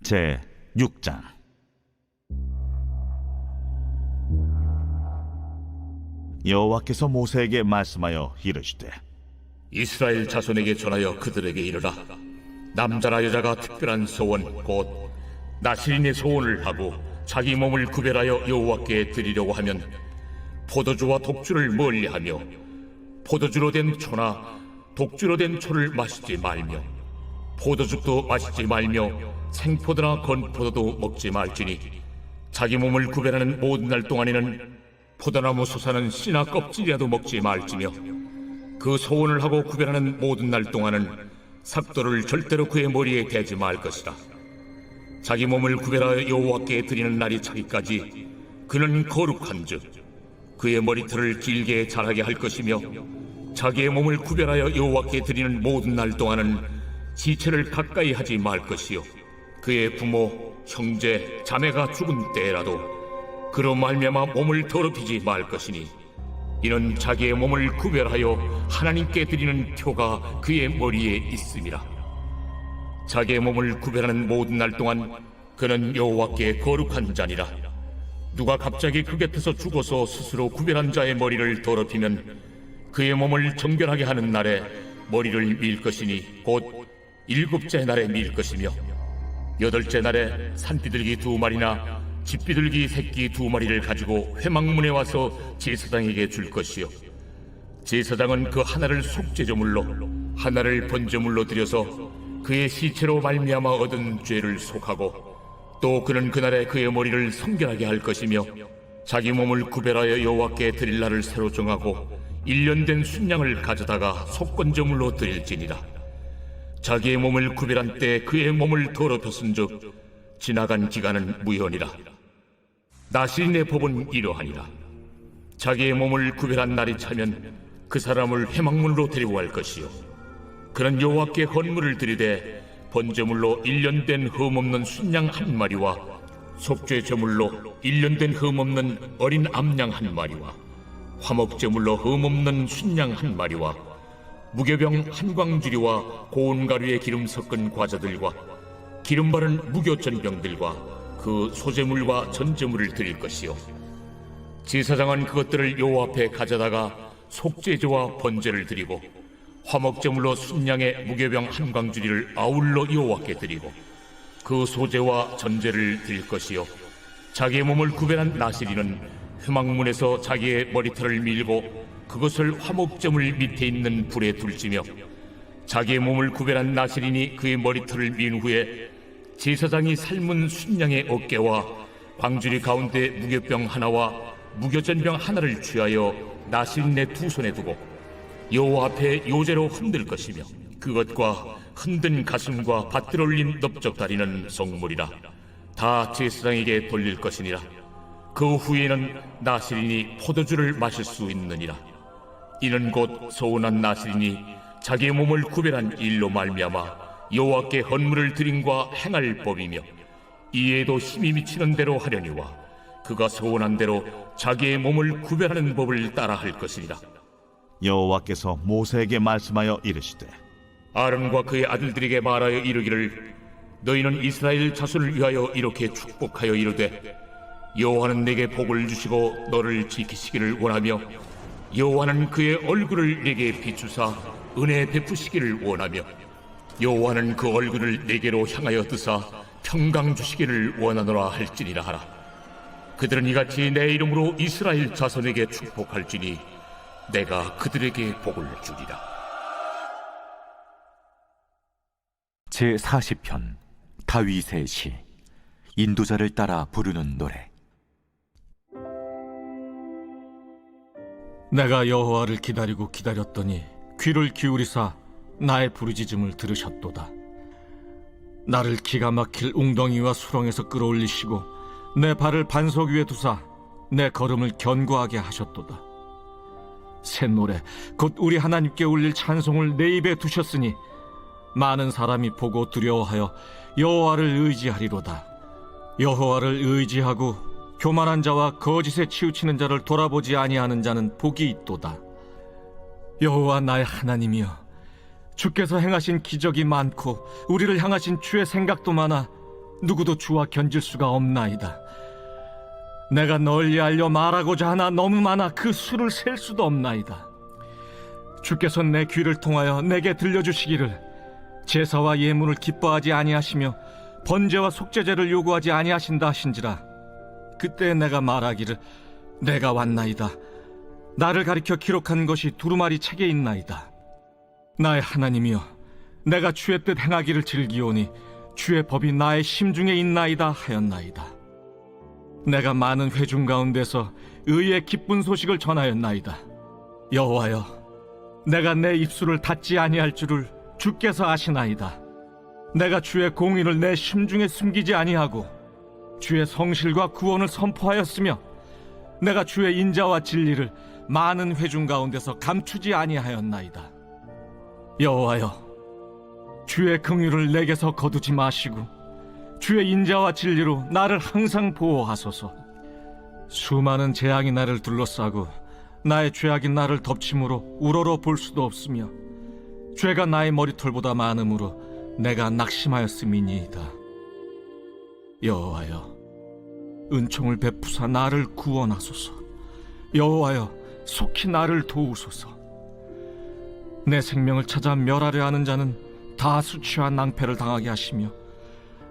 제 6장. 여호와께서 모세에게 말씀하여 이르시되, 이스라엘 자손에게 전하여 그들에게 이르라. 남자나 여자가 특별한 소원 곧 나실인의 소원을 하고 자기 몸을 구별하여 여호와께 드리려고 하면 포도주와 독주를 멀리하며 포도주로 된 초나 독주로 된 초를 마시지 말며 포도죽도 마시지 말며 생포도나 건포도도 먹지 말지니 자기 몸을 구별하는 모든 날 동안에는 포도나무 솟아는 씨나 껍질이라도 먹지 말지며 그 소원을 하고 구별하는 모든 날 동안은 삭도를 절대로 그의 머리에 대지 말 것이다. 자기 몸을 구별하여 여호와께 드리는 날이 차기까지 그는 거룩한즉 그의 머리털을 길게 자라게 할 것이며 자기의 몸을 구별하여 여호와께 드리는 모든 날 동안은 지체를 가까이 하지 말 것이요 그의 부모, 형제, 자매가 죽은 때라도 그로 말미암아 몸을 더럽히지 말 것이니 이는 자기의 몸을 구별하여 하나님께 드리는 표가 그의 머리에 있음이라. 자기의 몸을 구별하는 모든 날 동안 그는 여호와께 거룩한 자니라. 누가 갑자기 그 곁에서 죽어서 스스로 구별한 자의 머리를 더럽히면 그의 몸을 정결하게 하는 날에 머리를 밀 것이니 곧 7째 날에 밀 것이며 8째 날에 산비둘기 2마리나 집비둘기 새끼 2마리를 가지고 회막문에 와서 제사장에게 줄 것이요 제사장은 그 하나를 속죄제물로 하나를 번제물로 드려서 그의 시체로 말미암아 얻은 죄를 속하고 또 그는 그날에 그의 머리를 성결하게 할 것이며 자기 몸을 구별하여 여호와께 드릴 날을 새로 정하고 1년 된 순양을 가져다가 속건제물로 드릴지니라. 자기의 몸을 구별한 때 그의 몸을 더럽혔은즉 지나간 기간은 무효니라. 나실인의 법은 이러하니라. 자기의 몸을 구별한 날이 차면 그 사람을 회막문으로 데리고 갈 것이요 그는 여호와께 헌물을 드리되 번제물로 1년 된 흠없는 순양 1마리와 속죄제물로 1년 된 흠없는 어린 암양 1마리와 화목제물로 흠없는 순양 1마리와 무교병 1광주리와 고운 가루에 기름 섞은 과자들과 기름 바른 무교전병들과 그 소제물과 전제물을 드릴 것이요 제사장은 그것들을 여호와 앞에 가져다가 속죄제와 번제를 드리고 화목제물로 순양의 무교병 1광주리를 아울러 여호와께 드리고 그 소제와 전제를 드릴 것이요 자기의 몸을 구별한 나실인은 회막문에서 자기의 머리털을 밀고 그것을 화목제물 밑에 있는 불에 둘지며 자기의 몸을 구별한 나실인이 그의 머리털을 민 후에 제사장이 삶은 순양의 어깨와 광주리 가운데 무교병 하나와 무교전병 하나를 취하여 나실인의 2손에 두고 여호와 앞에 요제로 흔들 것이며 그것과 흔든 가슴과 밭들 올린 넓적다리는 성물이라. 다 제사장에게 돌릴 것이니라. 그 후에는 나실인이 포도주를 마실 수 있느니라. 이는 곧 소원한 나실인이 자기의 몸을 구별한 일로 말미암아 여호와께 헌물을 드림과 행할 법이며 이에도 힘이 미치는 대로 하려니와 그가 소원한 대로 자기의 몸을 구별하는 법을 따라 할 것이니라. 여호와께서 모세에게 말씀하여 이르시되, 아론과 그의 아들들에게 말하여 이르기를 너희는 이스라엘 자손을 위하여 이렇게 축복하여 이르되 여호와는 내게 복을 주시고 너를 지키시기를 원하며 여호와는 그의 얼굴을 내게 비추사 은혜 베푸시기를 원하며 여호와는 그 얼굴을 내게로 향하여 드사 평강 주시기를 원하노라 할지니라 하라. 그들은 이같이 내 이름으로 이스라엘 자손에게 축복할지니 내가 그들에게 복을 주리라. 제40편 다윗의 시. 인도자를 따라 부르는 노래. 내가 여호와를 기다리고 기다렸더니 귀를 기울이사 나의 부르짖음을 들으셨도다. 나를 기가 막힐 웅덩이와 수렁에서 끌어올리시고 내 발을 반석 위에 두사 내 걸음을 견고하게 하셨도다. 새 노래 곧 우리 하나님께 올릴 찬송을 내 입에 두셨으니 많은 사람이 보고 두려워하여 여호와를 의지하리로다. 여호와를 의지하고 교만한 자와 거짓에 치우치는 자를 돌아보지 아니하는 자는 복이 있도다. 여호와 나의 하나님이여, 주께서 행하신 기적이 많고 우리를 향하신 주의 생각도 많아 누구도 주와 견질 수가 없나이다. 내가 널리 알려 말하고자 하나 너무 많아 그 수를 셀 수도 없나이다. 주께서 내 귀를 통하여 내게 들려주시기를 제사와 예물을 기뻐하지 아니하시며 번제와 속죄제를 요구하지 아니하신다 하신지라. 그때 내가 말하기를 내가 왔나이다. 나를 가리켜 기록한 것이 두루마리 책에 있나이다. 나의 하나님이여, 내가 주의 뜻 행하기를 즐기오니 주의 법이 나의 심중에 있나이다 하였나이다. 내가 많은 회중 가운데서 의의 기쁜 소식을 전하였나이다. 여호와여, 내가 내 입술을 닫지 아니할 줄을 주께서 아시나이다. 내가 주의 공의를 내 심중에 숨기지 아니하고 주의 성실과 구원을 선포하였으며 내가 주의 인자와 진리를 많은 회중 가운데서 감추지 아니하였나이다. 여호와여, 주의 긍휼을 내게서 거두지 마시고 주의 인자와 진리로 나를 항상 보호하소서. 수많은 재앙이 나를 둘러싸고 나의 죄악이 나를 덮침으로 우러러 볼 수도 없으며 죄가 나의 머리털보다 많음으로 내가 낙심하였음이니이다. 여호와여, 은총을 베푸사 나를 구원하소서. 여호와여, 속히 나를 도우소서. 내 생명을 찾아 멸하려 하는 자는 다 수치와 낭패를 당하게 하시며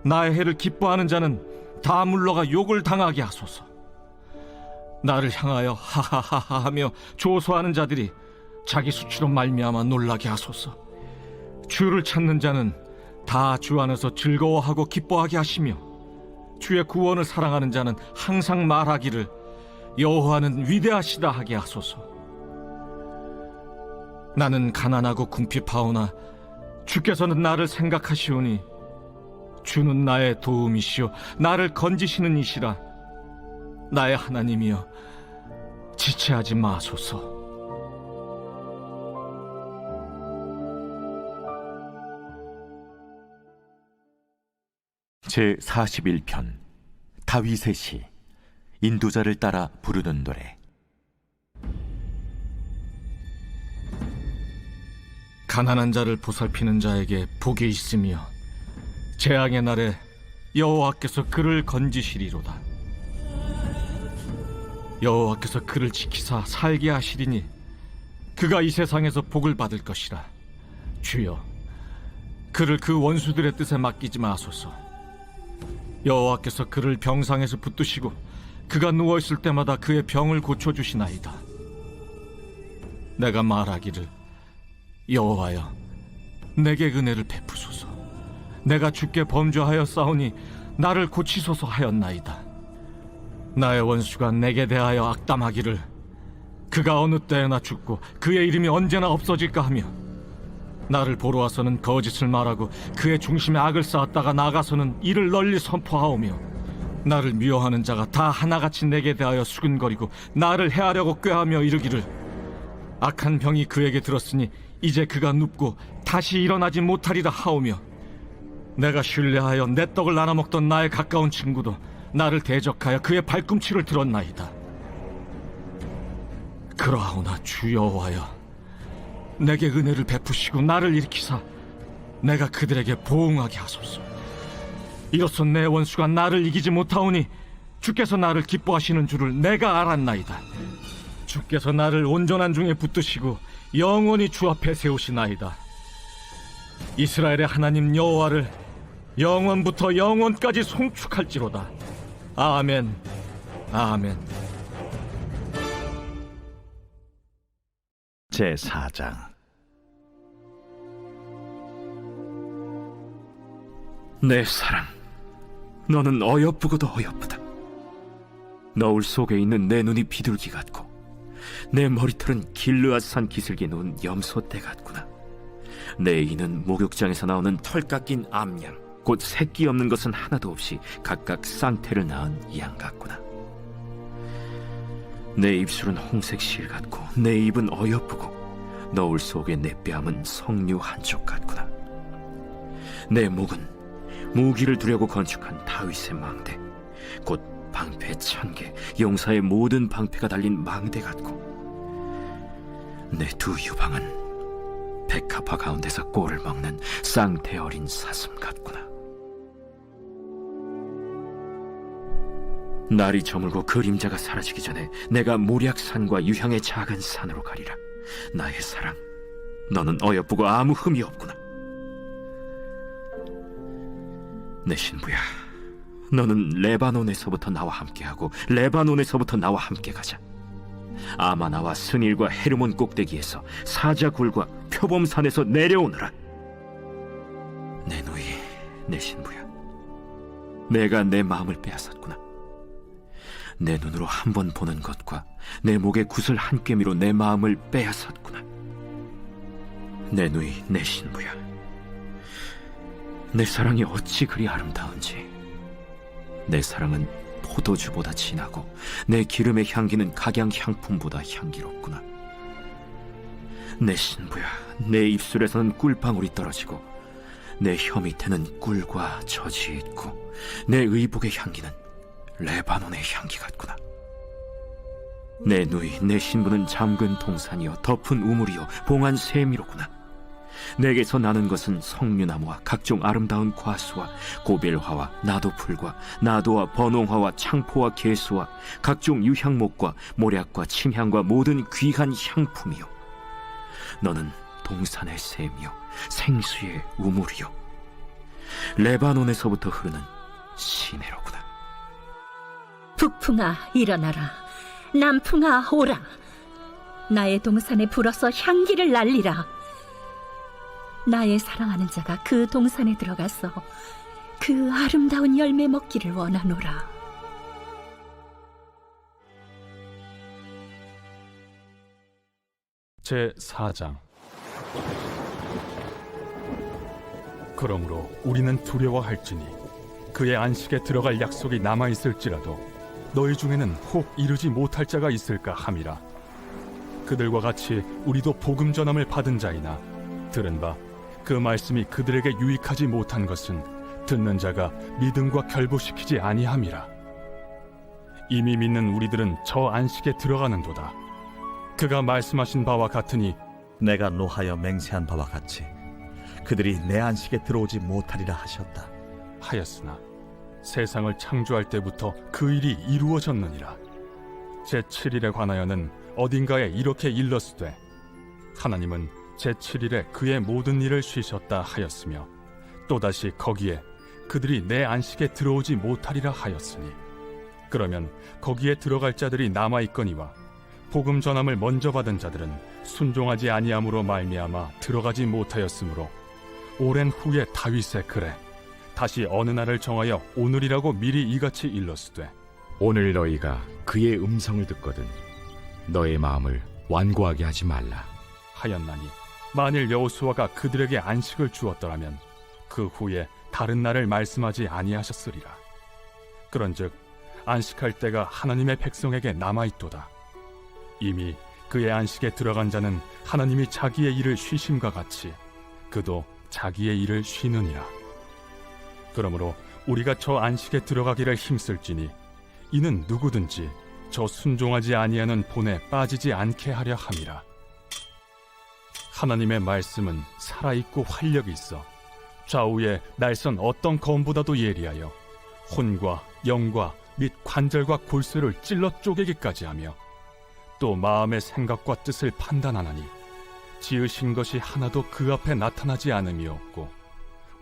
나의 해를 기뻐하는 자는 다 물러가 욕을 당하게 하소서. 나를 향하여 하하하하 하며 조소하는 자들이 자기 수치로 말미암아 놀라게 하소서. 주를 찾는 자는 다 주 안에서 즐거워하고 기뻐하게 하시며 주의 구원을 사랑하는 자는 항상 말하기를 여호와는 위대하시다 하게 하소서. 나는 가난하고 궁핍하오나 주께서는 나를 생각하시오니 주는 나의 도움이시오 나를 건지시는 이시라. 나의 하나님이여, 지체하지 마소서. 제41편 다윗의 시. 인도자를 따라 부르는 노래. 가난한 자를 보살피는 자에게 복이 있으며 재앙의 날에 여호와께서 그를 건지시리로다. 여호와께서 그를 지키사 살게 하시리니 그가 이 세상에서 복을 받을 것이라. 주여, 그를 그 원수들의 뜻에 맡기지 마소서. 여호와께서 그를 병상에서 붙드시고 그가 누워있을 때마다 그의 병을 고쳐주시나이다. 내가 말하기를 여호와여, 내게 은혜를 베푸소서. 내가 주께 범죄하여 싸우니 나를 고치소서 하였나이다. 나의 원수가 내게 대하여 악담하기를 그가 어느 때에나 죽고 그의 이름이 언제나 없어질까 하며 나를 보러 와서는 거짓을 말하고 그의 중심에 악을 쌓았다가 나가서는 이를 널리 선포하오며 나를 미워하는 자가 다 하나같이 내게 대하여 수근거리고 나를 해하려고 꾀하며 이르기를 악한 병이 그에게 들었으니 이제 그가 눕고 다시 일어나지 못하리라 하오며 내가 신뢰하여 내 떡을 나눠 먹던 나의 가까운 친구도 나를 대적하여 그의 발꿈치를 들었나이다. 그러하오나 주 여호와여, 내게 은혜를 베푸시고 나를 일으키사 내가 그들에게 보응하게 하소서. 이로써 내 원수가 나를 이기지 못하오니 주께서 나를 기뻐하시는 줄을 내가 알았나이다. 주께서 나를 온전한 중에 붙드시고 영원히 주 앞에 세우시나이다. 이스라엘의 하나님 여호와를 영원부터 영원까지 송축할지로다. 아멘, 아멘. 제4장. 내 사랑, 너는 어여쁘고도 어여쁘다. 너울 속에 있는 내 눈이 비둘기 같고 내 머리털은 길르앗산 기슭에 누운 염소떼 같구나. 내 이는 목욕장에서 나오는 털 깎인 암양, 곧 새끼 없는 것은 하나도 없이 각각 쌍태를 낳은 양 같구나. 내 입술은 홍색 실 같고 내 입은 어여쁘고 너울 속에 내 뺨은 석류 한쪽 같구나. 내 목은 무기를 두려고 건축한 다윗의 망대, 곧 방패 1000개, 용사의 모든 방패가 달린 망대 같고 내 두 유방은 백합화 가운데서 꼴을 먹는 쌍태 어린 사슴 같구나. 날이 저물고 그림자가 사라지기 전에 내가 모략산과 유향의 작은 산으로 가리라. 나의 사랑, 너는 어여쁘고 아무 흠이 없구나. 내 신부야, 너는 레바논에서부터 나와 함께하고 레바논에서부터 나와 함께 가자. 아마나와 스닐과 헤르몬 꼭대기에서 사자굴과 표범산에서 내려오너라. 내 누이, 내 신부야, 내가 내 마음을 빼앗았구나. 내 눈으로 한 번 보는 것과 내 목의 구슬 한 꿰미로 내 마음을 빼앗았구나. 내 누이, 내 신부야, 내 사랑이 어찌 그리 아름다운지. 내 사랑은 포도주보다 진하고 내 기름의 향기는 각양 향품보다 향기롭구나. 내 신부야, 내 입술에서는 꿀방울이 떨어지고 내 혀 밑에는 꿀과 젖이 있고 내 의복의 향기는 레바논의 향기 같구나. 내 누이, 내 신부는 잠근 동산이요 덮은 우물이요 봉한 세미로구나. 내게서 나는 것은 석류나무와 각종 아름다운 과수와 고벨화와 나도풀과 나도와 번홍화와 창포와 개수와 각종 유향목과 모략과 침향과 모든 귀한 향품이요. 너는 동산의 샘이요 생수의 우물이요 레바논에서부터 흐르는 시내로구나. 북풍아 일어나라. 남풍아 오라. 나의 동산에 불어서 향기를 날리라. 나의 사랑하는 자가 그 동산에 들어가서 그 아름다운 열매 먹기를 원하노라. 제4장. 그러므로 우리는 두려워할지니 그의 안식에 들어갈 약속이 남아있을지라도 너희 중에는 혹 이루지 못할 자가 있을까 함이라. 그들과 같이 우리도 복음 전함을 받은 자이나 들은 바 그 말씀이 그들에게 유익하지 못한 것은 듣는 자가 믿음과 결부시키지 아니함이라. 이미 믿는 우리들은 저 안식에 들어가는도다. 그가 말씀하신 바와 같으니 내가 노하여 맹세한 바와 같이 그들이 내 안식에 들어오지 못하리라 하셨다. 하였으나 세상을 창조할 때부터 그 일이 이루어졌느니라. 제7일에 관하여는 어딘가에 이렇게 일렀으되 하나님은 제7일에 그의 모든 일을 쉬셨다 하였으며 또다시 거기에 그들이 내 안식에 들어오지 못하리라 하였으니 그러면 거기에 들어갈 자들이 남아있거니와 복음 전함을 먼저 받은 자들은 순종하지 아니함으로 말미암아 들어가지 못하였으므로 오랜 후에 다윗의 글에 다시 어느 날을 정하여 오늘이라고 미리 이같이 일렀으되 오늘 너희가 그의 음성을 듣거든 너의 마음을 완고하게 하지 말라 하였나니 만일 여호수아가 그들에게 안식을 주었더라면 그 후에 다른 날을 말씀하지 아니하셨으리라. 그런즉 안식할 때가 하나님의 백성에게 남아있도다. 이미 그의 안식에 들어간 자는 하나님이 자기의 일을 쉬심과 같이 그도 자기의 일을 쉬느니라. 그러므로 우리가 저 안식에 들어가기를 힘쓸지니 이는 누구든지 저 순종하지 아니하는 본에 빠지지 않게 하려 함이라. 하나님의 말씀은 살아있고 활력이 있어 좌우에 날선 어떤 검보다도 예리하여 혼과 영과 및 관절과 골수를 찔러 쪼개기까지 하며 또 마음의 생각과 뜻을 판단하나니 지으신 것이 하나도 그 앞에 나타나지 않음이 없고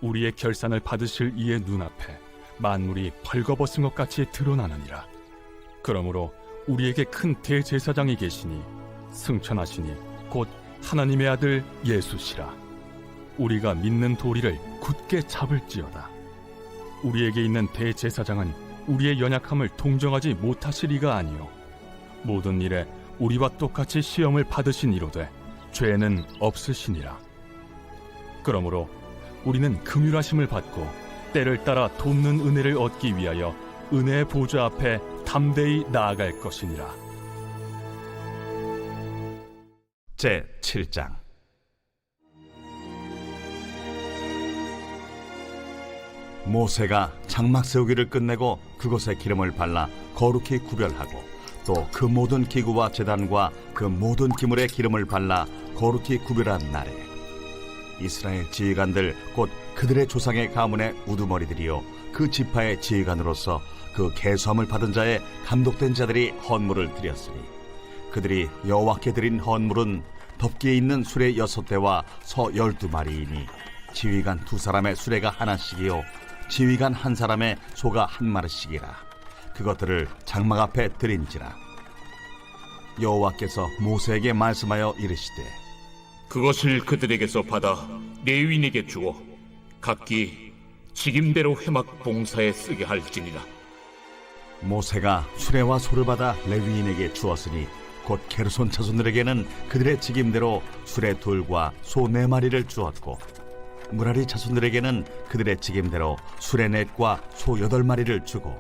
우리의 결산을 받으실 이의 눈앞에 만물이 벌거벗은 것 같이 드러나느니라. 그러므로 우리에게 큰 대제사장이 계시니 승천하시니 곧 하나님의 아들 예수시라. 우리가 믿는 도리를 굳게 잡을지어다. 우리에게 있는 대제사장은 우리의 연약함을 동정하지 못하시리가 아니요 모든 일에 우리와 똑같이 시험을 받으신 이로되 죄는 없으시니라. 그러므로 우리는 긍휼하심을 받고 때를 따라 돕는 은혜를 얻기 위하여 은혜의 보좌 앞에 담대히 나아갈 것이니라. 제7장. 모세가 장막 세우기를 끝내고 그곳에 기름을 발라 거룩히 구별하고 또 그 모든 기구와 제단과 그 모든 기물에 기름을 발라 거룩히 구별한 날에 이스라엘 지휘관들 곧 그들의 조상의 가문의 우두머리들이요 그 지파의 지휘관으로서 그 계수함을 받은 자의 감독된 자들이 헌물을 드렸으니 그들이 여호와께 드린 헌물은 덮기에 있는 수레 6대와 서 12마리이니 지휘관 2사람의 수레가 하나씩이요 지휘관 1사람의 소가 1마리씩이라. 그것들을 장막 앞에 드린지라. 여호와께서 모세에게 말씀하여 이르시되 그것을 그들에게서 받아 레위인에게 주어 각기 직임대로 회막 봉사에 쓰게 할지니라. 모세가 수레와 소를 받아 레위인에게 주었으니 곧 게르손 자손들에게는 그들의 직임대로 수레 2과 소 4마리를 주었고 무라리 자손들에게는 그들의 직임대로 수레 4과 소 8마리를 주고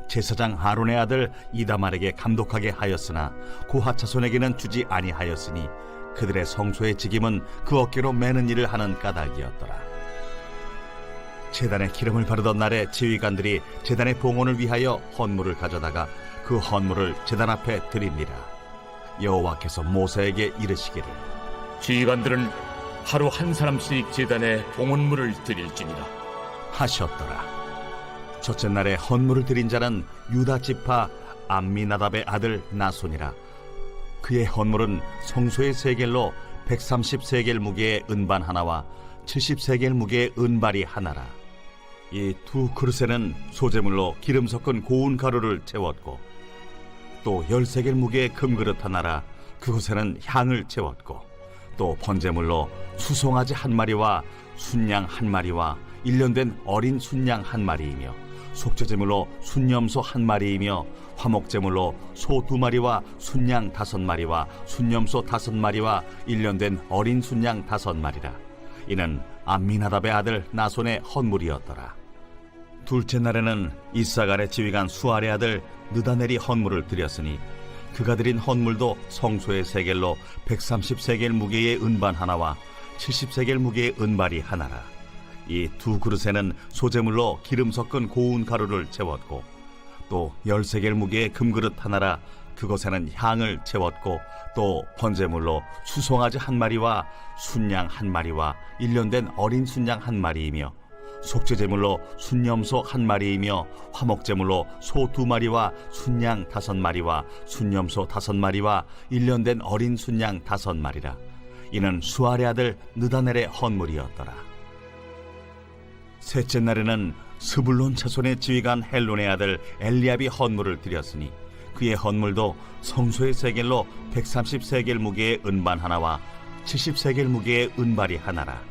제사장 아론의 아들 이다말에게 감독하게 하였으나 고핫 자손에게는 주지 아니하였으니 그들의 성소의 직임은 그 어깨로 매는 일을 하는 까닭이었더라. 제단에 기름을 바르던 날에 지휘관들이 제단의 봉헌을 위하여 헌물을 가져다가 그 헌물을 제단 앞에 드립니다. 여호와께서 모세에게 이르시기를 지휘관들은 하루 1사람씩 제단에 봉헌물을 드릴지니라 하셨더라. 첫째 날에 헌물을 드린 자는 유다 지파 암미나답의 아들 나손이라. 그의 헌물은 성소의 세겔로 130세겔 무게의 은반 하나와 70세겔 무게의 은발이 하나라. 이 2 그릇에는 소재물로 기름 섞은 고운 가루를 채웠고 또 10세겔 무게의 금그릇 하나라. 그곳에는 향을 채웠고 또 번제물로 수송아지 1마리와 순양 1마리와 1년된 어린 순양 1마리이며 속죄제물로 순염소 1마리이며 화목제물로 소 2마리와 순양 5마리와 순염소 5마리와 1년된 어린 순양 5마리라. 이는 암미나답의 아들 나손의 헌물이었더라. 둘째 날에는 이사갈의 지휘관 수알의 아들 느다넬이 헌물을 드렸으니 그가 드린 헌물도 성소의 세겔로 130세겔 무게의 은반 하나와 70세겔 무게의 은발이 하나라. 이 2 그릇에는 소재물로 기름 섞은 고운 가루를 채웠고 또 10세겔 무게의 금그릇 하나라. 그것에는 향을 채웠고 또 번제물로 수송아지 1마리와 순양 1마리와 1년된 어린 순양 1마리이며 속죄제물로 순염소 1마리이며 화목제물로 소 2마리와 순양 5마리와 순염소 5마리와 1년된 어린 순양 5마리라. 이는 수알의 아들 느다넬의 헌물이었더라. 셋째 날에는 스불론 자손의 지휘관 헬론의 아들 엘리압이 헌물을 드렸으니 그의 헌물도 성소의 세겔로 130세겔 무게의 은반 하나와 70세겔 무게의 은발이 하나라.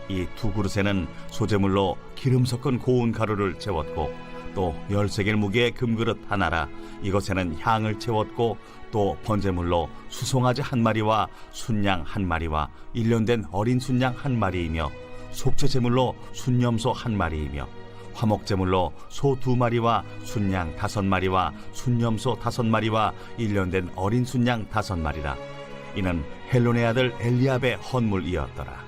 이 2 그릇에는 소재물로 기름 섞은 고운 가루를 채웠고 또 10세겔 무게의 금그릇 하나라. 이것에는 향을 채웠고 또 번제물로 수송아지 1마리와 순양 1마리와 1년된 어린 순양 1마리이며 속죄제물로 순염소 1마리이며 화목제물로 소 2마리와 순양 5마리와 순염소 5마리와 1년된 어린 순양 5마리라. 이는 헬론의 아들 엘리압의 헌물이었더라.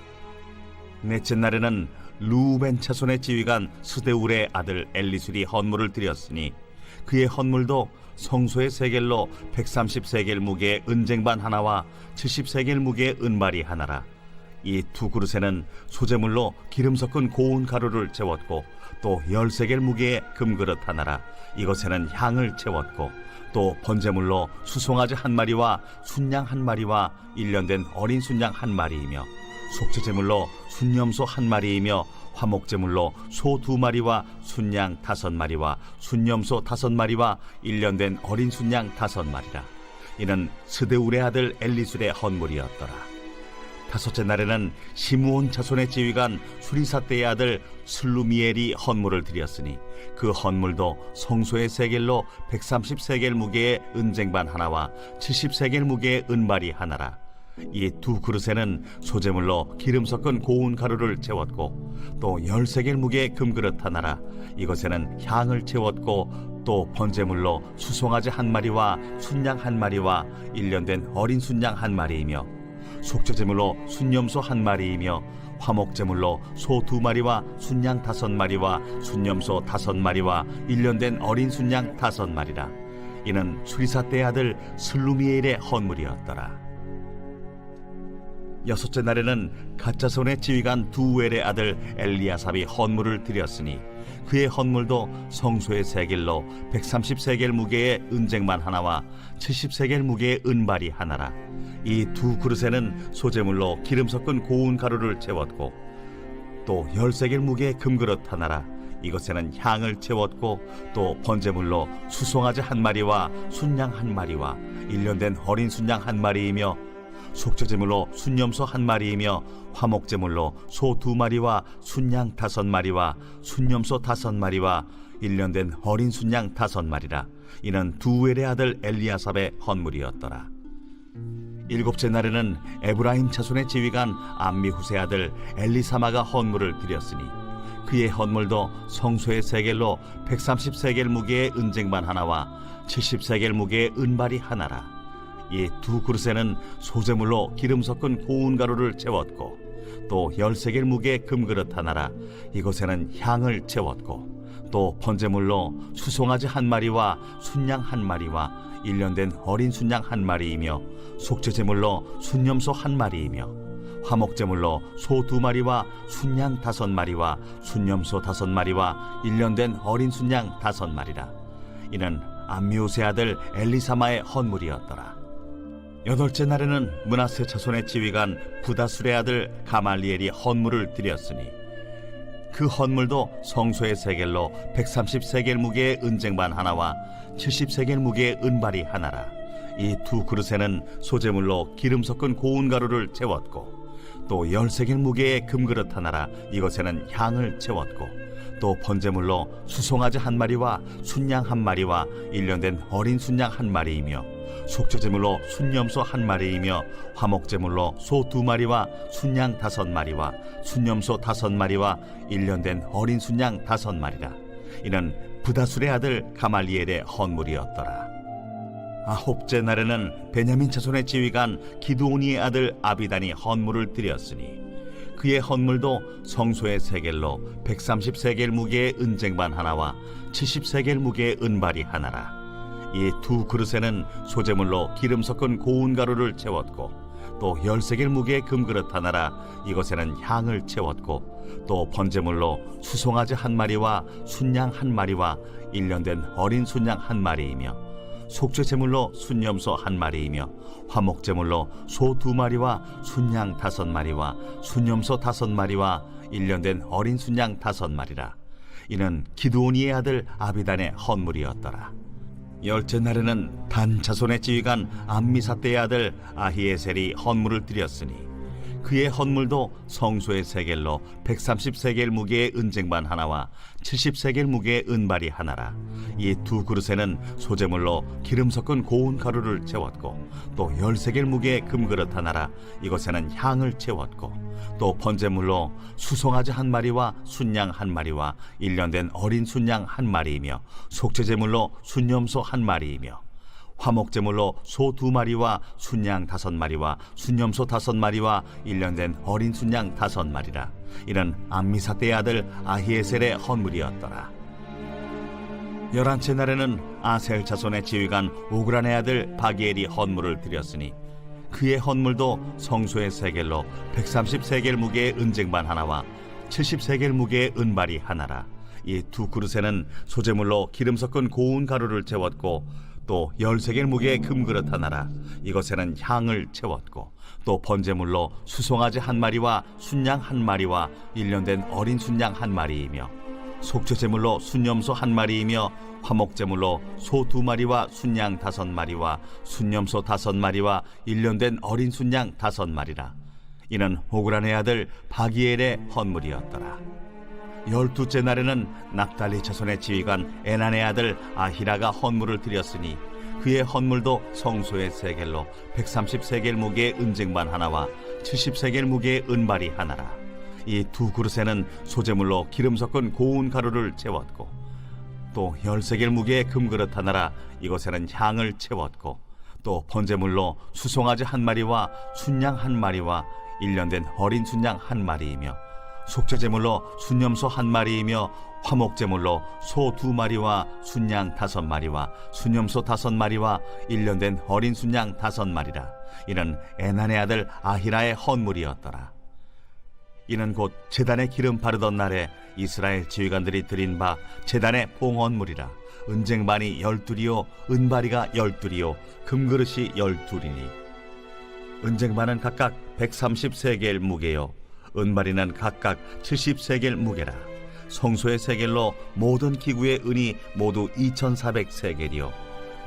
넷째 날에는 루벤 자손의 지휘관 스데울의 아들 엘리술이 헌물을 드렸으니 그의 헌물도 성소의 세겔로 130세겔 무게의 은쟁반 하나와 70세겔 무게의 은발이 하나라. 이 2 그릇에는 소재물로 기름 섞은 고운 가루를 채웠고 또 10세겔 무게의 금그릇 하나라. 이것에는 향을 채웠고 또 번제물로 수송아지 1마리와 순양 1마리와 1년된 어린 순양 1마리이며 속죄제물로 순염소 1마리이며 화목제물로 소 2마리와 순양 5마리와 순염소 5마리와 1년된 어린 순양 5마리라. 이는 스데울의 아들 엘리술의 헌물이었더라. 다섯째 날에는 시므온 자손의 지휘관 수리사대의 아들 슬루미엘이 헌물을 드렸으니 그 헌물도 성소의 세겔로 130세겔 무게의 은쟁반 하나와 70세겔 무게의 은발이 하나라. 이 2 그릇에는 소재물로 기름 섞은 고운 가루를 채웠고 또 10세겔 무게의 금그릇 하나라. 이것에는 향을 채웠고 또 번제물로 수송아지 1마리와 순양 1마리와 1년된 어린 순양 1마리이며 속죄제물로 순염소 1마리이며 화목제물로 소 2마리와 순양 5마리와 순염소 5마리와 1년된 어린 순양 5마리라. 이는 수리사대의 아들 슬루미엘의 헌물이었더라. 여섯째 날에는 갓자손의 지휘관 두엘의 아들 엘리아삽이 헌물을 드렸으니 그의 헌물도 성소의 세겔로 130세겔 무게의 은쟁반 하나와 70세겔 무게의 은발이 하나라. 이 두 그릇에는 소재물로 기름 섞은 고운 가루를 채웠고 또 10세겔 무게의 금그릇 하나라. 이것에는 향을 채웠고 또 번제물로 수송아지 한 마리와 순양 한 마리와 1년 된 어린 순양 한 마리이며 속죄제물로 순염소 한 마리이며 화목제물로 소 2마리와 순양 5마리와 순염소 5마리와 1년 된 어린 순양 5마리라. 이는 두엘의 아들 엘리아삽의 헌물이었더라. 일곱째 날에는 에브라임 자손의 지휘관 암미후세 아들 엘리사마가 헌물을 드렸으니 그의 헌물도 성소의 세겔로 130세겔 무게의 은쟁반 하나와 70세겔 무게의 은발이 하나라. 이 두 그릇에는 소재물로 기름 섞은 고운 가루를 채웠고 또 10세겔 무게의 금그릇 하나라. 이것에는 향을 채웠고 또 번제물로 수송아지 한 마리와 순양 한 마리와 1년 된 어린 순양 한 마리이며 속죄제물로 순염소 한 마리이며 화목제물로 소 2마리와 순양 5마리와 순염소 5마리와 1년 된 어린 순양 5마리라. 이는 암미우세 아들 엘리사마의 헌물이었더라. 여덟째 날에는 므낫세 자손의 지휘관 부다술의 아들 가말리엘이 헌물을 드렸으니 그 헌물도 성소의 세겔로 130세겔 무게의 은쟁반 하나와 70세겔 무게의 은발이 하나라. 이 두 그릇에는 소재물로 기름 섞은 고운 가루를 채웠고 또 10세겔 무게의 금그릇 하나라. 이것에는 향을 채웠고 또 번제물로 수송아지 한 마리와 순양 한 마리와 1년 된 어린 순양 한 마리이며 속죄제물로 순염소 한 마리이며 화목제물로 소 2마리와 순양 5마리와 순염소 5마리와 1년 된 어린 순양 5마리라. 이는 부다술의 아들 가말리엘의 헌물이었더라. 아홉째 날에는 베냐민 자손의 지휘관 기드오니의 아들 아비단이 헌물을 드렸으니 그의 헌물도 성소의 세겔로 130세겔 무게의 은쟁반 하나와 70세겔 무게의 은발이 하나라. 이 두 그릇에는 소재물로 기름 섞은 고운 가루를 채웠고 또 10세겔 무게의 금그릇 하나라. 이것에는 향을 채웠고 또 번제물로 수송아지 한 마리와 순양 한 마리와 1년 된 어린 순양 한 마리이며 속죄제물로 순염소 한 마리이며 화목제물로 소 2마리와 순양 5마리와 순염소 5마리와 1년 된 어린 순양 5마리라. 이는 기드오니의 아들 아비단의 헌물이었더라. 열째 날에는 단 자손의 지휘관 암미사대의 아들 아히에셀이 헌물을 드렸으니 그의 헌물도 성소의 세겔로 130세겔 무게의 은쟁반 하나와 70세겔 무게의 은발이 하나라. 이 두 그릇에는 소재물로 기름 섞은 고운 가루를 채웠고 또 10세겔 무게의 금그릇 하나라. 이것에는 향을 채웠고 또 번제물로 수송아지 한 마리와 순양 한 마리와 1년 된 어린 순양 한 마리이며 속죄제물로 순염소 한 마리이며 화목제물로 소 2마리와 순양 5마리와 순염소 5마리와 1년 된 어린 순양 5마리라. 이는 암미사대의 아들 아히에셀의 헌물이었더라. 11째 날에는 아셀 자손의 지휘관 오그란의 아들 바기엘이 헌물을 드렸으니 그의 헌물도 성소의 세겔로 130세겔 무게의 은쟁반 하나와 70세겔 무게의 은발이 하나라. 이 두 그릇에는 소재물로 기름 섞은 고운 가루를 채웠고 또 10세겔 무게의 금그릇 하나라. 이것에는 향을 채웠고 또 번제물로 수송아지 한 마리와 순양 한 마리와 1년 된 어린 순양 한 마리이며 속죄제물로 순염소 한 마리이며 화목제물로 소 2마리와 순양 5마리와 순염소 5마리와 1년 된 어린 순양 5마리라. 이는 오그란의 아들 바기엘의 헌물이었더라. 12째 날에는 납달리 자손의 지휘관 에난의 아들 아히라가 헌물을 드렸으니 그의 헌물도 성소의 세겔로 130세겔 무게의 은쟁반 하나와 70세겔 무게의 은발이 하나라. 이 두 그릇에는 소재물로 기름 섞은 고운 가루를 채웠고 또 10세겔 무게의 금그릇 하나라. 이것에는 향을 채웠고 또 번제물로 수송아지 한 마리와 순양 한 마리와 1년 된 어린 순양 한 마리이며 속죄제물로 순염소 한 마리이며 화목제물로 소 2마리와 순양 5마리와 순염소 5마리와 1년 된 어린 순양 5마리라. 이는 에난의 아들 아히라의 헌물이었더라. 이는 곧 제단에 기름 바르던 날에 이스라엘 지휘관들이 드린 바 제단의 봉헌물이라. 은쟁반이 12이요 은바리가 12이요 금그릇이 12이니 은쟁반은 각각 130세겔 무게요 은바리는 각각 70세겔 무게라. 성소의 세겔로 모든 기구의 은이 모두 2400세겔이요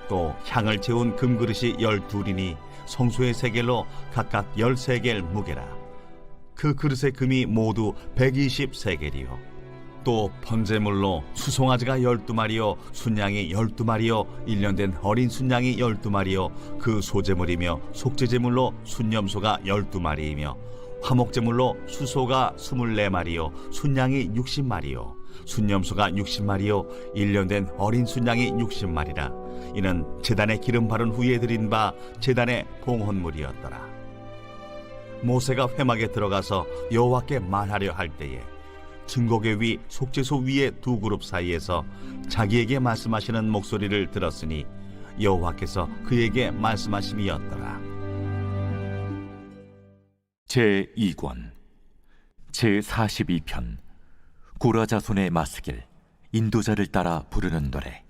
또 향을 채운 금그릇이 12이니 성소의 세겔로 각각 10세겔 무게라. 그 그릇의 금이 모두 120세겔이요 또 번제물로 수송아지가 12마리요 순양이 12마리요 1년 된 어린 순양이 12마리요 그 소제물이며 속죄제물로 순염소가 12마리이며 화목제물로 수소가 24마리요 순양이 60마리요 순염소가 60마리요 1년 된 어린 순양이 60마리라. 이는 제단에 기름 바른 후에 드린 바 제단의 봉헌물이었더라. 모세가 회막에 들어가서 여호와께 말하려 할 때에 증거궤 위 속죄소 위의 두 그룹 사이에서 자기에게 말씀하시는 목소리를 들었으니 여호와께서 그에게 말씀하심이었더라. 제2권 제42편 고라 자손의 마스길 인도자를 따라 부르는 노래.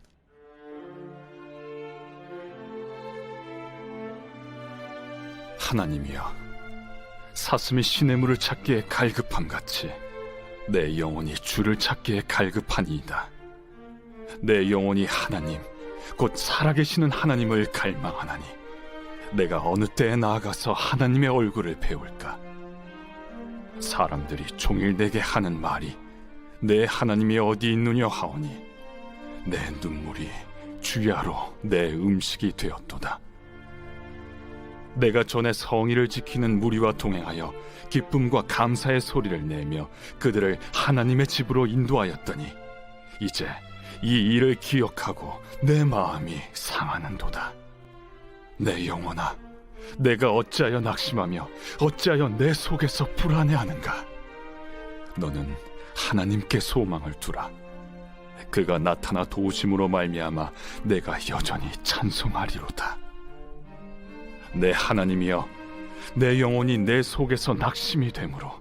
하나님이여, 사슴이 시냇물을 찾기에 갈급함같이 내 영혼이 주를 찾기에 갈급하니이다. 내 영혼이 하나님 곧 살아계시는 하나님을 갈망하나니 내가 어느 때에 나아가서 하나님의 얼굴을 배울까? 사람들이 종일 내게 하는 말이 내 하나님이 어디 있느냐 하오니 내 눈물이 주야로 내 음식이 되었도다. 내가 전에 성의를 지키는 무리와 동행하여 기쁨과 감사의 소리를 내며 그들을 하나님의 집으로 인도하였더니 이제 이 일을 기억하고 내 마음이 상하는도다. 내 영혼아, 내가 어찌하여 낙심하며 어찌하여 내 속에서 불안해하는가? 너는 하나님께 소망을 두라. 그가 나타나 도우심으로 말미암아 내가 여전히 찬송하리로다. 내 하나님이여, 내 영혼이 내 속에서 낙심이 되므로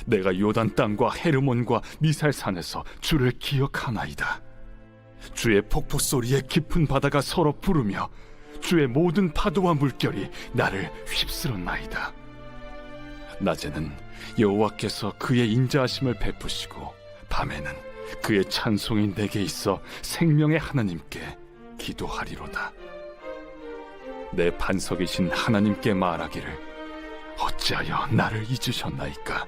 내가 요단 땅과 헤르몬과 미살산에서 주를 기억하나이다. 주의 폭포 소리에 깊은 바다가 서로 부르며 주의 모든 파도와 물결이 나를 휩쓸었나이다. 낮에는 여호와께서 그의 인자하심을 베푸시고 밤에는 그의 찬송이 내게 있어 생명의 하나님께 기도하리로다. 내 반석이신 하나님께 말하기를 어찌하여 나를 잊으셨나이까?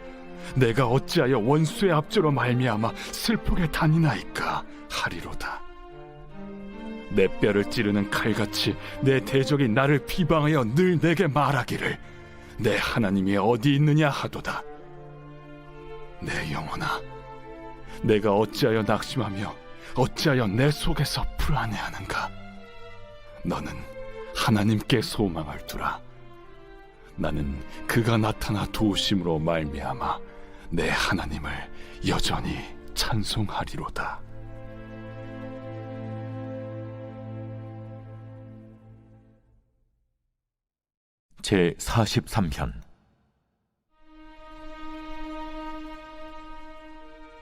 내가 어찌하여 원수의 압제로 말미암아 슬프게 다니나이까? 하리로다. 내 뼈를 찌르는 칼같이 내 대적이 나를 비방하여 늘 내게 말하기를 내 하나님이 어디 있느냐 하도다. 내 영혼아, 내가 어찌하여 낙심하며 어찌하여 내 속에서 불안해하는가? 너는 하나님께 소망을 두라. 나는 그가 나타나 도우심으로 말미암아 내 하나님을 여전히 찬송하리로다. 제43편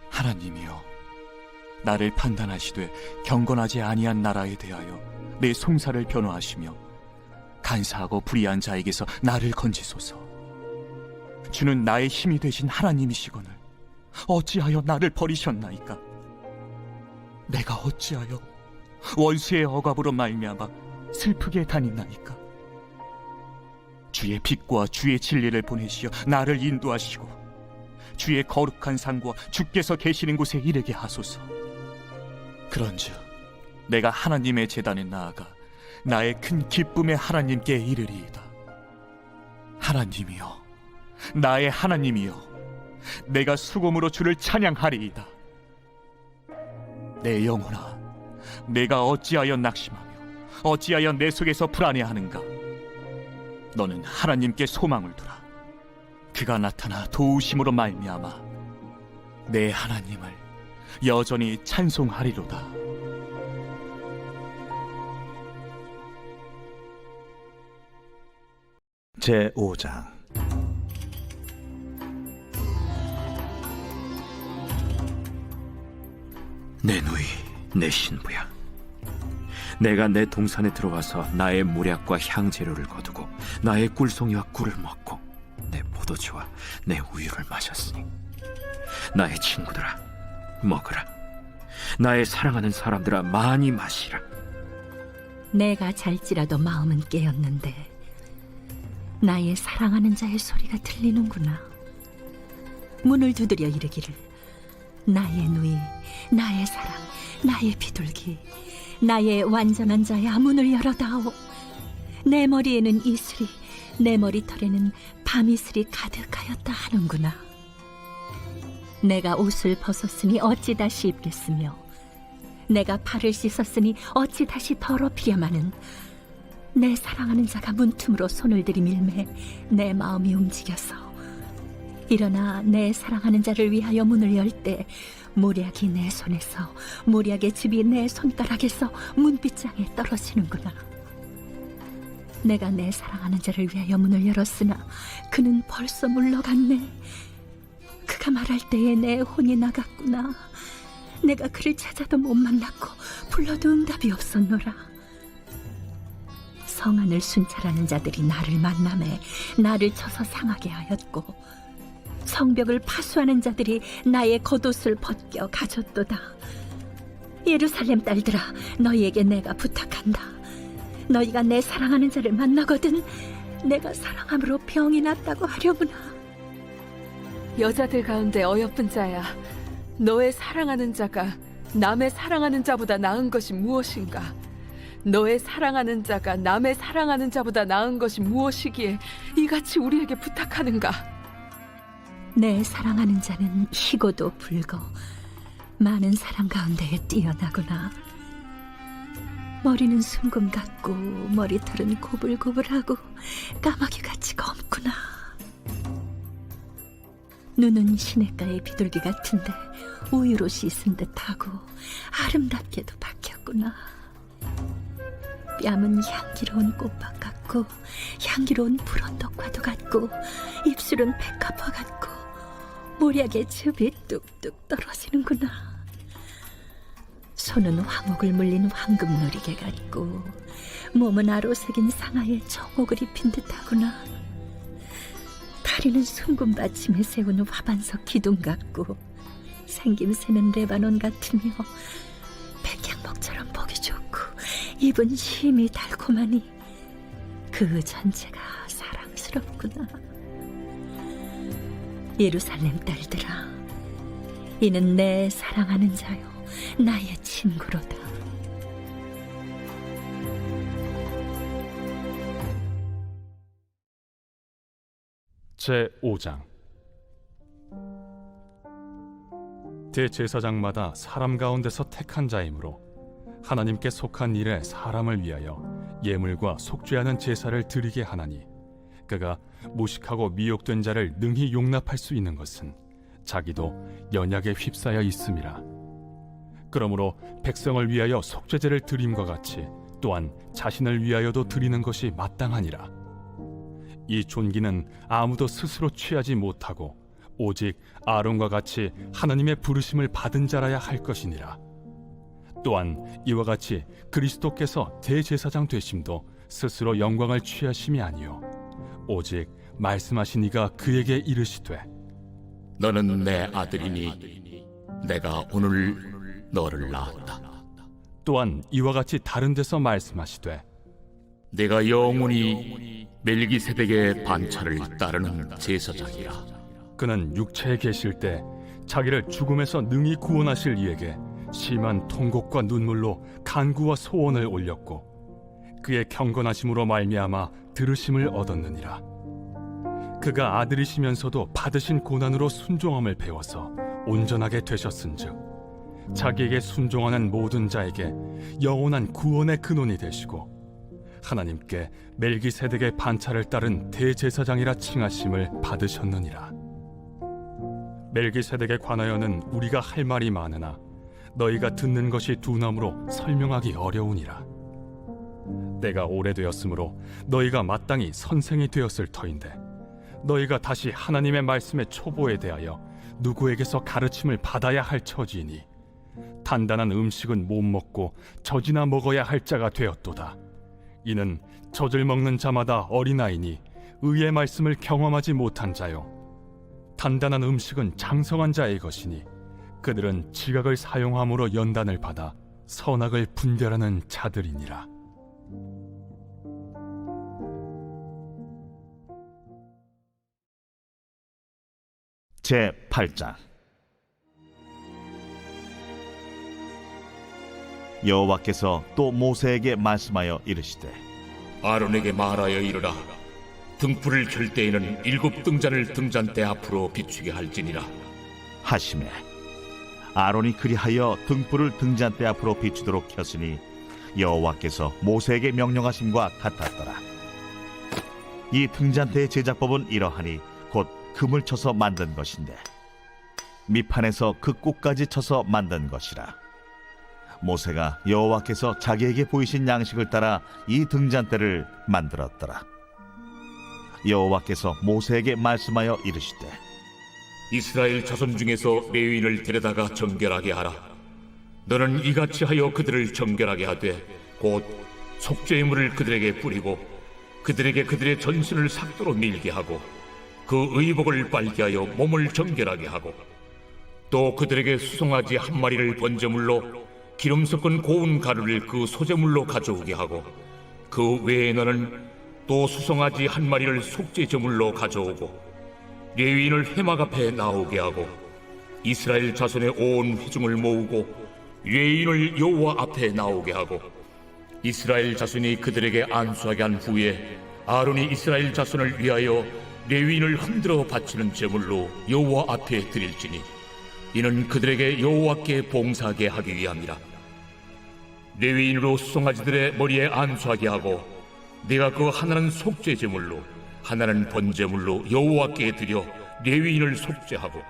하나님이여, 나를 판단하시되 경건하지 아니한 나라에 대하여 내 송사를 변호하시며 간사하고 불의한 자에게서 나를 건지소서. 주는 나의 힘이 되신 하나님이시거늘 어찌하여 나를 버리셨나이까? 내가 어찌하여 원수의 억압으로 말미암아 슬프게 다니나이까? 주의 빛과 주의 진리를 보내시어 나를 인도하시고 주의 거룩한 상과 주께서 계시는 곳에 이르게 하소서. 그런즉 내가 하나님의 제단에 나아가 나의 큰 기쁨의 하나님께 이르리이다. 하나님이여, 나의 하나님이여, 내가 수금으로 주를 찬양하리이다. 내 영혼아, 내가 어찌하여 낙심하며 어찌하여 내 속에서 불안해하는가? 너는 하나님께 소망을 두라. 그가 나타나 도우심으로 말미암아 내 하나님을 여전히 찬송하리로다. 제5장 내 누이, 내 신부야. 내가 내 동산에 들어와서 나의 모략과 향재료를 거두고 나의 꿀송이와 꿀을 먹고 내 포도주와 내 우유를 마셨으니 나의 친구들아, 먹으라. 나의 사랑하는 사람들아, 많이 마시라. 내가 잘지라도 마음은 깨었는데 나의 사랑하는 자의 소리가 들리는구나. 문을 두드려 이르기를, 나의 누이, 나의 사랑, 나의 비둘기, 나의 완전한 자야, 문을 열어다오. 내 머리에는 이슬이, 내 머리털에는 밤이슬이 가득하였다 하는구나. 내가 옷을 벗었으니 어찌 다시 입겠으며 내가 발을 씻었으니 어찌 다시 더럽히랴마는, 내 사랑하는 자가 문틈으로 손을 들이밀매 내 마음이 움직여서 일어나 내 사랑하는 자를 위하여 문을 열 때 모략이 내 손에서, 모략의 즙이 내 손가락에서 문빗장에 떨어지는구나. 내가 내 사랑하는 자를 위하여 문을 열었으나 그는 벌써 물러갔네. 그가 말할 때에 내 혼이 나갔구나. 내가 그를 찾아도 못 만났고 불러도 응답이 없었노라. 성안을 순찰하는 자들이 나를 만나매 나를 쳐서 상하게 하였고, 성벽을 파수하는 자들이 나의 겉옷을 벗겨 가졌도다. 예루살렘 딸들아, 너희에게 내가 부탁한다. 너희가 내 사랑하는 자를 만나거든 내가 사랑함으로 병이 낫다고 하려구나. 여자들 가운데 어여쁜 자야, 너의 사랑하는 자가 남의 사랑하는 자보다 나은 것이 무엇인가? 너의 사랑하는 자가 남의 사랑하는 자보다 나은 것이 무엇이기에 이같이 우리에게 부탁하는가? 내 사랑하는 자는 희고도 붉어 많은 사람 가운데에 뛰어나구나. 머리는 순금 같고 머리털은 고불고불하고 까마귀같이 검구나. 눈은 시냇가의 비둘기 같은데 우유로 씻은 듯하고 아름답게도 박혔구나. 뺨은 향기로운 꽃밭 같고 향기로운 불언덕과도 같고 입술은 백합화 같고 모략의 즙이 뚝뚝 떨어지는구나. 손은 화목을 물린 황금 누리개 같고 몸은 아로 새긴 상아의 청옥을 입힌 듯하구나. 다리는 순금 받침에 세운 화반석 기둥 같고 생김새는 레바논 같으며 백향목처럼 보기 좋고 입은 심이 달콤하니 그 전체가 사랑스럽구나. 예루살렘 딸들아, 이는 내 사랑하는 자요 나의 친구로다. 제5장 대제사장마다 사람 가운데서 택한 자이므로 하나님께 속한 일에 사람을 위하여 예물과 속죄하는 제사를 드리게 하나니, 그가 무식하고 미혹된 자를 능히 용납할 수 있는 것은 자기도 연약에 휩싸여 있음이라. 그러므로 백성을 위하여 속죄제를 드림과 같이 또한 자신을 위하여도 드리는 것이 마땅하니라. 이 존귀는 아무도 스스로 취하지 못하고 오직 아론과 같이 하나님의 부르심을 받은 자라야 할 것이니라. 또한 이와 같이 그리스도께서 대제사장 되심도 스스로 영광을 취하심이 아니요 오직 말씀하신 이가 그에게 이르시되, 너는 내 아들이니 내가 오늘 너를 낳았다. 또한 이와 같이 다른 데서 말씀하시되, 내가 영원히 멜기세덱의 반차를 따르는 제사장이라. 그는 육체에 계실 때 자기를 죽음에서 능히 구원하실 이에게 심한 통곡과 눈물로 간구와 소원을 올렸고 그의 경건하심으로 말미암아 들으심을 얻었느니라. 그가 아들이시면서도 받으신 고난으로 순종함을 배워서 온전하게 되셨은즉 자기에게 순종하는 모든 자에게 영원한 구원의 근원이 되시고 하나님께 멜기세덱의 반차를 따른 대제사장이라 칭하심을 받으셨느니라. 멜기세덱에 관하여는 우리가 할 말이 많으나 너희가 듣는 것이 두나무로 설명하기 어려우니라. 때가 오래되었으므로 너희가 마땅히 선생이 되었을 터인데 너희가 다시 하나님의 말씀의 초보에 대하여 누구에게서 가르침을 받아야 할 처지이니 단단한 음식은 못 먹고 젖이나 먹어야 할 자가 되었도다. 이는 젖을 먹는 자마다 어린아이니 의의 말씀을 경험하지 못한 자요, 단단한 음식은 장성한 자의 것이니 그들은 지각을 사용함으로 연단을 받아 선악을 분별하는 자들이니라. 제 8장. 여호와께서 또 모세에게 말씀하여 이르시되 아론에게 말하여 이르라. 등불을 켤 때에는 7 등잔을 등잔대 앞으로 비추게 할지니라. 하시매 아론이 그리하여 등불을 등잔대 앞으로 비추도록 켰으니 여호와께서 모세에게 명령하심과 같았더라. 이 등잔대의 제작법은 이러하니 곧 금을 쳐서 만든 것인데 밑판에서 그 꼭까지 쳐서 만든 것이라. 모세가 여호와께서 자기에게 보이신 양식을 따라 이 등잔대를 만들었더라. 여호와께서 모세에게 말씀하여 이르시되 이스라엘 자손 중에서 레위인을 데려다가 정결하게 하라. 너는 이같이 하여 그들을 정결하게 하되 곧 속죄의 물을 그들에게 뿌리고 그들에게 그들의 전신을 삭도로 밀게 하고 그 의복을 빨게 하여 몸을 정결하게 하고 또 그들에게 수송아지 1마리를 번제물로 기름 섞은 고운 가루를 그 소제물로 가져오게 하고 그 외에 너는 또 수송아지 1마리를 속죄 제물로 가져오고 레위인을 회막 앞에 나오게 하고 이스라엘 자손의 온 회중을 모으고 레위인을 여호와 앞에 나오게 하고 이스라엘 자손이 그들에게 안수하게 한 후에 아론이 이스라엘 자손을 위하여 레위인을 흔들어 바치는 제물로 여호와 앞에 드릴지니 이는 그들에게 여호와께 봉사하게 하기 위함이라. 레위인으로 수송아지들의 머리에 안수하게 하고 네가 그 하나는 속죄 제물로 하나는 번제물로 여호와께 드려 레위인을 속죄하고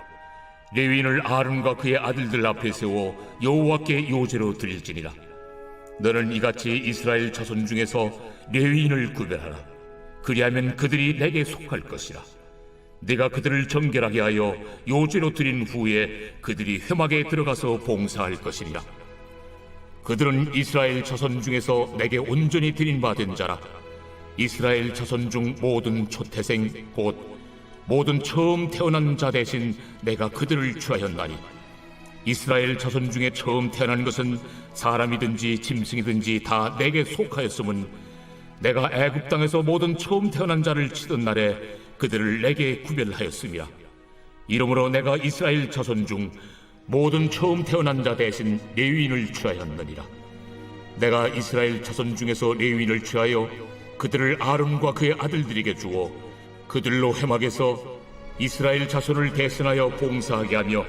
레위인을 아론과 그의 아들들 앞에 세워 여호와께 요제로 드릴지니라. 너는 이같이 이스라엘 자손 중에서 레위인을 구별하라. 그리하면 그들이 내게 속할 것이라. 네가 그들을 정결하게 하여 요제로 드린 후에 그들이 회막에 들어가서 봉사할 것이니라. 그들은 이스라엘 자손 중에서 내게 온전히 드린 바 된 자라. 이스라엘 자손 중 모든 초태생 곧 모든 처음 태어난 자 대신 내가 그들을 취하였나니 이스라엘 자손 중에 처음 태어난 것은 사람이든지 짐승이든지 다 내게 속하였음은 내가 애굽 땅에서 모든 처음 태어난 자를 치던 날에 그들을 내게 구별하였음이라. 이러므로 내가 이스라엘 자손 중 모든 처음 태어난 자 대신 레위인을 취하였느니라. 내가 이스라엘 자손 중에서 레위인을 취하여 그들을 아론과 그의 아들들에게 주어 그들로 회막에서 이스라엘 자손을 대신하여 봉사하게 하며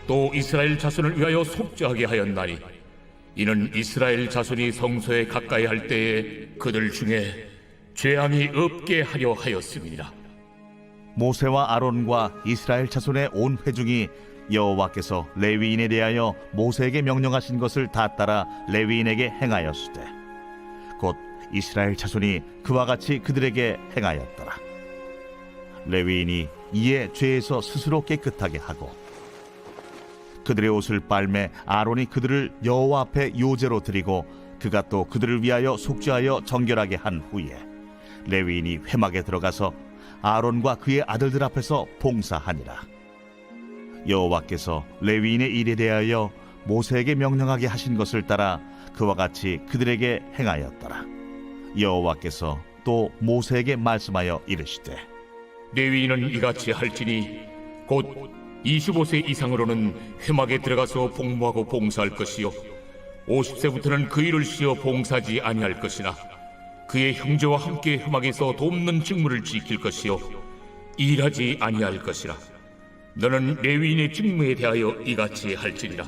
또 이스라엘 자손을 위하여 속죄하게 하였나니 이는 이스라엘 자손이 성소에 가까이 할 때에 그들 중에 죄함이 없게 하려 하였음이니라. 모세와 아론과 이스라엘 자손의 온 회중이 여호와께서 레위인에 대하여 모세에게 명령하신 것을 다 따라 레위인에게 행하였으되 곧 이스라엘 자손이 그와 같이 그들에게 행하였더라. 레위인이 이에 죄에서 스스로 깨끗하게 하고 그들의 옷을 빨매 아론이 그들을 여호와 앞에 요제로 드리고 그가 또 그들을 위하여 속죄하여 정결하게 한 후에 레위인이 회막에 들어가서 아론과 그의 아들들 앞에서 봉사하니라. 여호와께서 레위인의 일에 대하여 모세에게 명령하게 하신 것을 따라 그와 같이 그들에게 행하였더라. 여호와께서 또 모세에게 말씀하여 이르시되 레위인은 이같이 할지니 곧 25세 이상으로는 회막에 들어가서 복무하고 봉사할 것이요 50세부터는 그 일을 쉬어 봉사하지 아니할 것이나 그의 형제와 함께 회막에서 돕는 직무를 지킬 것이요 일하지 아니할 것이라. 너는 레위인의 직무에 대하여 이같이 할지니라.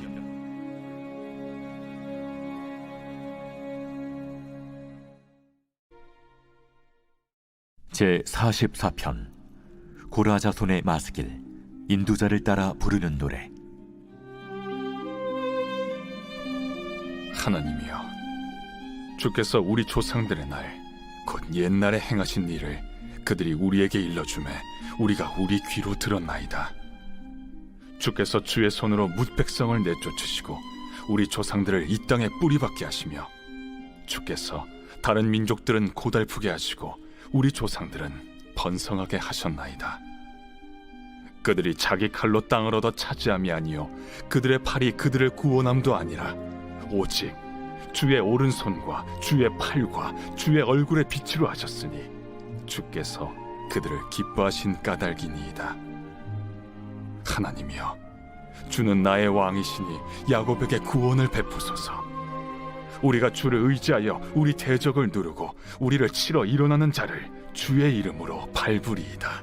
제 44편 고라 자손의 마스길 인도자를 따라 부르는 노래. 하나님이여, 주께서 우리 조상들의 날, 곧 옛날에 행하신 일을 그들이 우리에게 일러주매 우리가 우리 귀로 들었나이다. 주께서 주의 손으로 뭇 백성을 내쫓으시고 우리 조상들을 이 땅에 뿌리박게 하시며, 주께서 다른 민족들은 고달프게 하시고 우리 조상들은 번성하게 하셨나이다. 그들이 자기 칼로 땅을 얻어 차지함이 아니요 그들의 팔이 그들을 구원함도 아니라 오직 주의 오른손과 주의 팔과 주의 얼굴의 빛으로 하셨으니 주께서 그들을 기뻐하신 까닭이니이다. 하나님이여, 주는 나의 왕이시니 야곱에게 구원을 베푸소서. 우리가 주를 의지하여 우리 대적을 누르고 우리를 치러 일어나는 자를 주의 이름으로 밟으리이다.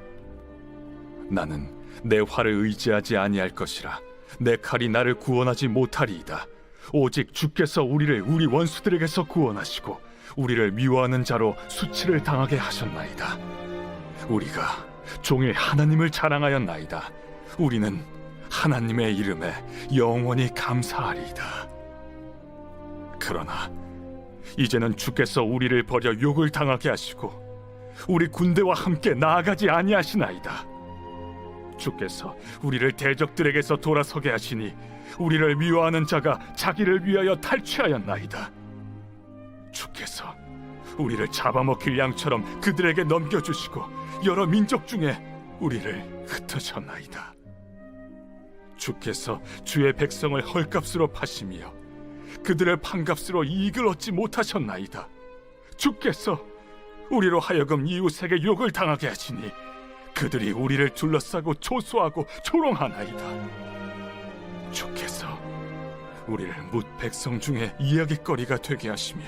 나는 내 활을 의지하지 아니할 것이라. 내 칼이 나를 구원하지 못하리이다. 오직 주께서 우리를 우리 원수들에게서 구원하시고 우리를 미워하는 자로 수치를 당하게 하셨나이다. 우리가 종일 하나님을 자랑하였나이다. 우리는 하나님의 이름에 영원히 감사하리이다. 그러나 이제는 주께서 우리를 버려 욕을 당하게 하시고 우리 군대와 함께 나아가지 아니하시나이다. 주께서 우리를 대적들에게서 돌아서게 하시니 우리를 미워하는 자가 자기를 위하여 탈취하였나이다. 주께서 우리를 잡아먹힐 양처럼 그들에게 넘겨주시고 여러 민족 중에 우리를 흩으셨나이다. 주께서 주의 백성을 헐값으로 파시며 그들을 판값으로 이익을 얻지 못하셨나이다. 주께서 우리로 하여금 이웃에게 욕을 당하게 하시니 그들이 우리를 둘러싸고 초소하고 조롱하나이다. 주께서 우리를 뭇 백성 중에 이야깃거리가 되게 하시며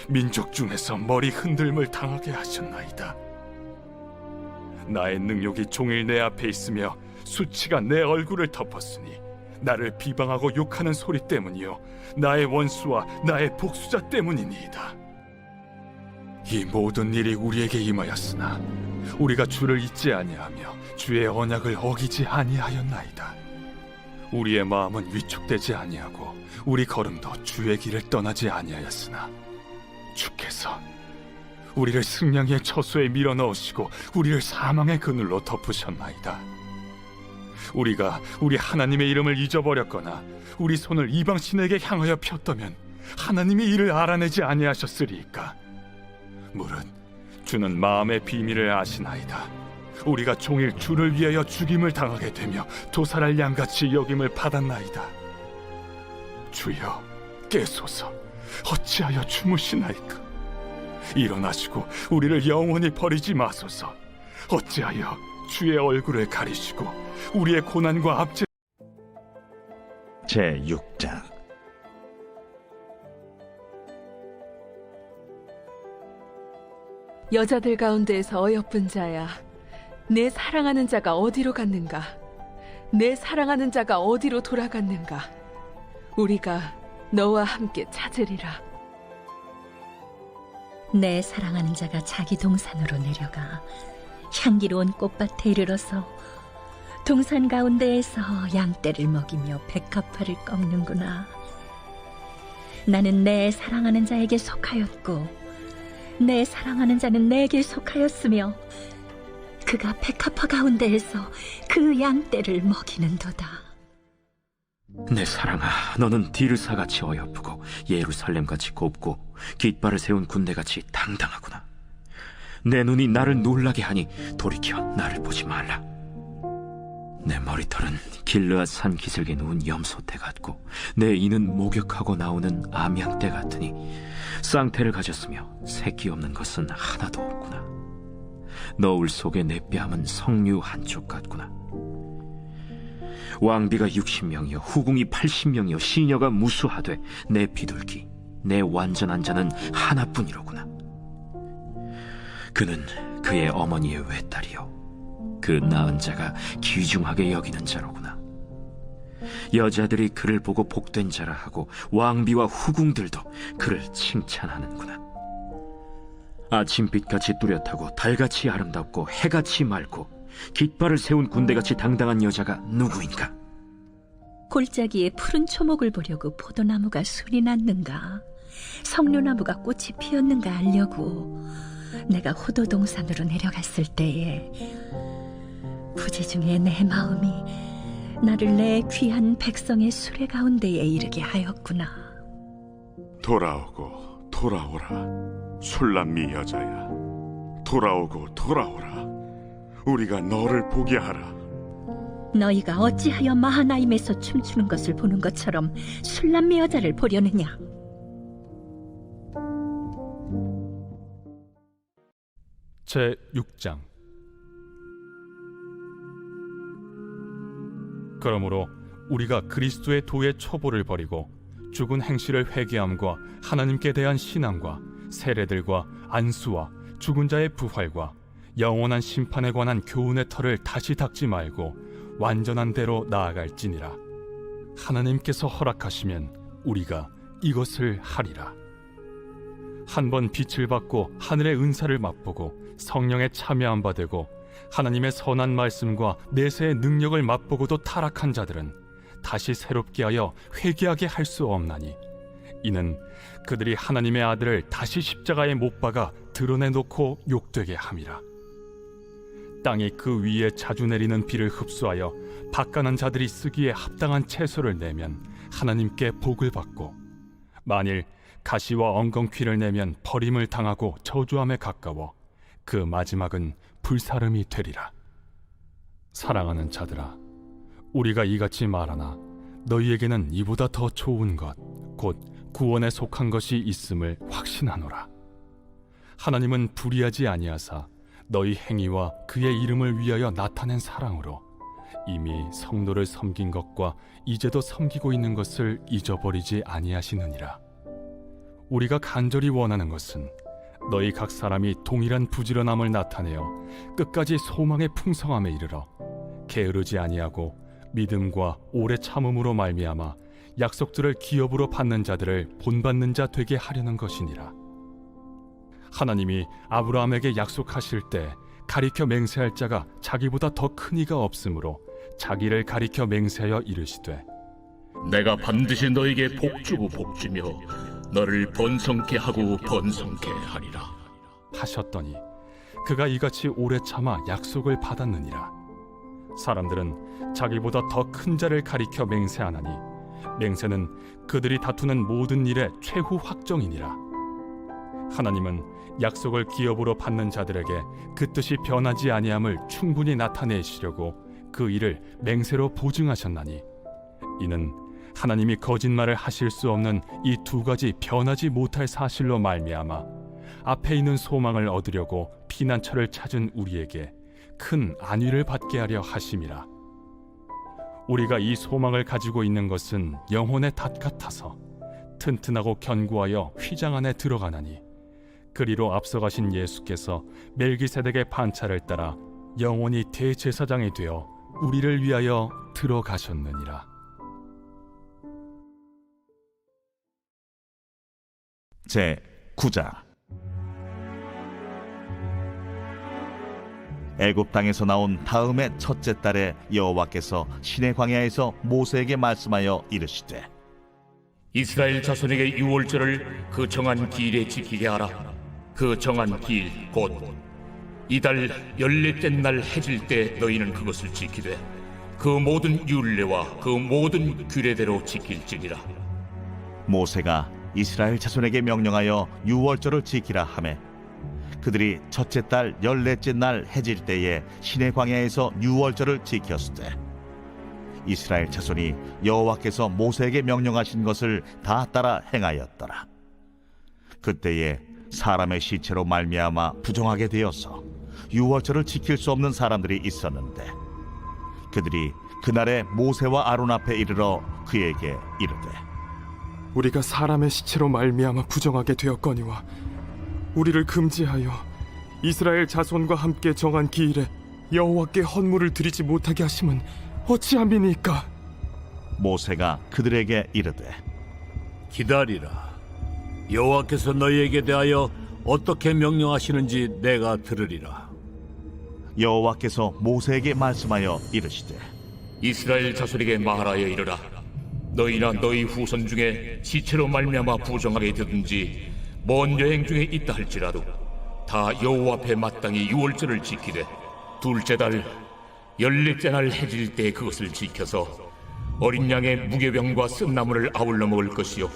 민족 중에서 머리 흔들림을 당하게 하셨나이다. 나의 능욕이 종일 내 앞에 있으며 수치가 내 얼굴을 덮었으니 나를 비방하고 욕하는 소리 때문이요 나의 원수와 나의 복수자 때문이니이다. 이 모든 일이 우리에게 임하였으나 우리가 주를 잊지 아니하며 주의 언약을 어기지 아니하였나이다. 우리의 마음은 위축되지 아니하고 우리 걸음도 주의 길을 떠나지 아니하였으나 주께서 우리를 승냥이의 처소에 밀어넣으시고 우리를 사망의 그늘로 덮으셨나이다. 우리가 우리 하나님의 이름을 잊어버렸거나 우리 손을 이방신에게 향하여 폈다면 하나님이 이를 알아내지 아니하셨으리이까. 무릇 주는 마음의 비밀을 아시나이다. 우리가 종일 주를 위하여 죽임을 당하게 되며 도살할 양같이 여김을 받았나이다. 주여 깨소서. 어찌하여 주무시나이까. 일어나시고 우리를 영원히 버리지 마소서. 어찌하여 주의 얼굴을 가리시고 우리의 고난과 압제. 제6장. 여자들 가운데에서 어여쁜 자야, 내 사랑하는 자가 어디로 갔는가? 내 사랑하는 자가 어디로 돌아갔는가? 우리가 너와 함께 찾으리라. 내 사랑하는 자가 자기 동산으로 내려가 향기로운 꽃밭에 이르러서 동산 가운데에서 양떼를 먹이며 백합화를 꺾는구나. 나는 내 사랑하는 자에게 속하였고 내 사랑하는 자는 내게 속하였으며 그가 백합화 가운데에서 그 양떼를 먹이는도다. 내 사랑아, 너는 디르사같이 어여쁘고 예루살렘같이 곱고 깃발을 세운 군대같이 당당하구나. 내 눈이 나를 놀라게 하니 돌이켜 나를 보지 말라. 내 머리털은 길르앗 산 기슭에 누운 염소떼 같고 내 이는 목욕하고 나오는 암양떼 같으니 쌍태를 가졌으며 새끼 없는 것은 하나도 없구나. 너울 속에 내 뺨은 석류 한쪽 같구나. 왕비가 60명이요 후궁이 80명이요 시녀가 무수하되 내 비둘기 내 완전한 자는 하나뿐이로구나. 그는 그의 어머니의 외딸이요 그 낳은 자가 귀중하게 여기는 자로구나. 여자들이 그를 보고 복된 자라 하고 왕비와 후궁들도 그를 칭찬하는구나. 아침빛같이 뚜렷하고 달같이 아름답고 해같이 맑고 깃발을 세운 군대같이 당당한 여자가 누구인가? 골짜기에 푸른 초목을 보려고 포도나무가 술이 났는가, 석류나무가 꽃이 피었는가 알려고 내가 호도 동산으로 내려갔을 때에 부지 중에 내 마음이 나를 내 귀한 백성의 수레 가운데에 이르게 하였구나. 돌아오고 돌아오라, 술람미 여자야. 돌아오고 돌아오라, 우리가 너를 보게 하라. 너희가 어찌하여 마하나임에서 춤추는 것을 보는 것처럼 술람미 여자를 보려느냐? 제6장. 그러므로 우리가 그리스도의 도의 초보를 버리고 죽은 행실을 회개함과 하나님께 대한 신앙과 세례들과 안수와 죽은 자의 부활과 영원한 심판에 관한 교훈의 털을 다시 닦지 말고 완전한 대로 나아갈지니라. 하나님께서 허락하시면 우리가 이것을 하리라. 한번 빛을 받고 하늘의 은사를 맛보고 성령에 참여한 바 되고 하나님의 선한 말씀과 내세의 능력을 맛보고도 타락한 자들은 다시 새롭게 하여 회개하게 할 수 없나니, 이는 그들이 하나님의 아들을 다시 십자가에 못 박아 드러내놓고 욕되게 함이라. 땅이 그 위에 자주 내리는 비를 흡수하여 박간한 자들이 쓰기에 합당한 채소를 내면 하나님께 복을 받고, 만일 가시와 엉겅퀴를 내면 버림을 당하고 저주함에 가까워 그 마지막은 불사름이 되리라. 사랑하는 자들아, 우리가 이같이 말하나 너희에게는 이보다 더 좋은 것, 곧 구원에 속한 것이 있음을 확신하노라. 하나님은 불의하지 아니하사 너희 행위와 그의 이름을 위하여 나타낸 사랑으로 이미 성도를 섬긴 것과 이제도 섬기고 있는 것을 잊어버리지 아니하시느니라. 우리가 간절히 원하는 것은 너희 각 사람이 동일한 부지런함을 나타내어 끝까지 소망의 풍성함에 이르러 게으르지 아니하고 믿음과 오래 참음으로 말미암아 약속들을 기업으로 받는 자들을 본받는 자 되게 하려는 것이니라. 하나님이 아브라함에게 약속하실 때 가리켜 맹세할 자가 자기보다 더 큰 이가 없으므로 자기를 가리켜 맹세하여 이르시되, 내가 반드시 너에게 복주고 복주며 너를 번성케 하고 번성케 하리라 하셨더니 그가 이같이 오래 참아 약속을 받았느니라. 사람들은 자기보다 더 큰 자를 가리켜 맹세하나니 맹세는 그들이 다투는 모든 일의 최후 확정이니라. 하나님은 약속을 기업으로 받는 자들에게 그 뜻이 변하지 아니함을 충분히 나타내시려고 그 일을 맹세로 보증하셨나니, 이는 하나님이 거짓말을 하실 수 없는 이 두 가지 변하지 못할 사실로 말미암아 앞에 있는 소망을 얻으려고 피난처를 찾은 우리에게 큰 안위를 받게 하려 하심이라. 우리가 이 소망을 가지고 있는 것은 영혼의 닷 같아서 튼튼하고 견고하여 휘장 안에 들어가나니, 그리로 앞서가신 예수께서 멜기세덱의 판차를 따라 영원히 대제사장이 되어 우리를 위하여 들어가셨느니라. 제9장. 애굽 땅에서 나온 다음의 첫째 달에 여호와께서 시내 광야에서 모세에게 말씀하여 이르시되, 이스라엘 자손에게 유월절을 그 정한 기일에 지키게 하라. 그 정한 기일 곧 이달 14째 날 해질 때 너희는 그것을 지키되 그 모든 율례와 그 모든 규례대로 지킬지니라. 모세가 이스라엘 자손에게 명령하여 유월절을 지키라 하매, 그들이 첫째 달 14째 날 해질 때에 시내 광야에서 유월절을 지켰으되, 이스라엘 자손이 여호와께서 모세에게 명령하신 것을 다 따라 행하였더라. 그때에 사람의 시체로 말미암아 부정하게 되어서 유월절을 지킬 수 없는 사람들이 있었는데, 그들이 그날에 모세와 아론 앞에 이르러 그에게 이르되, 우리가 사람의 시체로 말미암아 부정하게 되었거니와 우리를 금지하여 이스라엘 자손과 함께 정한 기일에 여호와께 헌물을 드리지 못하게 하심은 어찌함이니까? 모세가 그들에게 이르되, 기다리라. 여호와께서 너희에게 대하여 어떻게 명령하시는지 내가 들으리라. 여호와께서 모세에게 말씀하여 이르시되 이스라엘 자손에게 말하여 이르라. 너희나 너희 후손 중에 시체로 말미암아 부정하게 되든지 먼 여행 중에 있다 할지라도 다 여호와 앞에 마땅히 유월절을 지키되 둘째 달 14째 날 해질 때 그것을 지켜서 어린 양의 무교병과 쓴나물을 아울러 먹을 것이요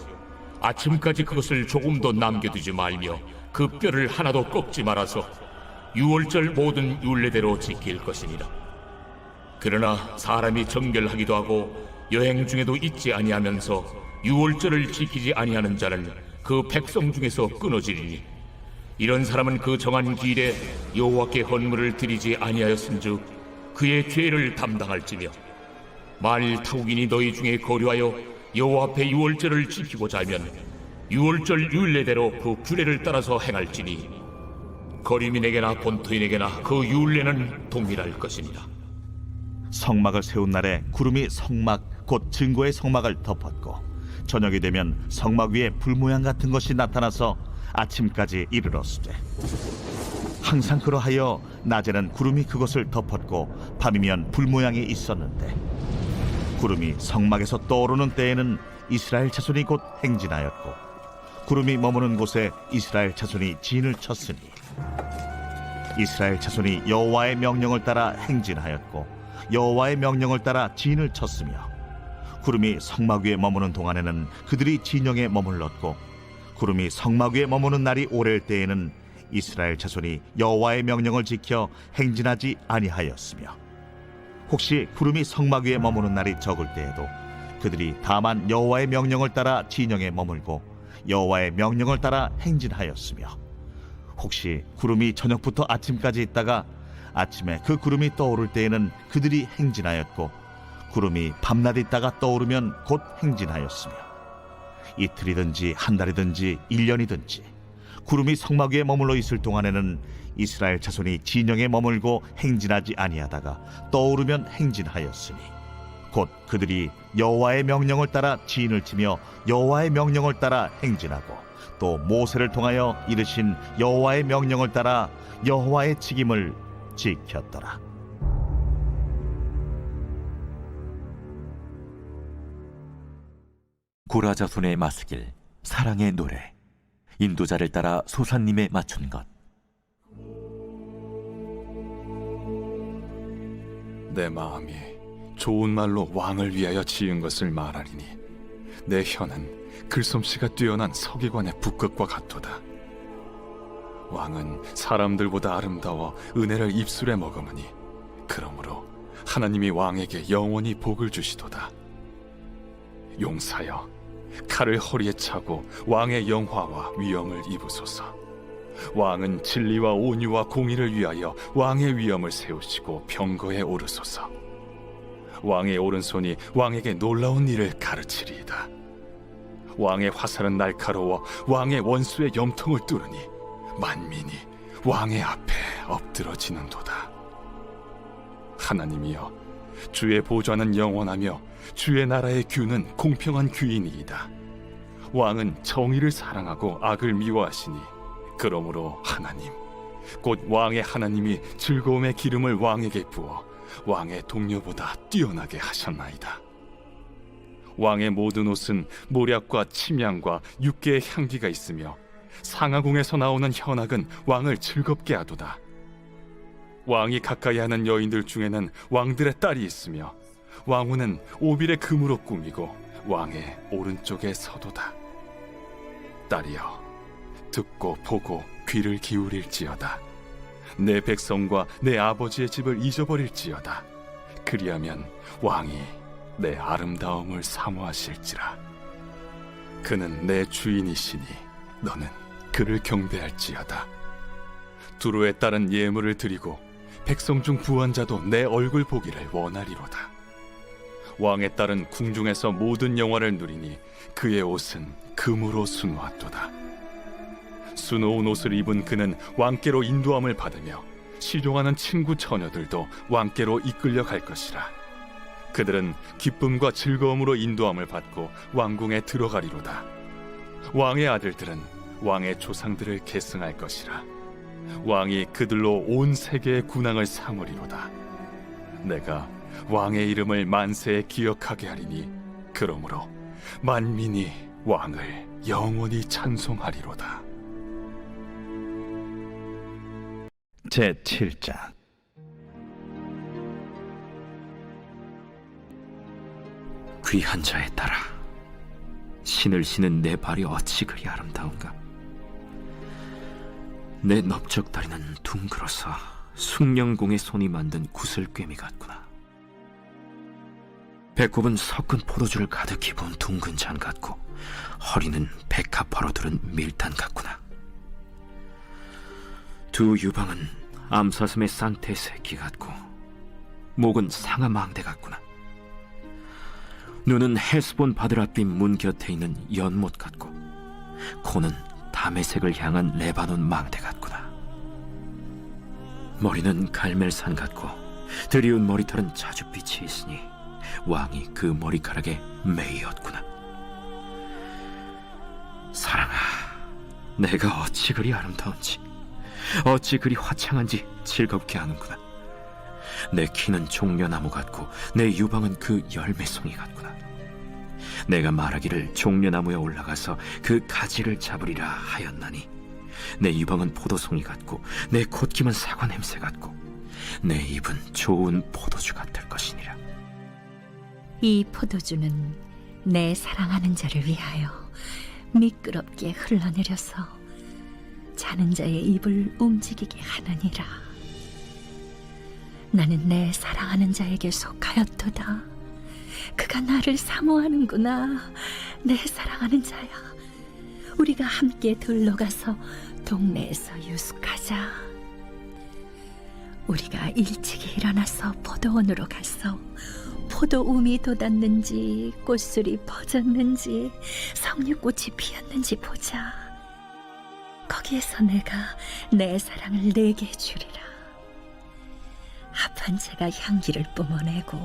아침까지 그것을 조금도 남겨두지 말며 그 뼈를 하나도 꺾지 말아서 유월절 모든 율례대로 지킬 것이니라. 그러나 사람이 정결하기도 하고 여행 중에도 잊지 아니하면서 유월절을 지키지 아니하는 자는 그 백성 중에서 끊어지리니 이런 사람은 그 정한 기일에 여호와께 헌물을 드리지 아니하였은즉 그의 죄를 담당할지며 만일 타국인이 너희 중에 거류하여 여호와 앞에 유월절을 지키고자 하면 유월절 율례대로 그 규례를 따라서 행할지니 거류민에게나 본토인에게나 그 율례는 동일할 것이니라. 성막을 세운 날에 구름이 성막 곧 증거의 성막을 덮었고 저녁이 되면 성막 위에 불 모양 같은 것이 나타나서 아침까지 이르렀으되 항상 그러하여 낮에는 구름이 그것을 덮었고 밤이면 불 모양이 있었는데 구름이 성막에서 떠오르는 때에는 이스라엘 자손이 곧 행진하였고 구름이 머무는 곳에 이스라엘 자손이 진을 쳤으니 이스라엘 자손이 여호와의 명령을 따라 행진하였고 여호와의 명령을 따라 진을 쳤으며 구름이 성막 위에 머무는 동안에는 그들이 진영에 머물렀고 구름이 성막 위에 머무는 날이 오래일 때에는 이스라엘 자손이 여호와의 명령을 지켜 행진하지 아니하였으며 혹시 구름이 성막 위에 머무는 날이 적을 때에도 그들이 다만 여호와의 명령을 따라 진영에 머물고 여호와의 명령을 따라 행진하였으며 혹시 구름이 저녁부터 아침까지 있다가 아침에 그 구름이 떠오를 때에는 그들이 행진하였고 구름이 밤낮 있다가 떠오르면 곧 행진하였으며 이틀이든지 한 달이든지 1년이든지 구름이 성막 위에 머물러 있을 동안에는 이스라엘 자손이 진영에 머물고 행진하지 아니하다가 떠오르면 행진하였으니 곧 그들이 여호와의 명령을 따라 진을 치며 여호와의 명령을 따라 행진하고 또 모세를 통하여 이르신 여호와의 명령을 따라 여호와의 책임을 지켰더라. 고라 자손의 마스길 사랑의 노래 인도자를 따라 소산님에 맞춘 것. 내 마음이 좋은 말로 왕을 위하여 지은 것을 말하리니 내 혀는 글솜씨가 뛰어난 서기관의 북극과 같도다. 왕은 사람들보다 아름다워 은혜를 입술에 머금으니 그러므로 하나님이 왕에게 영원히 복을 주시도다. 용사여 칼을 허리에 차고 왕의 영화와 위엄을 입으소서. 왕은 진리와 온유와 공의를 위하여 왕의 위엄을 세우시고 병거에 오르소서. 왕의 오른손이 왕에게 놀라운 일을 가르치리이다. 왕의 화살은 날카로워 왕의 원수의 염통을 뚫으니 만민이 왕의 앞에 엎드러지는도다. 하나님이여 주의 보좌는 영원하며 주의 나라의 규는 공평한 규이니이다. 왕은 정의를 사랑하고 악을 미워하시니 그러므로 하나님 곧 왕의 하나님이 즐거움의 기름을 왕에게 부어 왕의 동료보다 뛰어나게 하셨나이다. 왕의 모든 옷은 모략과 침향과 육개의 향기가 있으며 상하궁에서 나오는 현악은 왕을 즐겁게 하도다. 왕이 가까이 하는 여인들 중에는 왕들의 딸이 있으며 왕후는 오빌의 금으로 꾸미고 왕의 오른쪽에 서도다. 딸이여 듣고 보고 귀를 기울일지어다. 내 백성과 내 아버지의 집을 잊어버릴지어다. 그리하면 왕이 내 아름다움을 사모하실지라. 그는 내 주인이시니 너는 그를 경배할지어다. 두로에 따른 예물을 드리고 백성 중 부한 자도 내 얼굴 보기를 원하리로다. 왕의 딸은 궁중에서 모든 영화를 누리니 그의 옷은 금으로 수놓았도다. 수놓은 옷을 입은 그는 왕께로 인도함을 받으며 시종하는 친구 처녀들도 왕께로 이끌려 갈 것이라. 그들은 기쁨과 즐거움으로 인도함을 받고 왕궁에 들어가리로다. 왕의 아들들은 왕의 조상들을 계승할 것이라. 왕이 그들로 온 세계의 군왕을 삼으리로다. 내가 왕의 이름을 만세에 기억하게 하리니 그러므로 만민이 왕을 영원히 찬송하리로다. 제7장. 귀한 자에 따라 신을 신은 내 발이 어찌 그리 아름다운가. 내 넓적다리는 둥글어서 숭령공의 손이 만든 구슬꿰미 같구나. 배꼽은 섞은 포도주를 가득히 부은 둥근 잔 같고 허리는 백합화로 두른 밀단 같구나. 두 유방은 암사슴의 쌍태 새끼 같고 목은 상아망대 같구나. 눈은 헤스본 바드라빛 문 곁에 있는 연못 같고 코는 다메색을 향한 레바논 망대 같구나. 머리는 갈멜산 같고 드리운 머리털은 자줏빛이 있으니 왕이 그 머리카락에 매이었구나. 사랑아, 내가 어찌 그리 아름다운지, 어찌 그리 화창한지 즐겁게 하는구나. 내 키는 종려나무 같고 내 유방은 그 열매송이 같구나. 내가 말하기를 종려나무에 올라가서 그 가지를 잡으리라 하였나니 내 유방은 포도송이 같고 내 콧김은 사과 냄새 같고 내 입은 좋은 포도주 같을 것이니라. 이 포도주는 내 사랑하는 자를 위하여 미끄럽게 흘러내려서 자는 자의 입을 움직이게 하느니라. 나는 내 사랑하는 자에게 속하였도다. 그가 나를 사모하는구나. 내 사랑하는 자야, 우리가 함께 들러 가서 동네에서 유숙하자. 우리가 일찍이 일어나서 포도원으로 가서 포도움이 돋았는지 꽃술이 퍼졌는지 석류꽃이 피었는지 보자. 거기에서 내가 내 사랑을 내게 주리라. 합한 채가 향기를 뿜어내고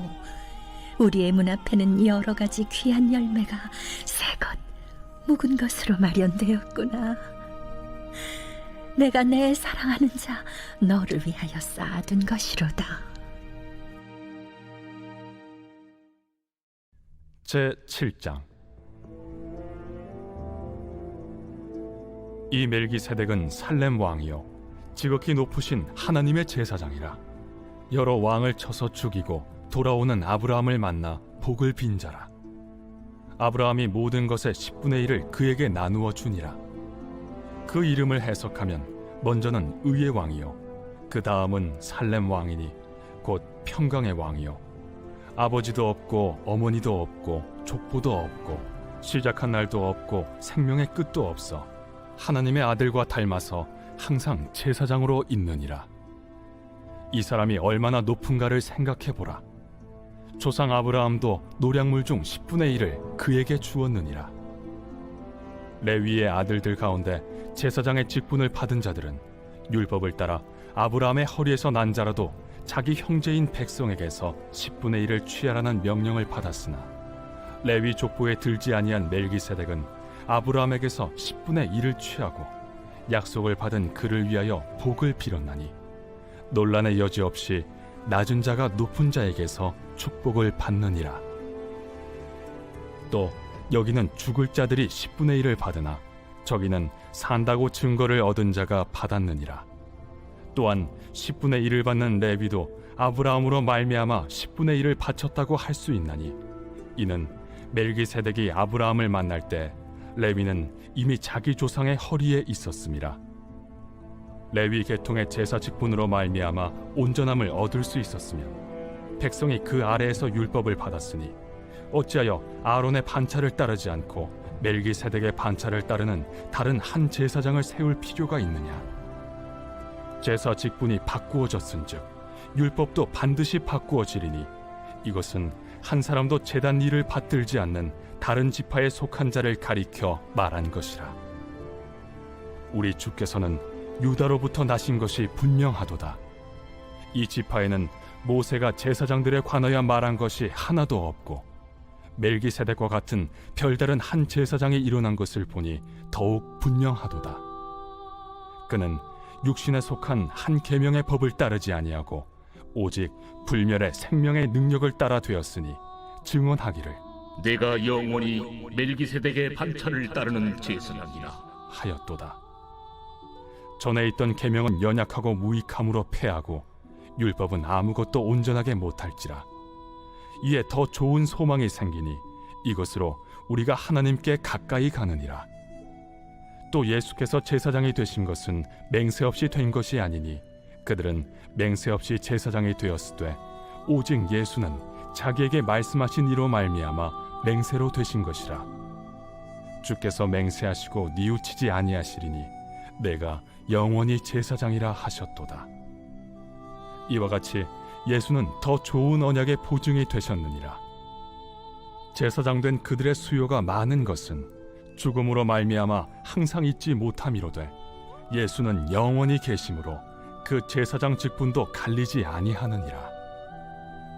우리의 문 앞에는 여러 가지 귀한 열매가 새것 묵은 것으로 마련되었구나. 내가 내 사랑하는 자 너를 위하여 쌓아둔 것이로다. 제7장. 이 멜기세덱은 살렘 왕이요 지극히 높으신 하나님의 제사장이라. 여러 왕을 쳐서 죽이고 돌아오는 아브라함을 만나 복을 빈 자라. 아브라함이 모든 것의 10분의 1을 그에게 나누어 주니라. 그 이름을 해석하면 먼저는 의의 왕이요 그 다음은 살렘 왕이니 곧 평강의 왕이요 아버지도 없고 어머니도 없고 족보도 없고 시작한 날도 없고 생명의 끝도 없어 하나님의 아들과 닮아서 항상 제사장으로 있느니라. 이 사람이 얼마나 높은가를 생각해보라. 조상 아브라함도 노량물 중 10분의 1을 그에게 주었느니라. 레위의 아들들 가운데 제사장의 직분을 받은 자들은 율법을 따라 아브라함의 허리에서 난 자라도 자기 형제인 백성에게서 10분의 1을 취하라는 명령을 받았으나 레위 족보에 들지 아니한 멜기세덱은 아브라함에게서 10분의 1을 취하고 약속을 받은 그를 위하여 복을 빌었나니 논란의 여지 없이 낮은 자가 높은 자에게서 축복을 받느니라. 또 여기는 죽을 자들이 10분의 1을 받으나 저기는 산다고 증거를 얻은 자가 받았느니라. 또한 10분의 1을 받는 레위도 아브라함으로 말미암아 10분의 1을 바쳤다고 할 수 있나니 이는 멜기세덱이 아브라함을 만날 때 레위는 이미 자기 조상의 허리에 있었음이라. 레위 계통의 제사 직분으로 말미암아 온전함을 얻을 수 있었으면 백성이 그 아래에서 율법을 받았으니 어찌하여 아론의 반차를 따르지 않고 멜기세덱의 반차를 따르는 다른 한 제사장을 세울 필요가 있느냐. 제사 직분이 바꾸어졌은즉 율법도 반드시 바꾸어지리니 이것은 한 사람도 제단 일을 받들지 않는 다른 지파에 속한 자를 가리켜 말한 것이라. 우리 주께서는 유다로부터 나신 것이 분명하도다. 이 지파에는 모세가 제사장들에 관하여 말한 것이 하나도 없고 멜기세덱과 같은 별다른 한 제사장이 일어난 것을 보니 더욱 분명하도다. 그는 육신에 속한 한 계명의 법을 따르지 아니하고 오직 불멸의 생명의 능력을 따라 되었으니 증언하기를 내가 영원히 멜기세덱의 반차를 따르는 제사장이라 하였도다. 전에 있던 계명은 연약하고 무익함으로 패하고 율법은 아무것도 온전하게 못할지라. 이에 더 좋은 소망이 생기니 이것으로 우리가 하나님께 가까이 가느니라. 또 예수께서 제사장이 되신 것은 맹세 없이 된 것이 아니니 그들은 맹세 없이 제사장이 되었으되 오직 예수는 자기에게 말씀하신 이로 말미암아 맹세로 되신 것이라. 주께서 맹세하시고 뉘우치지 아니하시리니 내가 영원히 제사장이라 하셨도다. 이와 같이 예수는 더 좋은 언약의 보증이 되셨느니라. 제사장 된 그들의 수요가 많은 것은 죽음으로 말미암아 항상 잊지 못함이로되 예수는 영원히 계심으로 그 제사장 직분도 갈리지 아니하느니라.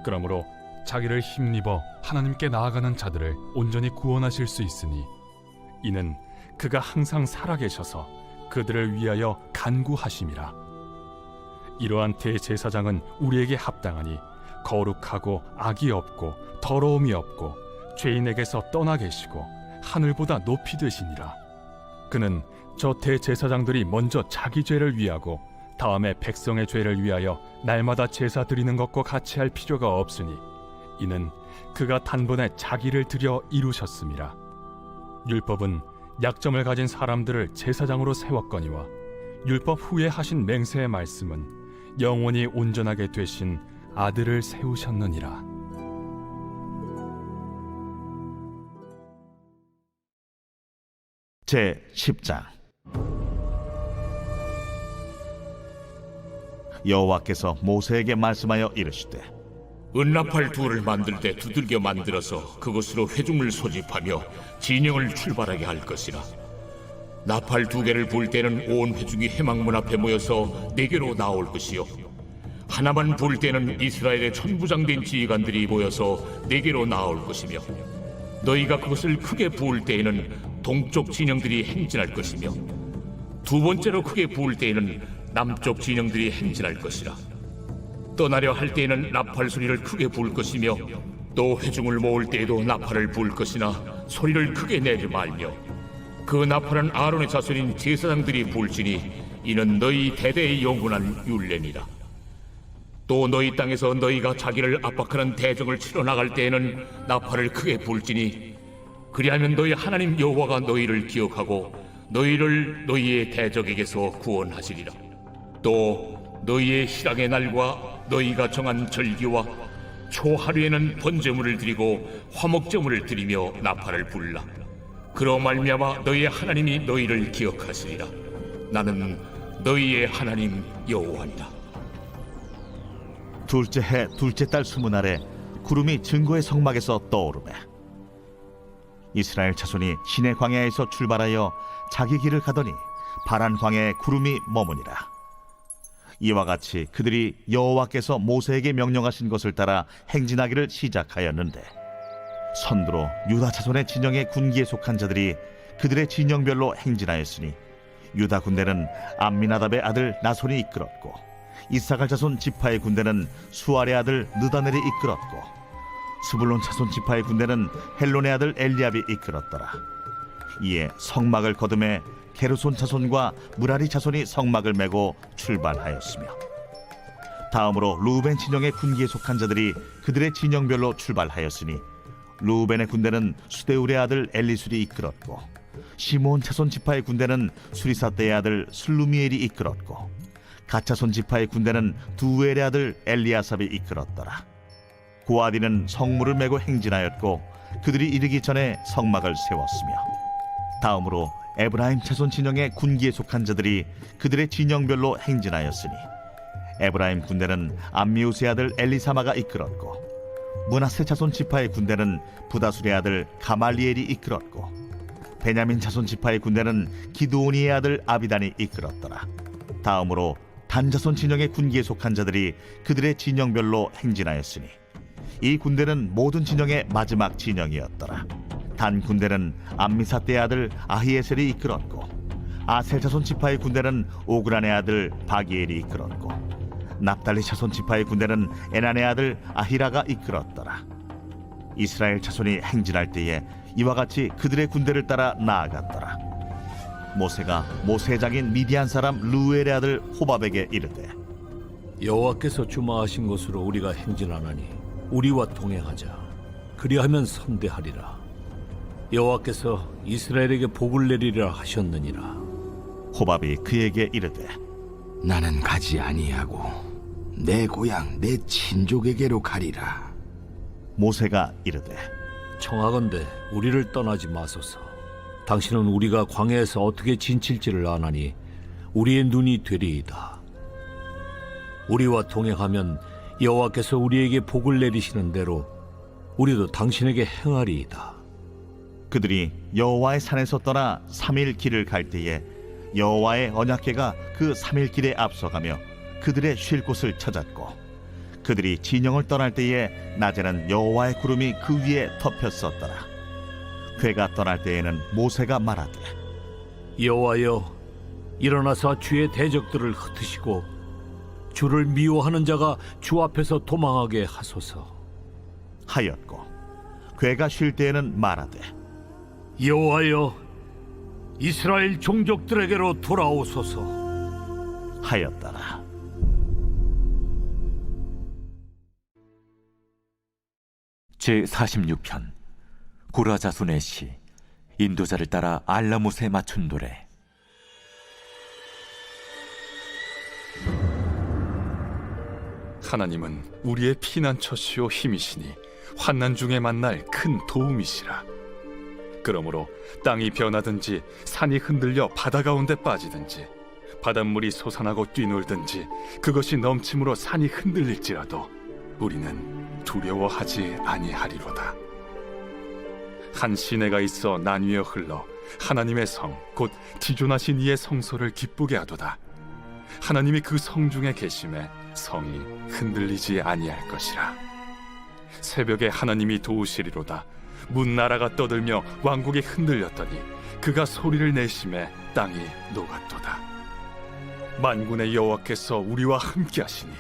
그러므로 자기를 힘입어 하나님께 나아가는 자들을 온전히 구원하실 수 있으니 이는 그가 항상 살아계셔서 그들을 위하여 간구하심이라. 이러한 대제사장은 우리에게 합당하니 거룩하고 악이 없고 더러움이 없고 죄인에게서 떠나 계시고 하늘보다 높이 되시니라. 그는 저 대제사장들이 먼저 자기 죄를 위하고 다음에 백성의 죄를 위하여 날마다 제사 드리는 것과 같이 할 필요가 없으니 이는 그가 단번에 자기를 드려 이루셨음이라. 율법은 약점을 가진 사람들을 제사장으로 세웠거니와 율법 후에 하신 맹세의 말씀은 영원히 온전하게 되신 아들을 세우셨느니라. 제 10장. 여호와께서 모세에게 말씀하여 이르시되 은나팔 둘을 만들 때 두들겨 만들어서 그것으로 회중을 소집하며 진영을 출발하게 할 것이라. 나팔 두 개를 불 때는 온 회중이 회막문 앞에 모여서 네개로 나올 것이요 하나만 불 때는 이스라엘의 천부장된 지휘관들이 모여서 네개로 나올 것이며 너희가 그것을 크게 부을 때에는 동쪽 진영들이 행진할 것이며 두 번째로 크게 부을 때에는 남쪽 진영들이 행진할 것이라. 떠나려 할 때에는 나팔 소리를 크게 부을 것이며 또 회중을 모을 때에도 나팔을 부을 것이나 소리를 크게 내지 말며 그 나팔은 아론의 자손인 제사장들이 부을지니 이는 너희 대대의 영원한 율례니라. 또 너희 땅에서 너희가 자기를 압박하는 대적을 치러 나갈 때에는 나팔을 크게 부을지니 그리하면 너희 하나님 여호와가 너희를 기억하고 너희를 너희의 대적에게서 구원하시리라. 또 너희의 희락의 날과 너희가 정한 절기와 초하루에는 번제물을 드리고 화목제물을 드리며 나팔을 불라. 그로 말미암아 너희의 하나님이 너희를 기억하시리라. 나는 너희의 하나님 여호와니라. 둘째 해 둘째 달 20날에 구름이 증거의 성막에서 떠오르매 이스라엘 자손이 시내 광야에서 출발하여 자기 길을 가더니 파란 광야에 구름이 머무니라. 이와 같이 그들이 여호와께서 모세에게 명령하신 것을 따라 행진하기를 시작하였는데 선두로 유다 자손의 진영의 군기에 속한 자들이 그들의 진영별로 행진하였으니 유다 군대는 암미나답의 아들 나손이 이끌었고 이사갈 자손 지파의 군대는 수알의 아들 느다넬이 이끌었고 스불론 자손 지파의 군대는 헬론의 아들 엘리압이 이끌었더라. 이에 성막을 거두매 게르손 자손과 무라리 자손이 성막을 메고 출발하였으며 다음으로 루벤 진영의 군기에 속한 자들이 그들의 진영별로 출발하였으니 루벤의 군대는 수데울의 아들 엘리술이 이끌었고 시몬 자손 지파의 군대는 수리사떼의 아들 슬루미엘이 이끌었고 갓 자손 지파의 군대는 두엘의 아들 엘리아삽이 이끌었더라. 고아디는 성물을 메고 행진하였고 그들이 이르기 전에 성막을 세웠으며 다음으로 에브라임 자손 진영의 군기에 속한 자들이 그들의 진영별로 행진하였으니 에브라임 군대는 암미우스의 아들 엘리사마가 이끌었고 므낫세 자손 지파의 군대는 부다술의 아들 가말리엘이 이끌었고 베냐민 자손 지파의 군대는 기드오니의 아들 아비단이 이끌었더라. 다음으로 단 자손 진영의 군기에 속한 자들이 그들의 진영별로 행진하였으니 이 군대는 모든 진영의 마지막 진영이었더라. 단 군대는 암미사떼의 아들 아히에셀이 이끌었고 아셀 자손 지파의 군대는 오그란의 아들 바기엘이 이끌었고 납달리 자손 지파의 군대는 에난의 아들 아히라가 이끌었더라. 이스라엘 자손이 행진할 때에 이와 같이 그들의 군대를 따라 나아갔더라. 모세가 모세의 장인 미디안 사람 루엘의 아들 호밥에게 이르되 여호와께서 주마하신 곳으로 우리가 행진하나니 우리와 동행하자. 그리하면 선대하리라. 여호와께서 이스라엘에게 복을 내리리라 하셨느니라. 호밥이 그에게 이르되 나는 가지 아니하고 내 고향 내 친족에게로 가리라. 모세가 이르되 청하건대 우리를 떠나지 마소서. 당신은 우리가 광야에서 어떻게 진칠지를 아나니 우리의 눈이 되리이다. 우리와 동행하면 여호와께서 우리에게 복을 내리시는 대로 우리도 당신에게 행하리이다. 그들이 여호와의 산에서 떠나 3일 길을 갈 때에 여호와의 언약궤가 그 3일 길에 앞서가며 그들의 쉴 곳을 찾았고 그들이 진영을 떠날 때에 낮에는 여호와의 구름이 그 위에 덮였었더라. 궤가 떠날 때에는 모세가 말하되 여호와여, 일어나사 주의 대적들을 흩으시고 주를 미워하는 자가 주 앞에서 도망하게 하소서 하였고 궤가 쉴 때에는 말하되 여호와여, 이스라엘 종족들에게로 돌아오소서 하였더라. 제46편 고라 자손의 시. 인도자를 따라 알라못에 맞춘 노래. 하나님은 우리의 피난처시요 힘이시니 환난 중에 만날 큰 도움이시라. 그러므로 땅이 변하든지 산이 흔들려 바다 가운데 빠지든지 바닷물이 솟아나고 뛰놀든지 그것이 넘침으로 산이 흔들릴지라도 우리는 두려워하지 아니하리로다. 한 시내가 있어 나뉘어 흘러 하나님의 성 곧 지존하신 이의 성소를 기쁘게 하도다. 하나님이 그 성 중에 계심에 성이 흔들리지 아니할 것이라. 새벽에 하나님이 도우시리로다. 문나라가 떠들며 왕국이 흔들렸더니 그가 소리를 내심에 땅이 녹았도다. 만군의 여호와께서 우리와 함께하시니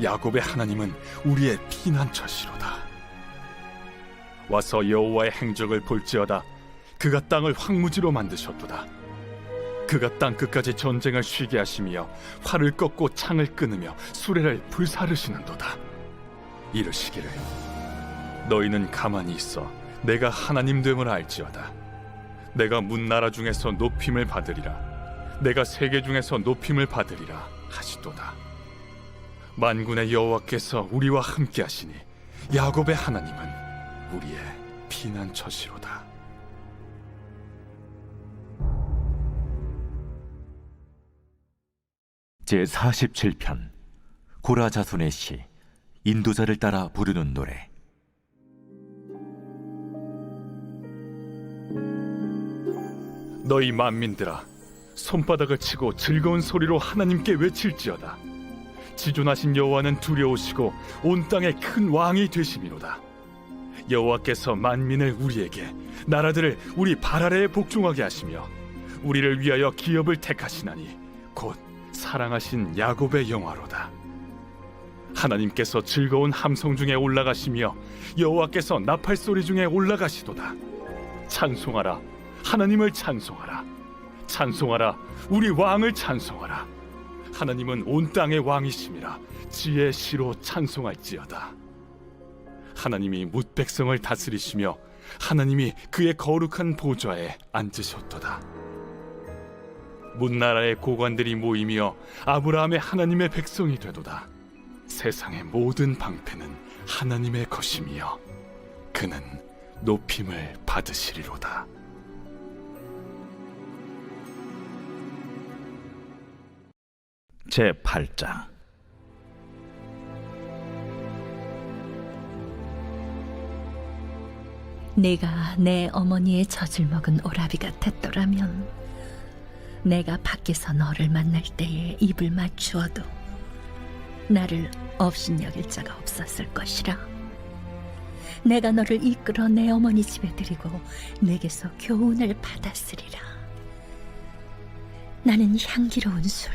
야곱의 하나님은 우리의 피난처시로다. 와서 여호와의 행적을 볼지어다. 그가 땅을 황무지로 만드셨도다. 그가 땅 끝까지 전쟁을 쉬게 하시며 활을 꺾고 창을 끊으며 수레를 불사르시는도다. 이르시기를 너희는 가만히 있어 내가 하나님 됨을 알지어다. 내가 문나라 중에서 높임을 받으리라. 내가 세계 중에서 높임을 받으리라 하시도다. 만군의 여호와께서 우리와 함께 하시니 야곱의 하나님은 우리의 피난처시로다. 제47편 고라 자손의 시. 인도자를 따라 부르는 노래. 너희 만민들아, 손바닥을 치고 즐거운 소리로 하나님께 외칠지어다. 지존하신 여호와는 두려우시고 온 땅의 큰 왕이 되심이로다. 여호와께서 만민을 우리에게, 나라들을 우리 발 아래에 복종하게 하시며 우리를 위하여 기업을 택하시나니 곧 사랑하신 야곱의 영화로다. 하나님께서 즐거운 함성 중에 올라가시며 여호와께서 나팔 소리 중에 올라가시도다. 찬송하라, 하나님을 찬송하라. 찬송하라, 우리 왕을 찬송하라. 하나님은 온 땅의 왕이심이라. 지혜의 시로 찬송할지어다. 하나님이 뭇 백성을 다스리시며 하나님이 그의 거룩한 보좌에 앉으셨도다. 문나라의 고관들이 모이며 아브라함의 하나님의 백성이 되도다. 세상의 모든 방패는 하나님의 것이며 그는 높임을 받으시리로다. 제8장 내가 내 어머니의 젖을 먹은 오라비 같았더라면 내가 밖에서 너를 만날 때에 입을 맞추어도 나를 업신여길 자가 없었을 것이라. 내가 너를 이끌어 내 어머니 집에 들이고 내게서 교훈을 받았으리라. 나는 향기로운 술,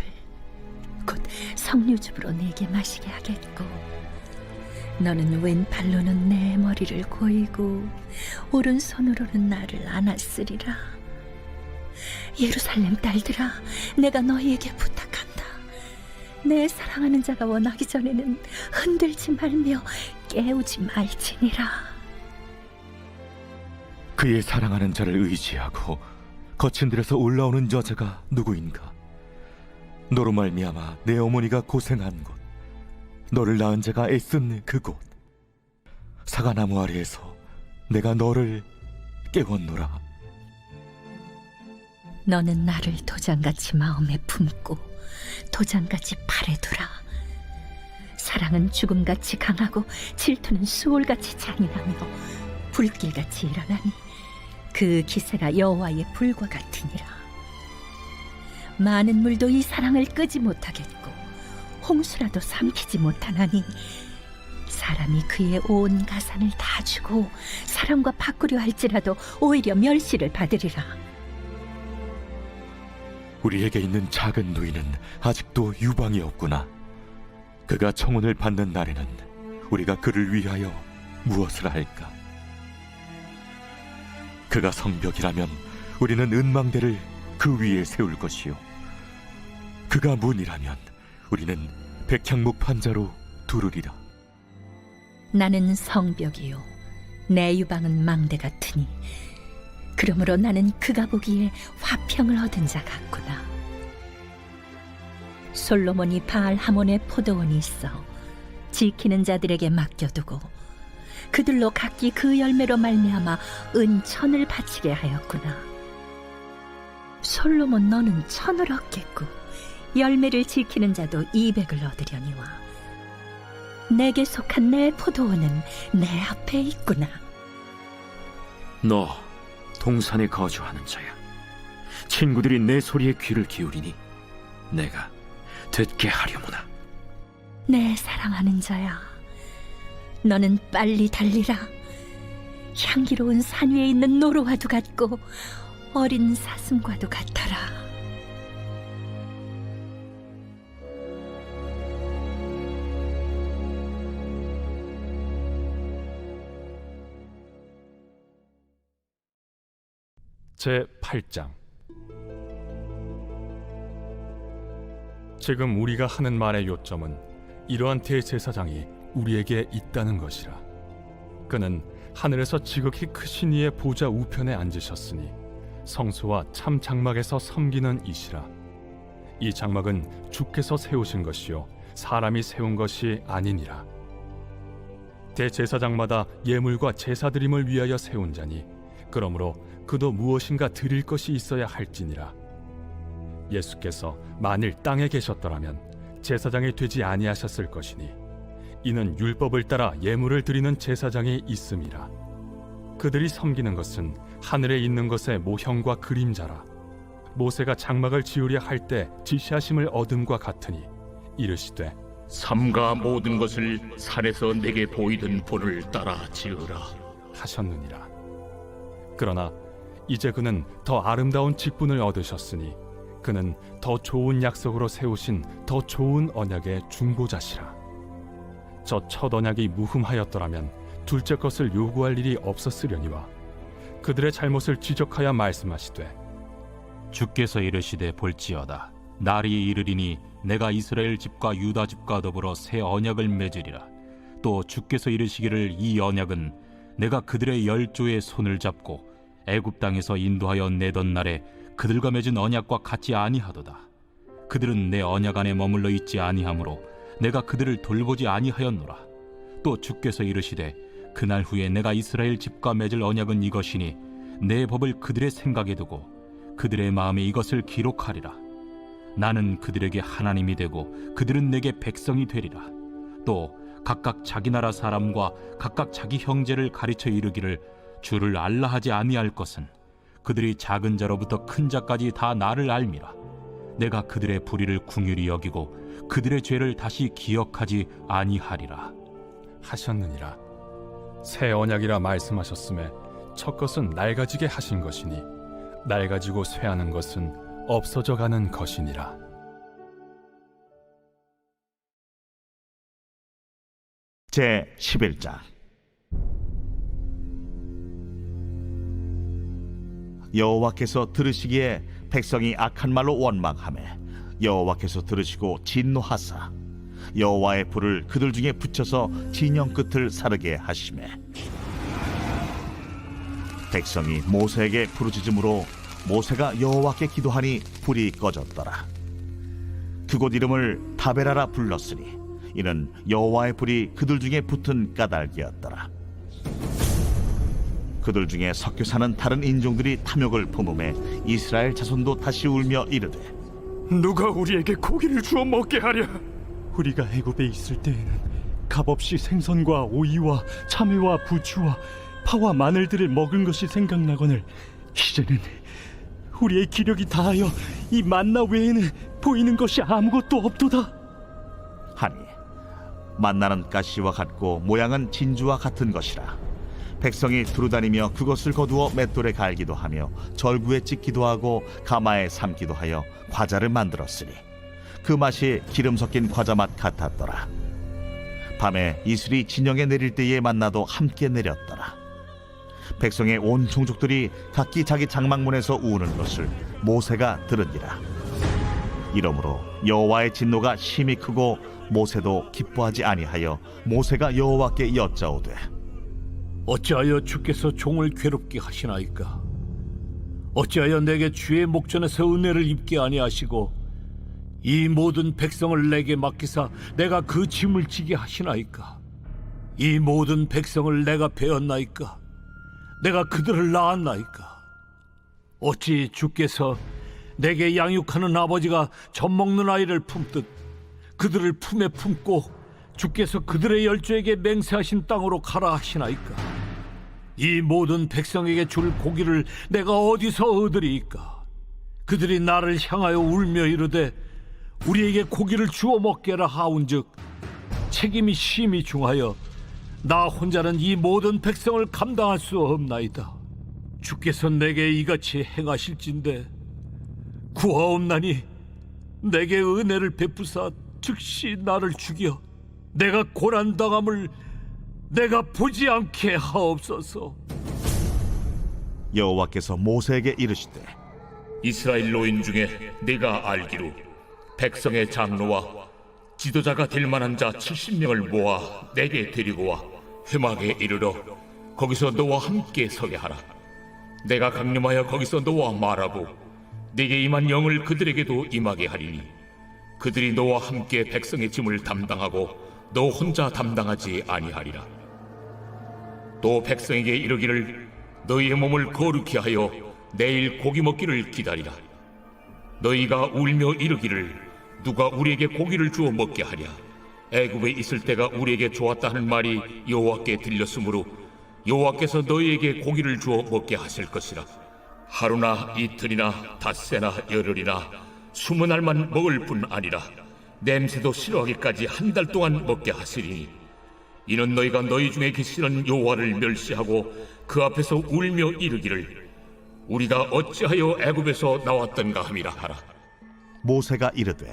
곧 석류즙으로 내게 마시게 하겠고, 너는 왼팔로는 내 머리를 고이고 오른손으로는 나를 안았으리라. 예루살렘 딸들아, 내가 너희에게 부탁한다. 내 사랑하는 자가 원하기 전에는 흔들지 말며 깨우지 말지니라. 그의 사랑하는 자를 의지하고 거친 들에서 올라오는 여자가 누구인가? 너로 말미암아 내 어머니가 고생한 곳, 너를 낳은 자가 애쓴 그곳, 사과나무 아래에서 내가 너를 깨웠노라. 너는 나를 도장같이 마음에 품고 도장같이 팔에 두라. 사랑은 죽음같이 강하고 질투는 수월같이 잔인하며 불길같이 일어나니 그 기세가 여호와의 불과 같으니라. 많은 물도 이 사랑을 끄지 못하겠고 홍수라도 삼키지 못하나니 사람이 그의 온 가산을 다 주고 사람과 바꾸려 할지라도 오히려 멸시를 받으리라. 우리에게 있는 작은 누이는 아직도 유방이 없구나. 그가 청혼을 받는 날에는 우리가 그를 위하여 무엇을 할까? 그가 성벽이라면 우리는 은망대를 그 위에 세울 것이요, 그가 문이라면 우리는 백향목 판자로 두르리라. 나는 성벽이요 내 유방은 망대 같으니 그러므로 나는 그가 보기에 화평을 얻은 자 같구나. 솔로몬이 바알 하몬의 포도원이 있어 지키는 자들에게 맡겨두고 그들로 각기 그 열매로 말미암아 은천을 바치게 하였구나. 솔로몬, 너는 천을 얻겠고 열매를 지키는 자도 200을 얻으려니와 내게 속한 내 포도원은 내 앞에 있구나. 너 동산에 거주하는 자야. 친구들이 내 소리에 귀를 기울이니 내가 듣게 하려무나. 내 사랑하는 자야, 너는 빨리 달리라. 향기로운 산 위에 있는 노루와도 같고 어린 사슴과도 같아라. 제8장. 지금 우리가 하는 말의 요점은 이러한 대제사장이 우리에게 있다는 것이라. 그는 하늘에서 지극히 크신 이의 보좌 우편에 앉으셨으니 성소와 참 장막에서 섬기는 이시라. 이 장막은 주께서 세우신 것이요 사람이 세운 것이 아니니라. 대제사장마다 예물과 제사드림을 위하여 세운 자니 그러므로 그도 무엇인가 드릴 것이 있어야 할지니라. 예수께서 만일 땅에 계셨더라면 제사장이 되지 아니하셨을 것이니 이는 율법을 따라 예물을 드리는 제사장이 있음이라. 그들이 섬기는 것은 하늘에 있는 것의 모형과 그림자라. 모세가 장막을 지으려 할 때 지시하심을 얻음과 같으니 이르시되 삼가 모든 것을 산에서 내게 보이던 불을 따라 지으라 하셨느니라. 그러나 이제 그는 더 아름다운 직분을 얻으셨으니 그는 더 좋은 약속으로 세우신 더 좋은 언약의 중보자시라. 저 첫 언약이 무흠하였더라면 둘째 것을 요구할 일이 없었으려니와 그들의 잘못을 지적하여 말씀하시되 주께서 이르시되 볼지어다 날이 이르리니 내가 이스라엘 집과 유다 집과 더불어 새 언약을 맺으리라. 또 주께서 이르시기를 이 언약은 내가 그들의 열조의 손을 잡고 애굽 땅에서 인도하여 내던 날에 그들과 맺은 언약과 같지 아니하도다. 그들은 내 언약 안에 머물러 있지 아니하므로 내가 그들을 돌보지 아니하였노라. 또 주께서 이르시되 그날 후에 내가 이스라엘 집과 맺을 언약은 이것이니 내 법을 그들의 생각에 두고 그들의 마음에 이것을 기록하리라. 나는 그들에게 하나님이 되고 그들은 내게 백성이 되리라. 또 각각 자기 나라 사람과 각각 자기 형제를 가르쳐 이르기를 주를 알라 하지 아니할 것은 그들이 작은 자로부터 큰 자까지 다 나를 알미라. 내가 그들의 불의를 긍휼히 여기고 그들의 죄를 다시 기억하지 아니하리라 하셨느니라. 새 언약이라 말씀하셨음에 첫 것은 낡아지게 하신 것이니 낡아지고 쇠하는 것은 없어져 가는 것이니라. 제 11장. 여호와께서 들으시기에 백성이 악한 말로 원망하매 여호와께서 들으시고 진노하사 여호와의 불을 그들 중에 붙여서 진영 끝을 사르게 하시매 백성이 모세에게 부르짖음으로 모세가 여호와께 기도하니 불이 꺼졌더라. 그곳 이름을 다베라라 불렀으니 이는 여호와의 불이 그들 중에 붙은 까닭이었더라. 그들 중에 섞여 사는 다른 인종들이 탐욕을 품음에 이스라엘 자손도 다시 울며 이르되 누가 우리에게 고기를 주어 먹게 하랴? 우리가 애굽에 있을 때에는 값없이 생선과 오이와 참외와 부추와 파와 마늘들을 먹은 것이 생각나거늘 이제는 우리의 기력이 다하여 이 만나 외에는 보이는 것이 아무것도 없도다 하니 만나는 가시와 같고 모양은 진주와 같은 것이라. 백성이 두루다니며 그것을 거두어 맷돌에 갈기도 하며 절구에 찍기도 하고 가마에 삶기도 하여 과자를 만들었으니 그 맛이 기름 섞인 과자 맛 같았더라. 밤에 이슬이 진영에 내릴 때에 만나도 함께 내렸더라. 백성의 온 종족들이 각기 자기 장막문에서 우는 것을 모세가 들으니라. 이러므로 여호와의 진노가 심히 크고 모세도 기뻐하지 아니하여 모세가 여호와께 여짜오되 어찌하여 주께서 종을 괴롭게 하시나이까? 어찌하여 내게 주의 목전에서 은혜를 입게 아니하시고 이 모든 백성을 내게 맡기사 내가 그 짐을 지게 하시나이까? 이 모든 백성을 내가 베었나이까? 내가 그들을 낳았나이까? 어찌 주께서 내게 양육하는 아버지가 젖먹는 아이를 품듯 그들을 품에 품고 주께서 그들의 열조에게 맹세하신 땅으로 가라 하시나이까? 이 모든 백성에게 줄 고기를 내가 어디서 얻으리이까? 그들이 나를 향하여 울며 이르되 우리에게 고기를 주어 먹게라 하온즉 책임이 심히 중하여 나 혼자는 이 모든 백성을 감당할 수 없나이다. 주께서 내게 이같이 행하실진데 구하옵나니 내게 은혜를 베푸사 즉시 나를 죽여 내가 고난당함을 내가 보지 않게 하옵소서. 여호와께서 모세에게 이르시되 이스라엘 노인 중에 네가 알기로 백성의 장로와 지도자가 될 만한 자 70명을 모아 내게 데리고 와 회막에 이르러 거기서 너와 함께 서게 하라. 내가 강림하여 거기서 너와 말하고 네게 임한 영을 그들에게도 임하게 하리니 그들이 너와 함께 백성의 짐을 담당하고 너 혼자 담당하지 아니하리라. 또 백성에게 이르기를 너희의 몸을 거룩히 하여 내일 고기 먹기를 기다리라. 너희가 울며 이르기를 누가 우리에게 고기를 주어 먹게 하랴? 애굽에 있을 때가 우리에게 좋았다 하는 말이 여호와께 들렸으므로 여호와께서 너희에게 고기를 주어 먹게 하실 것이라. 하루나 이틀이나 닷새나 열흘이나 20날만 먹을 뿐 아니라 냄새도 싫어하기까지 한 달 동안 먹게 하시리니 이는 너희가 너희 중에 계시는 여호와를 멸시하고 그 앞에서 울며 이르기를 우리가 어찌하여 애굽에서 나왔던가 함이라 하라. 모세가 이르되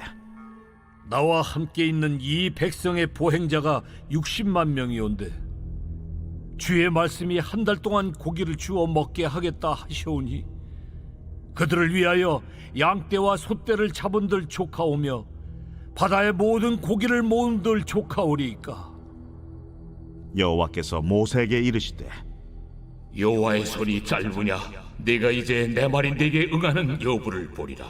나와 함께 있는 이 백성의 보행자가 60만 명이온데 주의 말씀이 한 달 동안 고기를 주어 먹게 하겠다 하시오니 그들을 위하여 양떼와 소떼를 잡은들 조카오며 바다의 모든 고기를 모은들 조카오리이까? 여호와께서 모세에게 이르시되 여호와의 손이 짧으냐? 네가 이제 내 말이 네게 응하는 여부를 보리라.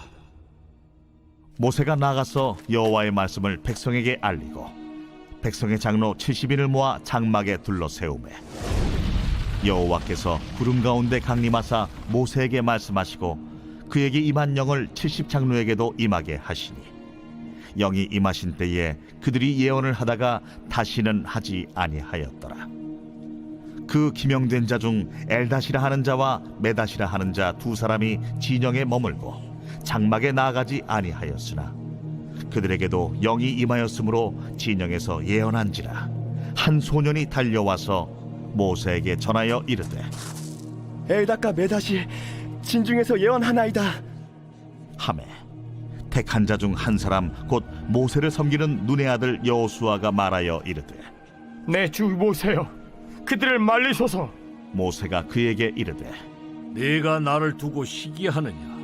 모세가 나가서 여호와의 말씀을 백성에게 알리고 백성의 장로 70인을 모아 장막에 둘러 세우매 여호와께서 구름 가운데 강림하사 모세에게 말씀하시고 그에게 임한 영을 70장로에게도 임하게 하시니 영이 임하신 때에 그들이 예언을 하다가 다시는 하지 아니하였더라. 그 기명된 자 중 엘다시라 하는 자와 메다시라 하는 자 두 사람이 진영에 머물고 장막에 나아가지 아니하였으나 그들에게도 영이 임하였으므로 진영에서 예언한지라. 한 소년이 달려와서 모세에게 전하여 이르되 엘다과 메다시 진중에서 예언하나이다. 하매 택한 자 중 한 사람 곧 모세를 섬기는 눈의 아들 여호수아가 말하여 이르되 내 주 모세여, 그들을 말리소서. 모세가 그에게 이르되 네가 나를 두고 시기하느냐?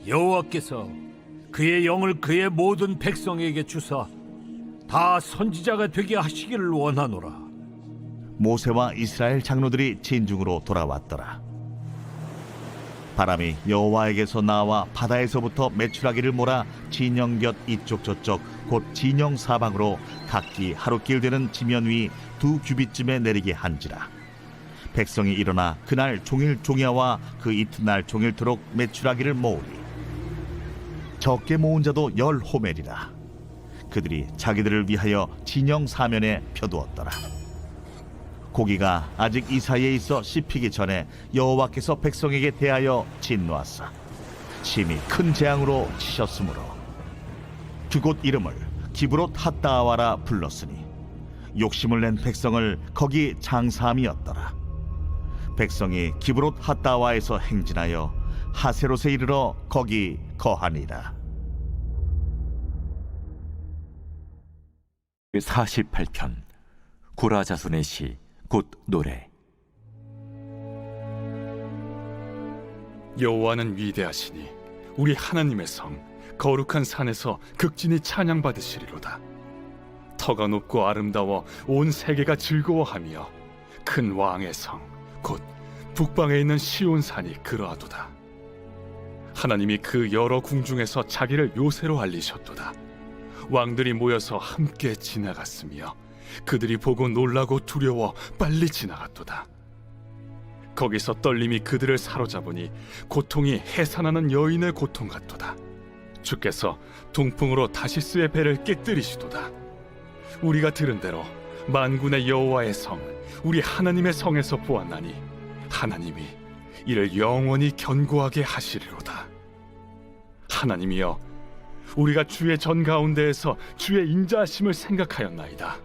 여호와께서 그의 영을 그의 모든 백성에게 주사 다 선지자가 되게 하시기를 원하노라. 모세와 이스라엘 장로들이 진중으로 돌아왔더라. 바람이 여호와에게서 나와 바다에서부터 메추라기를 몰아 진영 곁 이쪽 저쪽 곧 진영 사방으로 각기 하루길 되는 지면 위 2규빗쯤에 내리게 한지라. 백성이 일어나 그날 종일 종야와 그 이튿날 종일토록 메추라기를 모으리. 적게 모은 자도 10호멜이라. 그들이 자기들을 위하여 진영 사면에 펴두었더라. 고기가 아직 이 사이에 있어 씹히기 전에 여호와께서 백성에게 대하여 진노하사 심히 큰 재앙으로 치셨으므로 그곳 이름을 기브롯 핫다아와라 불렀으니 욕심을 낸 백성을 거기 장사함이었더라. 백성이 기브롯 핫다아와에서 행진하여 하세롯에 이르러 거기 거하니라. 48편 구라 자손의 시 곧 노래. 여호와는 위대하시니 우리 하나님의 성 거룩한 산에서 극진히 찬양받으시리로다. 터가 높고 아름다워 온 세계가 즐거워하며 큰 왕의 성 곧 북방에 있는 시온산이 그러하도다. 하나님이 그 여러 궁중에서 자기를 요새로 알리셨도다. 왕들이 모여서 함께 지나갔으며 그들이 보고 놀라고 두려워 빨리 지나갔도다. 거기서 떨림이 그들을 사로잡으니 고통이 해산하는 여인의 고통 같도다. 주께서 동풍으로 다시스의 배를 깨뜨리시도다. 우리가 들은 대로 만군의 여호와의 성 우리 하나님의 성에서 보았나니 하나님이 이를 영원히 견고하게 하시리로다. 하나님이여, 우리가 주의 전 가운데에서 주의 인자하심을 생각하였나이다.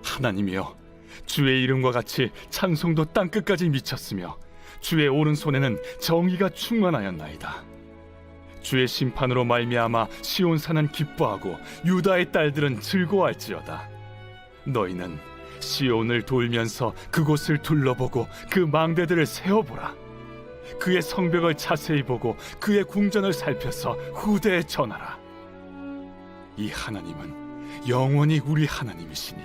하나님이여, 주의 이름과 같이 찬송도 땅끝까지 미쳤으며 주의 오른손에는 정의가 충만하였나이다. 주의 심판으로 말미암아 시온산은 기뻐하고 유다의 딸들은 즐거워할지어다. 너희는 시온을 돌면서 그곳을 둘러보고 그 망대들을 세어보라. 그의 성벽을 자세히 보고 그의 궁전을 살펴서 후대에 전하라. 이 하나님은 영원히 우리 하나님이시니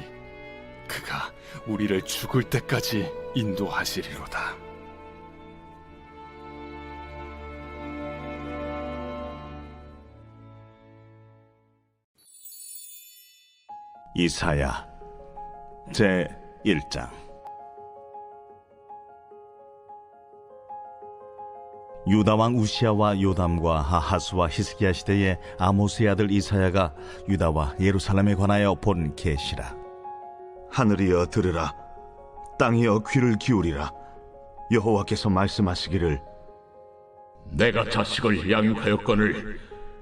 그가 우리를 죽을 때까지 인도하시리로다. 이사야 제 1장. 유다 왕 우시아와 요담과 아하스와 히스기야 시대에 아모스의 아들 이사야가 유다와 예루살렘에 관하여 본 계시라. 하늘이여 들으라, 땅이여 귀를 기울이라. 여호와께서 말씀하시기를, 내가 자식을 양육하였거늘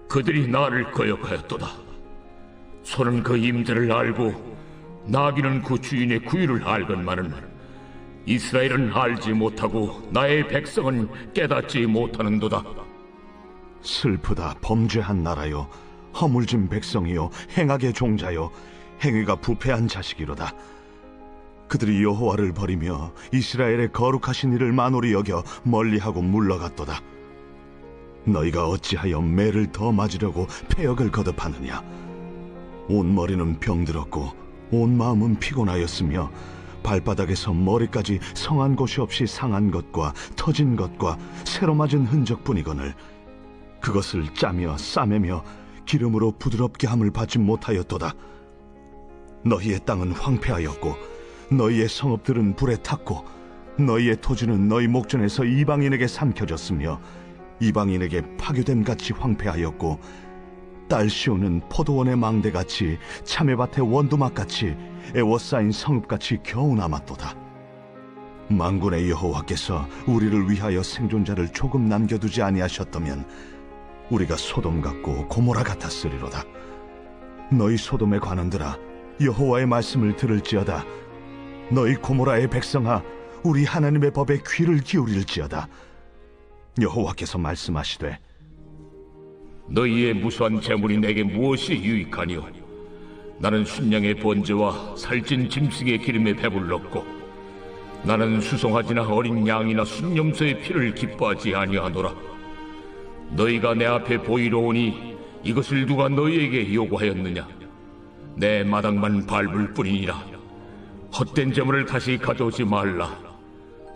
그들이 나를 거역하였도다. 소는 그 임대를 알고 나귀는 그 주인의 구유를 알건만은 이스라엘은 알지 못하고 나의 백성은 깨닫지 못하는도다. 슬프다, 범죄한 나라여, 허물진 백성이요, 행악의 종자여, 행위가 부패한 자식이로다. 그들이 여호와를 버리며 이스라엘의 거룩하신 이를 만홀히 여겨 멀리하고 물러갔도다. 너희가 어찌하여 매를 더 맞으려고 패역을 거듭하느냐? 온 머리는 병들었고 온 마음은 피곤하였으며 발바닥에서 머리까지 성한 곳이 없이 상한 것과 터진 것과 새로 맞은 흔적뿐이거늘 그것을 짜며 싸매며 기름으로 부드럽게 함을 받지 못하였도다. 너희의 땅은 황폐하였고 너희의 성읍들은 불에 탔고 너희의 토지는 너희 목전에서 이방인에게 삼켜졌으며 이방인에게 파괴됨 같이 황폐하였고 딸 시온은 포도원의 망대같이 참외밭의 원두막같이 애워싸인 성읍같이 겨우 남았도다. 만군의 여호와께서 우리를 위하여 생존자를 조금 남겨두지 아니하셨다면 우리가 소돔 같고 고모라 같았으리로다. 너희 소돔에 관한들아, 여호와의 말씀을 들을지어다. 너희 고모라의 백성아, 우리 하나님의 법에 귀를 기울일지어다. 여호와께서 말씀하시되, 너희의 무수한 재물이 내게 무엇이 유익하니요? 나는 순양의 번제와 살찐 짐승의 기름에 배불렀고 나는 수송아지나 어린 양이나 순염소의 피를 기뻐하지 아니하노라. 너희가 내 앞에 보이러 오니 이것을 누가 너희에게 요구하였느냐? 내 마당만 밟을 뿐이니라. 헛된 재물을 다시 가져오지 말라.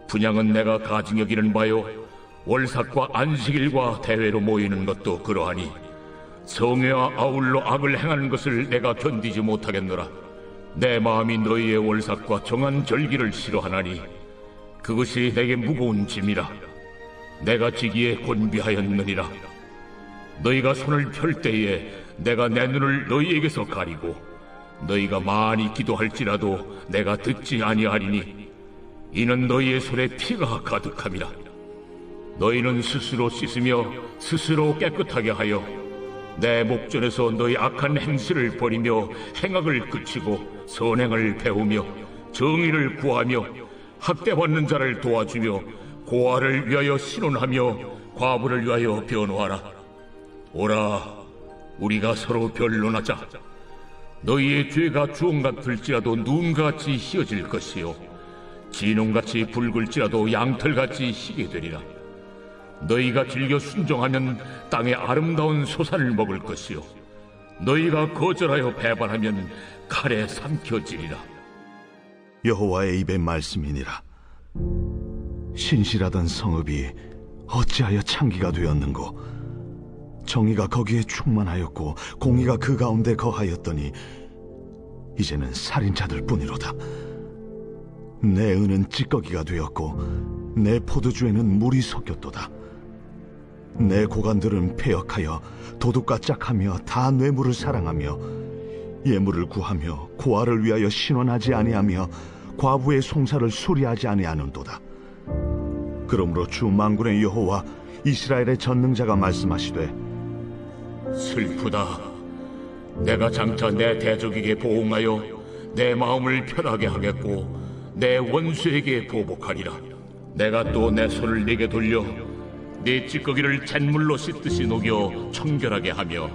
분향은 내가 가증 여기는 바요, 월삭과 안식일과 대회로 모이는 것도 그러하니 성회와 아울러 악을 행하는 것을 내가 견디지 못하겠노라. 내 마음이 너희의 월삭과 정한 절기를 싫어하나니 그것이 내게 무거운 짐이라. 내가 지기에 곤비하였느니라. 너희가 손을 펼 때에 내가 내 눈을 너희에게서 가리고 너희가 많이 기도할지라도 내가 듣지 아니하리니 이는 너희의 손에 피가 가득함이라. 너희는 스스로 씻으며 스스로 깨끗하게 하여 내 목전에서 너희 악한 행실을 버리며 행악을 그치고 선행을 배우며 정의를 구하며 학대받는 자를 도와주며 고아를 위하여 신원하며 과부를 위하여 변호하라. 오라, 우리가 서로 변론하자. 너희의 죄가 주홍 같을지라도 눈같이 희어질 것이요 진홍같이 붉을지라도 양털같이 희게 되리라. 너희가 즐겨 순종하면 땅의 아름다운 소산을 먹을 것이요 너희가 거절하여 배반하면 칼에 삼켜지리라. 여호와의 입의 말씀이니라. 신실하던 성읍이 어찌하여 창기가 되었는고? 정의가 거기에 충만하였고 공의가 그 가운데 거하였더니 이제는 살인자들 뿐이로다. 내 은은 찌꺼기가 되었고 내 포도주에는 물이 섞였도다. 내 고관들은 패역하여 도둑과 짝하며 다 뇌물을 사랑하며 예물을 구하며 고아를 위하여 신원하지 아니하며 과부의 송사를 수리하지 아니하는도다. 그러므로 주 만군의 여호와 이스라엘의 전능자가 말씀하시되 슬프다. 내가 장차 내 대적에게 보응하여 내 마음을 편하게 하겠고 내 원수에게 보복하리라. 내가 또 내 손을 네게 돌려 네 찌꺼기를 잿물로 씻듯이 녹여 청결하게 하며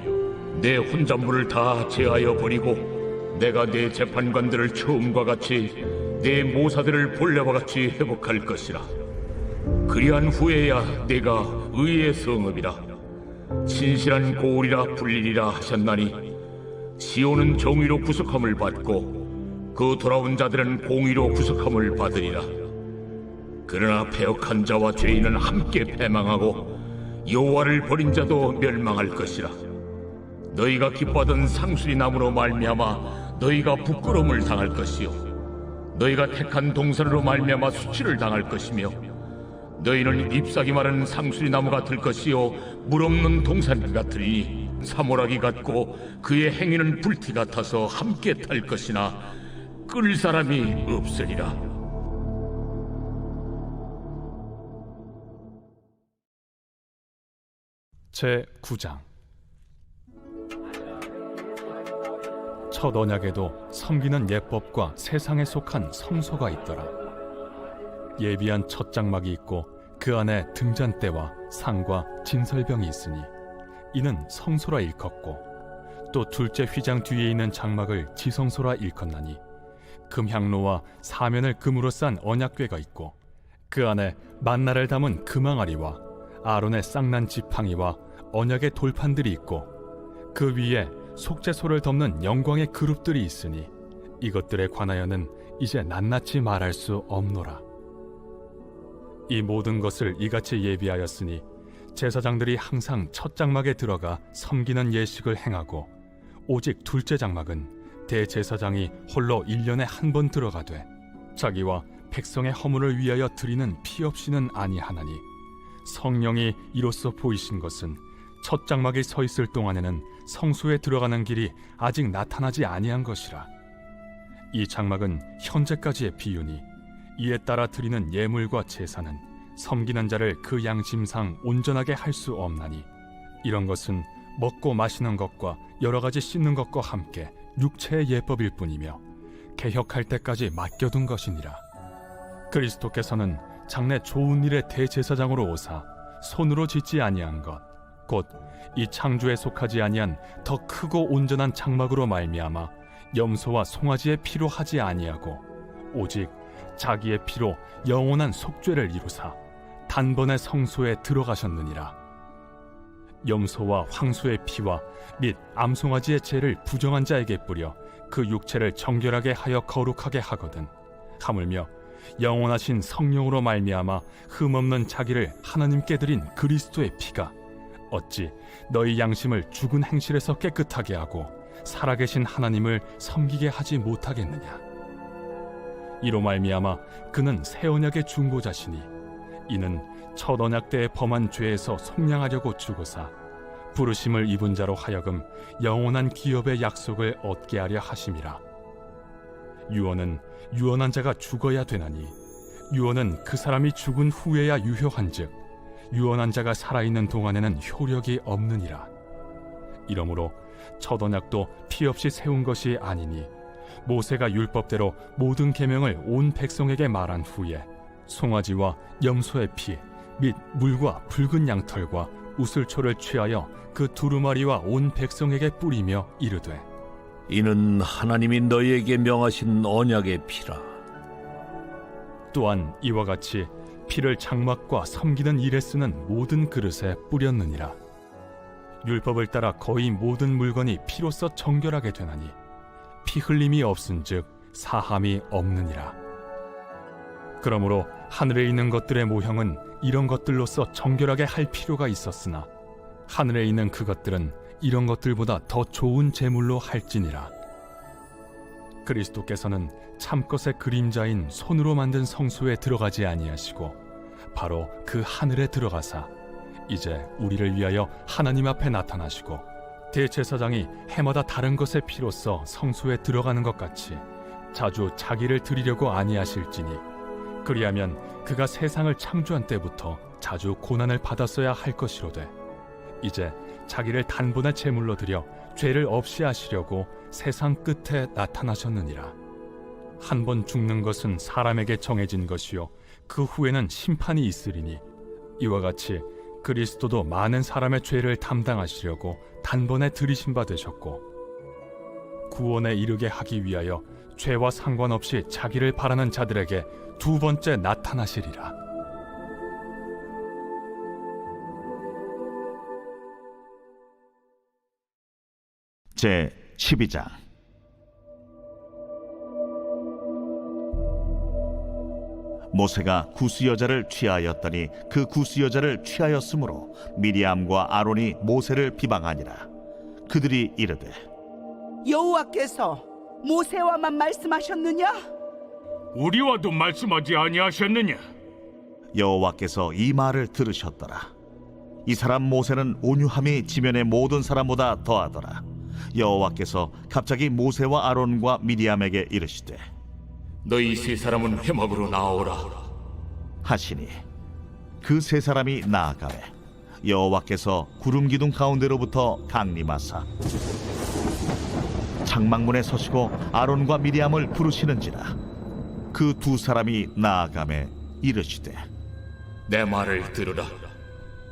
내 혼잣물을 다 제하여 버리고 내가 네 재판관들을 처음과 같이 네 모사들을 본래와 같이 회복할 것이라. 그리한 후에야 내가 의의 성읍이라 신실한 고울이라 불리리라 하셨나니 시온은 정의로 구속함을 받고 그 돌아온 자들은 공의로 구속함을 받으리라. 그러나 패역한 자와 죄인은 함께 패망하고 여호와를 버린 자도 멸망할 것이라. 너희가 기뻐하던 상수리 나무로 말미암아 너희가 부끄러움을 당할 것이요 너희가 택한 동산으로 말미암아 수치를 당할 것이며 너희는 잎사귀 마른 상수리 나무가 될 것이요 물 없는 동산 같으니 사모라기 같고 그의 행위는 불티 같아서 함께 탈 것이나 끌 사람이 없으리라. 제9장. 첫 언약에도 섬기는 예법과 세상에 속한 성소가 있더라. 예비한 첫 장막이 있고 그 안에 등잔대와 상과 진설병이 있으니 이는 성소라 일컫고 또 둘째 휘장 뒤에 있는 장막을 지성소라 일컫나니 금향로와 사면을 금으로 싼 언약궤가 있고 그 안에 만나를 담은 금항아리와 아론의 쌍난 지팡이와 언약의 돌판들이 있고 그 위에 속죄소를 덮는 영광의 그룹들이 있으니 이것들에 관하여는 이제 낱낱이 말할 수 없노라. 이 모든 것을 이같이 예비하였으니 제사장들이 항상 첫 장막에 들어가 섬기는 예식을 행하고 오직 둘째 장막은 대제사장이 홀로 1년에 한 번 들어가되 자기와 백성의 허물을 위하여 드리는 피 없이는 아니하나니 성령이 이로써 보이신 것은 첫 장막이 서 있을 동안에는 성소에 들어가는 길이 아직 나타나지 아니한 것이라. 이 장막은 현재까지의 비유니 이에 따라 드리는 예물과 제사는 섬기는 자를 그 양심상 온전하게 할 수 없나니 이런 것은 먹고 마시는 것과 여러 가지 씻는 것과 함께 육체의 예법일 뿐이며 개혁할 때까지 맡겨둔 것이니라. 그리스도께서는 장래 좋은 일의 대제사장으로 오사 손으로 짓지 아니한 것 곧 이 창조에 속하지 아니한 더 크고 온전한 장막으로 말미암아 염소와 송아지의 피로 하지 아니하고 오직 자기의 피로 영원한 속죄를 이루사 단번에 성소에 들어가셨느니라. 염소와 황소의 피와 및 암송아지의 죄를 부정한 자에게 뿌려 그 육체를 정결하게 하여 거룩하게 하거든. 하물며 영원하신 성령으로 말미암아 흠없는 자기를 하나님께 드린 그리스도의 피가 어찌 너희 양심을 죽은 행실에서 깨끗하게 하고 살아계신 하나님을 섬기게 하지 못하겠느냐. 이로 말미암아 그는 새 언약의 중보자시니 이는 첫 언약 때에 범한 죄에서 속량하려고 죽으사 부르심을 입은 자로 하여금 영원한 기업의 약속을 얻게 하려 하심이라. 유언은 유언한 자가 죽어야 되나니 유언은 그 사람이 죽은 후에야 유효한즉 유언한 자가 살아있는 동안에는 효력이 없느니라. 이러므로 첫 언약도 피 없이 세운 것이 아니니 모세가 율법대로 모든 계명을 온 백성에게 말한 후에 송아지와 염소의 피 및 물과 붉은 양털과 우슬초를 취하여 그 두루마리와 온 백성에게 뿌리며 이르되 이는 하나님이 너희에게 명하신 언약의 피라. 또한 이와 같이 피를 장막과 섬기는 일에 쓰는 모든 그릇에 뿌렸느니라. 율법을 따라 거의 모든 물건이 피로써 정결하게 되나니 피 흘림이 없은즉 사함이 없느니라. 그러므로 하늘에 있는 것들의 모형은 이런 것들로서 정결하게 할 필요가 있었으나 하늘에 있는 그것들은 이런 것들보다 더 좋은 제물로 할지니라. 그리스도께서는 참것의 그림자인 손으로 만든 성소에 들어가지 아니하시고 바로 그 하늘에 들어가사 이제 우리를 위하여 하나님 앞에 나타나시고 대제사장이 해마다 다른 것의 피로써 성소에 들어가는 것 같이 자주 자기를 드리려고 아니하실지니 그리하면 그가 세상을 창조한 때부터 자주 고난을 받았어야 할 것이로되 이제 자기를 단번에 제물로 드려 죄를 없이 하시려고 세상 끝에 나타나셨느니라. 한 번 죽는 것은 사람에게 정해진 것이요 그 후에는 심판이 있으리니 이와 같이 그리스도도 많은 사람의 죄를 담당하시려고 단번에 들이심 받으셨고 구원에 이르게 하기 위하여 죄와 상관없이 자기를 바라는 자들에게 두 번째 나타나시리라. 제 12장. 모세가 구스 여자를 취하였더니 그 구스 여자를 취하였으므로 미리암과 아론이 모세를 비방하니라. 그들이 이르되 여호와께서 모세와만 말씀하셨느냐? 우리와도 말씀하지 아니하셨느냐? 여호와께서 이 말을 들으셨더라. 이 사람 모세는 온유함이 지면의 모든 사람보다 더하더라. 여호와께서 갑자기 모세와 아론과 미리암에게 이르시되 너희 세 사람은 회막으로 나오라 하시니 그 세 사람이 나아가매 여호와께서 구름 기둥 가운데로부터 강림하사 장막문에 서시고 아론과 미리암을 부르시는지라. 그 두 사람이 나아가매 이르시되 내 말을 들으라.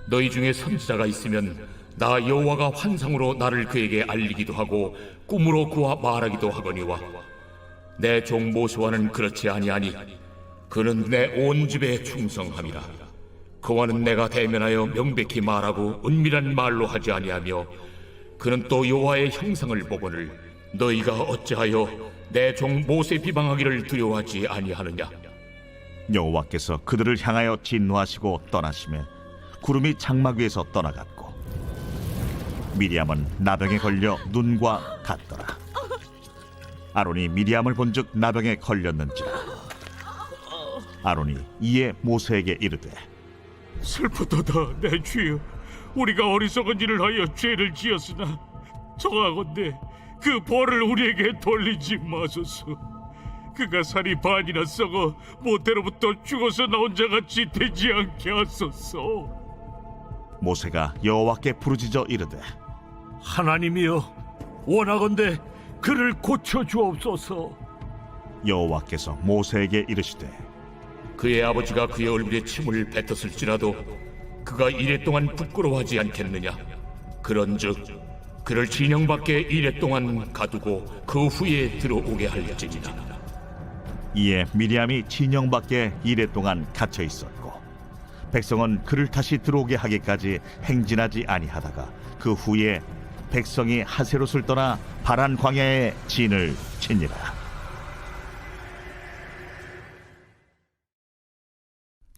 너희 중에 선지자가 있으면 나 여호와가 환상으로 나를 그에게 알리기도 하고 꿈으로 그와 말하기도 하거니와 내 종 모세와는 그렇지 아니하니 그는 내 온 집에 충성함이라. 그와는 내가 대면하여 명백히 말하고 은밀한 말로 하지 아니하며 그는 또 여호와의 형상을 보거늘 너희가 어찌하여 내 종 모세 비방하기를 두려워하지 아니하느냐. 여호와께서 그들을 향하여 진노하시고 떠나시매 구름이 장막 위에서 떠나갔고 미리암은 나병에 걸려 눈과 같더라. 아론이 미리암을 본즉 나병에 걸렸는지라. 아론이 이에 모세에게 이르되 슬프도다 내 주여, 우리가 어리석은 일을 하여 죄를 지었으나 청하건대 그 벌을 우리에게 돌리지 마소서. 그가 살이 반이나 썩어 모태로부터 죽어서 나온 자같이 되지 않게 하소서. 모세가 여호와께 부르짖어 이르되 하나님이여, 원하건대 그를 고쳐 주옵소서. 여호와께서 모세에게 이르시되 그의 아버지가 그의 얼굴에 침을 뱉었을지라도 그가 이래 동안 부끄러워하지 않겠느냐. 그런즉 그를 진영 밖에 이래 동안 가두고 그 후에 들어오게 할지니라. 이에 미리암이 진영 밖에 이래 동안 갇혀 있었고 백성은 그를 다시 들어오게 하기까지 행진하지 아니하다가 그 후에 백성이 하세롯을 떠나 바란 광야에 진을 치니라.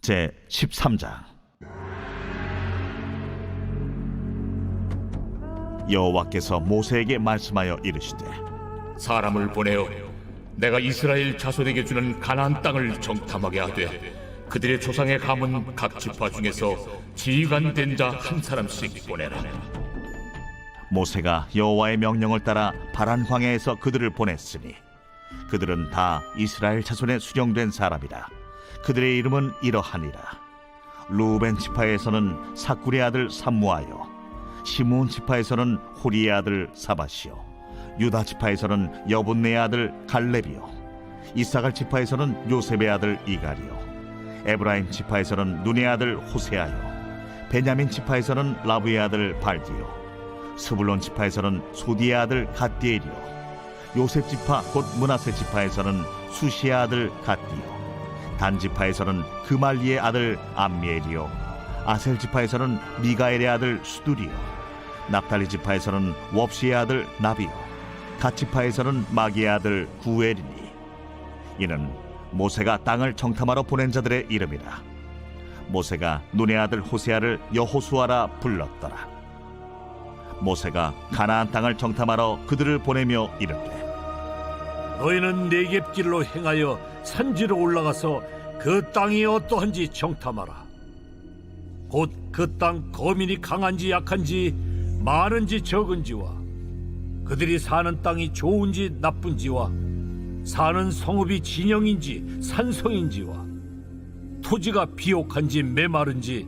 제 13장. 여호와께서 모세에게 말씀하여 이르시되 사람을 보내어 내가 이스라엘 자손에게 주는 가나안 땅을 정탐하게 하되 그들의 조상의 가문 각 지파 중에서 지휘관된 자 한 사람씩 보내라. 모세가 여호와의 명령을 따라 바란 광야에서 그들을 보냈으니 그들은 다 이스라엘 자손에 수령된 사람이라. 그들의 이름은 이러하니라. 루벤 지파에서는 사쿠리의 아들 삼무하여, 시므온 지파에서는 호리의 아들 사바시요, 유다 지파에서는 여분네의 아들 갈렙이요, 이사갈 지파에서는 요셉의 아들 이갈이요, 에브라임 지파에서는 눈의 아들 호세아요, 베냐민 지파에서는 라브의 아들 발디요, 스불론 지파에서는 소디의 아들 갓디엘이요, 요셉 지파 곧 므낫세 지파에서는 수시의 아들 갓디요, 단 지파에서는 그말리의 아들 암미엘이요, 아셀 지파에서는 미가엘의 아들 수두리요, 납달리 지파에서는 웁시의 아들 나비요, 갓 지파에서는 마기의 아들 구엘이니 이는 모세가 땅을 정탐하러 보낸 자들의 이름이라. 모세가 눈의 아들 호세아를 여호수아라 불렀더라. 모세가 가나안 땅을 정탐하러 그들을 보내며 이르되 너희는 네겝길로 행하여 산지로 올라가서 그 땅이 어떠한지 정탐하라. 곧 그 땅 거민이 강한지 약한지 많은지 적은지와 그들이 사는 땅이 좋은지 나쁜지와 사는 성읍이 진영인지 산성인지와 토지가 비옥한지 메마른지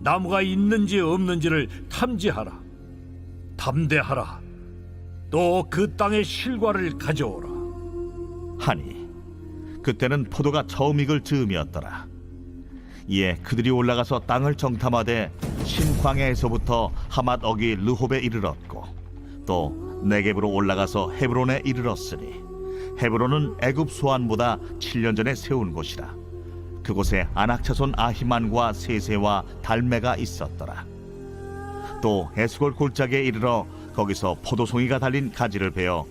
나무가 있는지 없는지를 탐지하라. 담대하라. 또 그 땅의 실과를 가져오라. 하니 그때는 포도가 처음 익을 즈음이었더라. 이에 그들이 올라가서 땅을 정탐하되 신광야에서부터 하맛 어기 르홉에 이르렀고 또 네겝으로 올라가서 헤브론에 이르렀으니 헤브론은 애굽 소안보다 7년 전에 세운 곳이라. 그곳에 아낙 자손 아히만과 세세와 달메가 있었더라. 또 에스골 골짜기에 이르러 거기서 포도송이가 달린 가지를 베어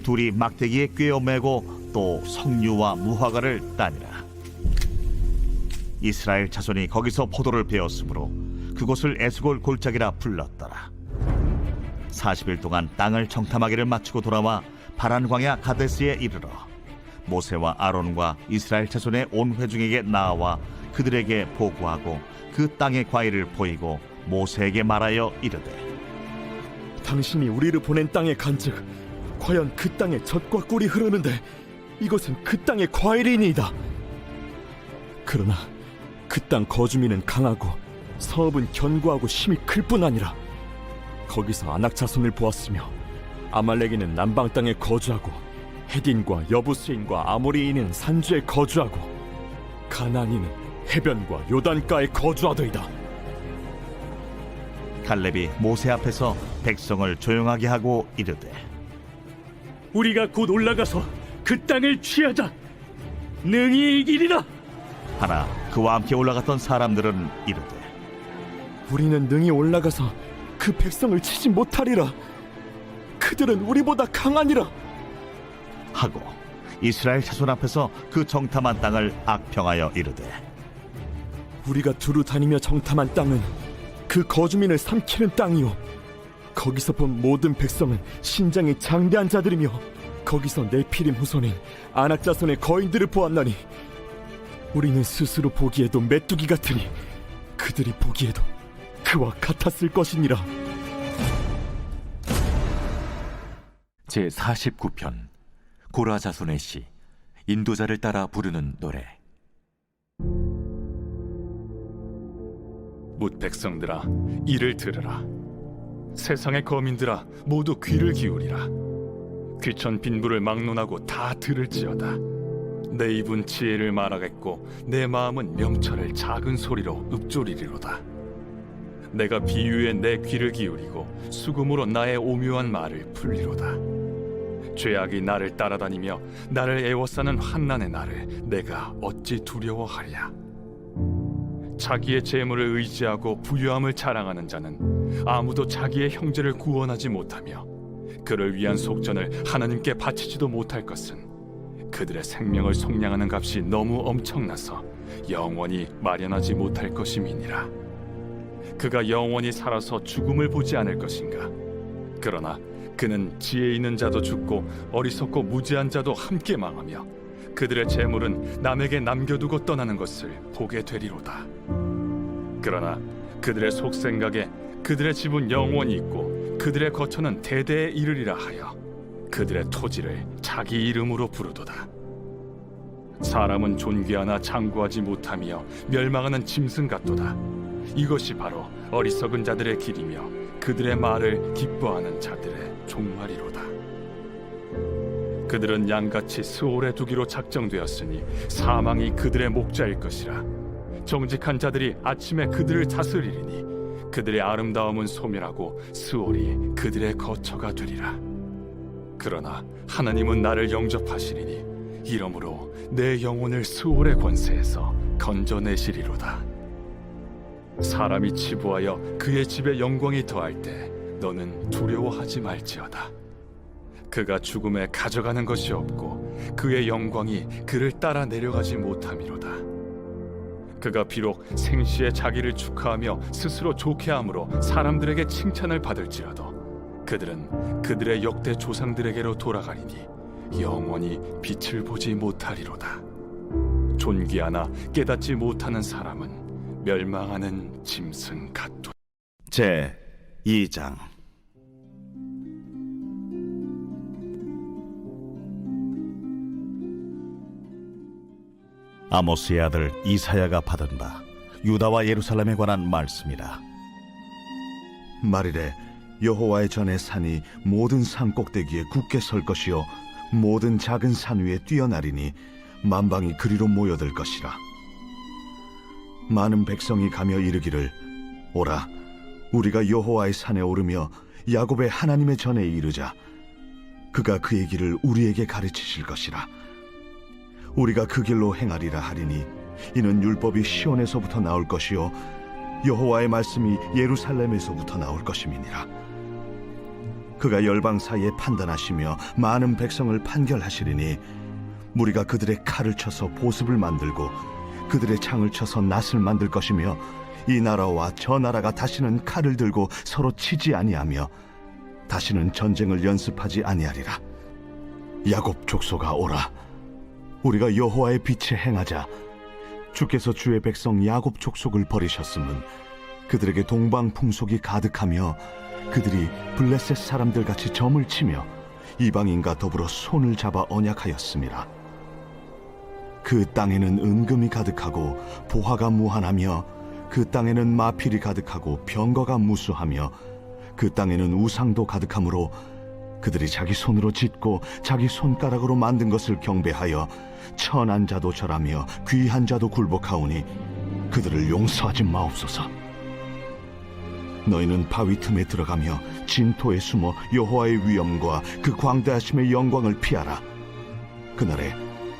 둘이 막대기에 꿰어 매고 또 석류와 무화과를 따니라. 이스라엘 자손이 거기서 포도를 베었으므로 그곳을 에스골 골짜기라 불렀더라. 40일 동안 땅을 정탐하기를 마치고 돌아와 바란 광야 가데스에 이르러 모세와 아론과 이스라엘 자손의 온 회중에게 나와 그들에게 보고하고 그 땅의 과일을 보이고 모세에게 말하여 이르되 당신이 우리를 보낸 땅에 간즉 과연 그 땅에 젖과 꿀이 흐르는데 이것은 그 땅의 과일이니이다. 그러나 그 땅 거주민은 강하고 성읍은 견고하고 힘이 클 뿐 아니라 거기서 아낙 자손을 보았으며 아말렉인은 남방 땅에 거주하고 헤딘과 여부스인과 아모리인은 산주에 거주하고 가나안인은 해변과 요단가에 거주하더이다. 갈렙이 모세 앞에서 백성을 조용하게 하고 이르되 우리가 곧 올라가서 그 땅을 취하자. 능히 이기리라. 하나 그와 함께 올라갔던 사람들은 이르되 우리는 능히 올라가서 그 백성을 치지 못하리라. 그들은 우리보다 강하니라 하고 이스라엘 자손 앞에서 그 정탐한 땅을 악평하여 이르되 우리가 두루 다니며 정탐한 땅은 그 거주민을 삼키는 땅이요 거기서 본 모든 백성은 신장이 장대한 자들이며 거기서 네피림 후손인 아낙 자손의 거인들을 보았나니 우리는 스스로 보기에도 메뚜기 같으니 그들이 보기에도 그와 같았을 것이니라. 제 49편 고라 자손의 시 인도자를 따라 부르는 노래. 뭇 백성들아 이를 들으라. 세상의 거민들아 모두 귀를 기울이라. 귀천 빈부를 막론하고 다 들을지어다. 내 입은 지혜를 말하겠고 내 마음은 명철을 작은 소리로 읊조리리로다. 내가 비유에 내 귀를 기울이고 수금으로 나의 오묘한 말을 풀리로다. 죄악이 나를 따라다니며 나를 애워싸는 환난의 날을 내가 어찌 두려워하랴. 자기의 재물을 의지하고 부유함을 자랑하는 자는 아무도 자기의 형제를 구원하지 못하며 그를 위한 속전을 하나님께 바치지도 못할 것은 그들의 생명을 속량하는 값이 너무 엄청나서 영원히 마련하지 못할 것임이니라. 그가 영원히 살아서 죽음을 보지 않을 것인가? 그러나 그는 지혜 있는 자도 죽고 어리석고 무지한 자도 함께 망하며 그들의 재물은 남에게 남겨두고 떠나는 것을 보게 되리로다. 그러나 그들의 속생각에 그들의 집은 영원히 있고 그들의 거처는 대대에 이르리라 하여 그들의 토지를 자기 이름으로 부르도다. 사람은 존귀하나 장구하지 못하며 멸망하는 짐승 같도다. 이것이 바로 어리석은 자들의 길이며 그들의 말을 기뻐하는 자들의 종말이로다. 그들은 양같이 스올에 두기로 작정되었으니 사망이 그들의 목자일 것이라. 정직한 자들이 아침에 그들을 다스리리니 그들의 아름다움은 소멸하고 스올이 그들의 거처가 되리라. 그러나 하나님은 나를 영접하시리니 이러므로 내 영혼을 스올의 권세에서 건져내시리로다. 사람이 치부하여 그의 집에 영광이 더할 때 너는 두려워하지 말지어다. 그가 죽음에 가져가는 것이 없고 그의 영광이 그를 따라 내려가지 못함이로다. 그가 비록 생시에 자기를 축하하며 스스로 좋게함으로 사람들에게 칭찬을 받을지라도 그들은 그들의 역대 조상들에게로 돌아가리니 영원히 빛을 보지 못하리로다. 존귀하나 깨닫지 못하는 사람은 멸망하는 짐승 같도. 제 2장. 아모스의 아들 이사야가 받은 바 유다와 예루살렘에 관한 말씀이라. 말이래 여호와의 전에 산이 모든 산 꼭대기에 굳게 설 것이요 모든 작은 산 위에 뛰어나리니 만방이 그리로 모여들 것이라. 많은 백성이 가며 이르기를 오라 우리가 여호와의 산에 오르며 야곱의 하나님의 전에 이르자. 그가 그의 길을 우리에게 가르치실 것이라. 우리가 그 길로 행하리라 하리니 이는 율법이 시온에서부터 나올 것이요 여호와의 말씀이 예루살렘에서부터 나올 것임이니라. 그가 열방 사이에 판단하시며 많은 백성을 판결하시리니 무리가 그들의 칼을 쳐서 보습을 만들고 그들의 창을 쳐서 낫을 만들 것이며 이 나라와 저 나라가 다시는 칼을 들고 서로 치지 아니하며 다시는 전쟁을 연습하지 아니하리라. 야곱 족속아 오라 우리가 여호와의 빛에 행하자. 주께서 주의 백성 야곱 족속을 버리셨음은 그들에게 동방 풍속이 가득하며 그들이 블레셋 사람들 같이 점을 치며 이방인과 더불어 손을 잡아 언약하였음이라. 그 땅에는 은금이 가득하고 보화가 무한하며 그 땅에는 마필이 가득하고 병거가 무수하며 그 땅에는 우상도 가득하므로 그들이 자기 손으로 짓고 자기 손가락으로 만든 것을 경배하여 천한 자도 절하며 귀한 자도 굴복하오니 그들을 용서하지 마옵소서. 너희는 바위 틈에 들어가며 진토에 숨어 여호와의 위엄과 그 광대하심의 영광을 피하라. 그날에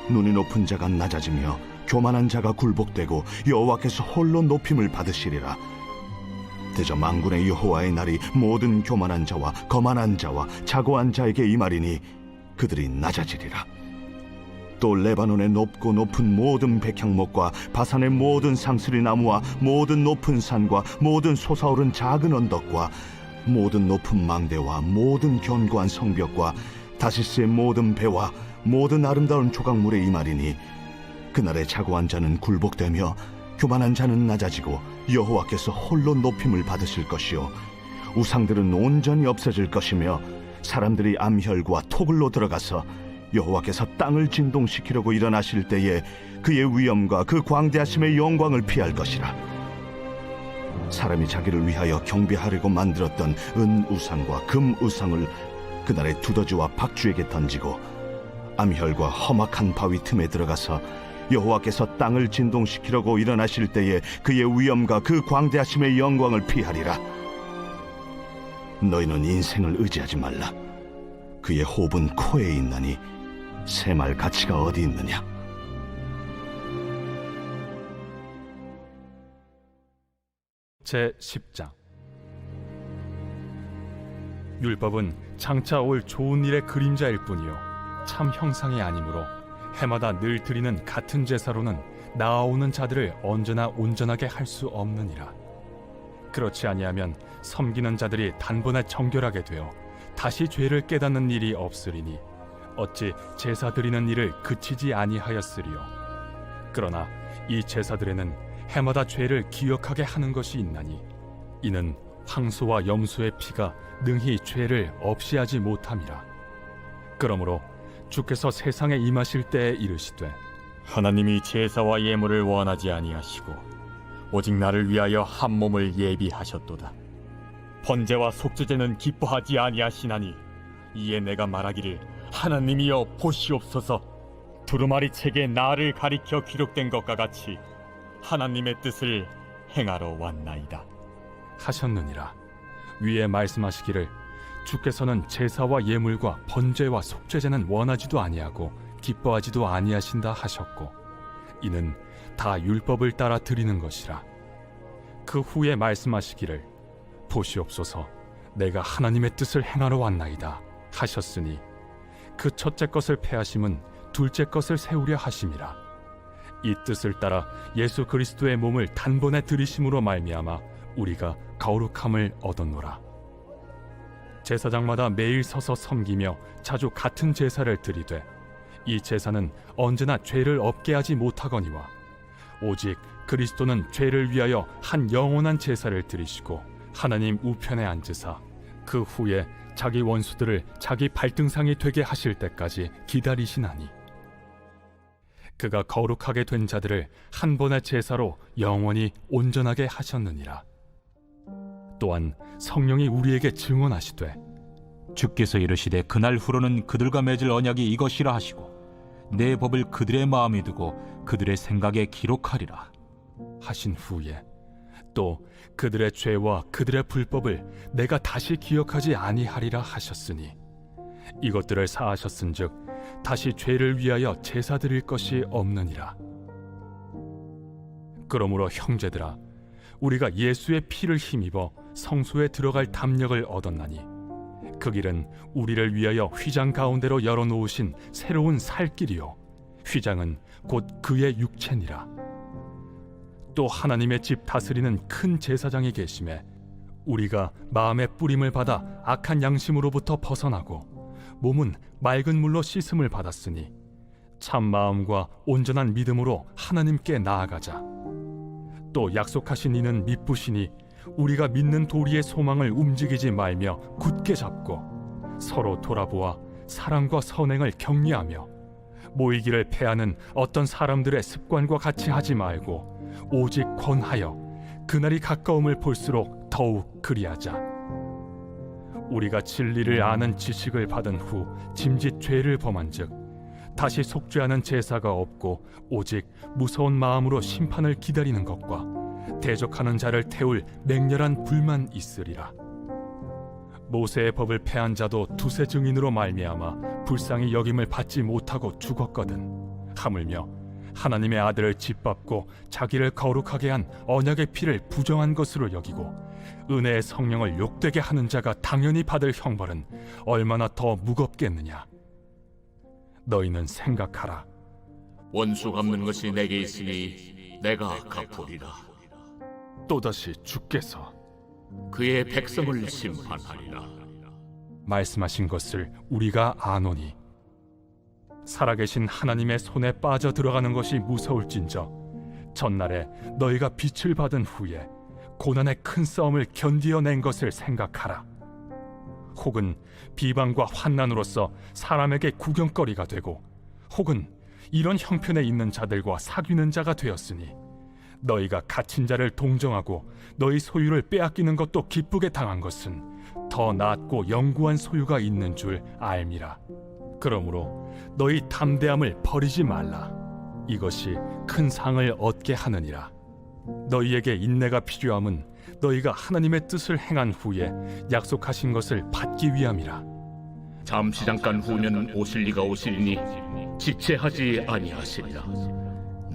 눈이 높은 자가 낮아지며 교만한 자가 굴복되고 여호와께서 홀로 높임을 받으시리라. 대저 만군의 여호와의 날이 모든 교만한 자와 거만한 자와 자고한 자에게 임하리니 그들이 낮아지리라. 또 레바논의 높고 높은 모든 백향목과 바산의 모든 상스리 나무와 모든 높은 산과 모든 솟아오른 작은 언덕과 모든 높은 망대와 모든 견고한 성벽과 다시스의 모든 배와 모든 아름다운 조각물에 임하리니 그날에 자고한 자는 굴복되며 교만한 자는 낮아지고 여호와께서 홀로 높임을 받으실 것이요 우상들은 온전히 없어질 것이며 사람들이 암혈과 토굴로 들어가서 여호와께서 땅을 진동시키려고 일어나실 때에 그의 위엄과 그 광대하심의 영광을 피할 것이라. 사람이 자기를 위하여 경배하려고 만들었던 은 우상과 금 우상을 그날에 두더지와 박쥐에게 던지고 암혈과 험악한 바위 틈에 들어가서 여호와께서 땅을 진동시키려고 일어나실 때에 그의 위엄과 그 광대하심의 영광을 피하리라. 너희는 인생을 의지하지 말라. 그의 호흡은 코에 있나니 새말 가치가 어디 있느냐. 제10장. 율법은 장차 올 좋은 일의 그림자일 뿐이요 참 형상이 아니므로 해마다 늘 드리는 같은 제사로는 나아오는 자들을 언제나 온전하게 할 수 없느니라. 그렇지 아니하면 섬기는 자들이 단번에 정결하게 되어 다시 죄를 깨닫는 일이 없으리니 어찌 제사 드리는 일을 그치지 아니하였으리요. 그러나 이 제사들에는 해마다 죄를 기억하게 하는 것이 있나니 이는 황소와 염소의 피가 능히 죄를 없이 하지 못함이라. 그러므로 주께서 세상에 임하실 때에 이르시되 하나님이 제사와 예물을 원하지 아니하시고 오직 나를 위하여 한 몸을 예비하셨도다. 번제와 속죄제는 기뻐하지 아니하시나니 이에 내가 말하기를 하나님이여 보시옵소서. 두루마리 책에 나를 가리켜 기록된 것과 같이 하나님의 뜻을 행하러 왔나이다 하셨느니라. 위에 말씀하시기를 주께서는 제사와 예물과 번제와 속죄제는 원하지도 아니하고 기뻐하지도 아니하신다 하셨고 이는 다 율법을 따라 드리는 것이라. 그 후에 말씀하시기를 보시옵소서 내가 하나님의 뜻을 행하러 왔나이다 하셨으니 그 첫째 것을 폐하심은 둘째 것을 세우려 하심이라. 이 뜻을 따라 예수 그리스도의 몸을 단번에 들이심으로 말미암아 우리가 거룩함을 얻었노라. 제사장마다 매일 서서 섬기며 자주 같은 제사를 드리되 이 제사는 언제나 죄를 없게 하지 못하거니와 오직 그리스도는 죄를 위하여 한 영원한 제사를 드리시고 하나님 우편에 앉으사 그 후에 자기 원수들을 자기 발등상이 되게 하실 때까지 기다리시나니 그가 거룩하게 된 자들을 한 번의 제사로 영원히 온전하게 하셨느니라. 또한 성령이 우리에게 증언하시되 주께서 이르시되 그날 후로는 그들과 맺을 언약이 이것이라 하시고 내 법을 그들의 마음에 두고 그들의 생각에 기록하리라 하신 후에 또 그들의 죄와 그들의 불법을 내가 다시 기억하지 아니하리라 하셨으니 이것들을 사하셨은즉 다시 죄를 위하여 제사 드릴 것이 없느니라. 그러므로 형제들아 우리가 예수의 피를 힘입어 성소에 들어갈 담력을 얻었나니 그 길은 우리를 위하여 휘장 가운데로 열어놓으신 새로운 살 길이요 휘장은 곧 그의 육체니라. 또 하나님의 집 다스리는 큰 제사장이 계심에 우리가 마음의 뿌림을 받아 악한 양심으로부터 벗어나고 몸은 맑은 물로 씻음을 받았으니 참 마음과 온전한 믿음으로 하나님께 나아가자. 또 약속하신 이는 미쁘시니 우리가 믿는 도리의 소망을 움직이지 말며 굳게 잡고 서로 돌아보아 사랑과 선행을 격려하며 모이기를 패하는 어떤 사람들의 습관과 같이 하지 말고 오직 권하여 그날이 가까움을 볼수록 더욱 그리하자. 우리가 진리를 아는 지식을 받은 후 짐짓 죄를 범한즉 다시 속죄하는 제사가 없고 오직 무서운 마음으로 심판을 기다리는 것과 대적하는 자를 태울 맹렬한 불만 있으리라. 모세의 법을 폐한 자도 두세 증인으로 말미암아 불쌍히 여김을 받지 못하고 죽었거든. 하물며 하나님의 아들을 짓밟고 자기를 거룩하게 한 언약의 피를 부정한 것으로 여기고 은혜의 성령을 욕되게 하는 자가 당연히 받을 형벌은 얼마나 더 무겁겠느냐. 너희는 생각하라. 원수 갚는 것이 내게 있으니 내가 갚으리라. 또다시 주께서 그의 백성을 심판하리라 말씀하신 것을 우리가 아노니 살아계신 하나님의 손에 빠져 들어가는 것이 무서울진저 전날에 너희가 빛을 받은 후에 고난의 큰 싸움을 견디어낸 것을 생각하라. 혹은 비방과 환난으로서 사람에게 구경거리가 되고 혹은 이런 형편에 있는 자들과 사귀는 자가 되었으니 너희가 갇힌 자를 동정하고 너희 소유를 빼앗기는 것도 기쁘게 당한 것은 더 낫고 영구한 소유가 있는 줄 알미라. 그러므로 너희 담대함을 버리지 말라. 이것이 큰 상을 얻게 하느니라. 너희에게 인내가 필요함은 너희가 하나님의 뜻을 행한 후에 약속하신 것을 받기 위함이라. 잠시 잠깐 후면 오실 이가 오시리니 지체하지 아니하시리라.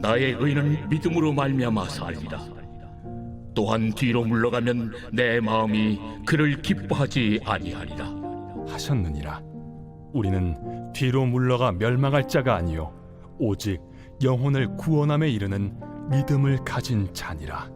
나의 의는 믿음으로 말미암아 살리라. 또한 뒤로 물러가면 내 마음이 그를 기뻐하지 아니하리라 하셨느니라. 우리는 뒤로 물러가 멸망할 자가 아니요 오직 영혼을 구원함에 이르는 믿음을 가진 자니라.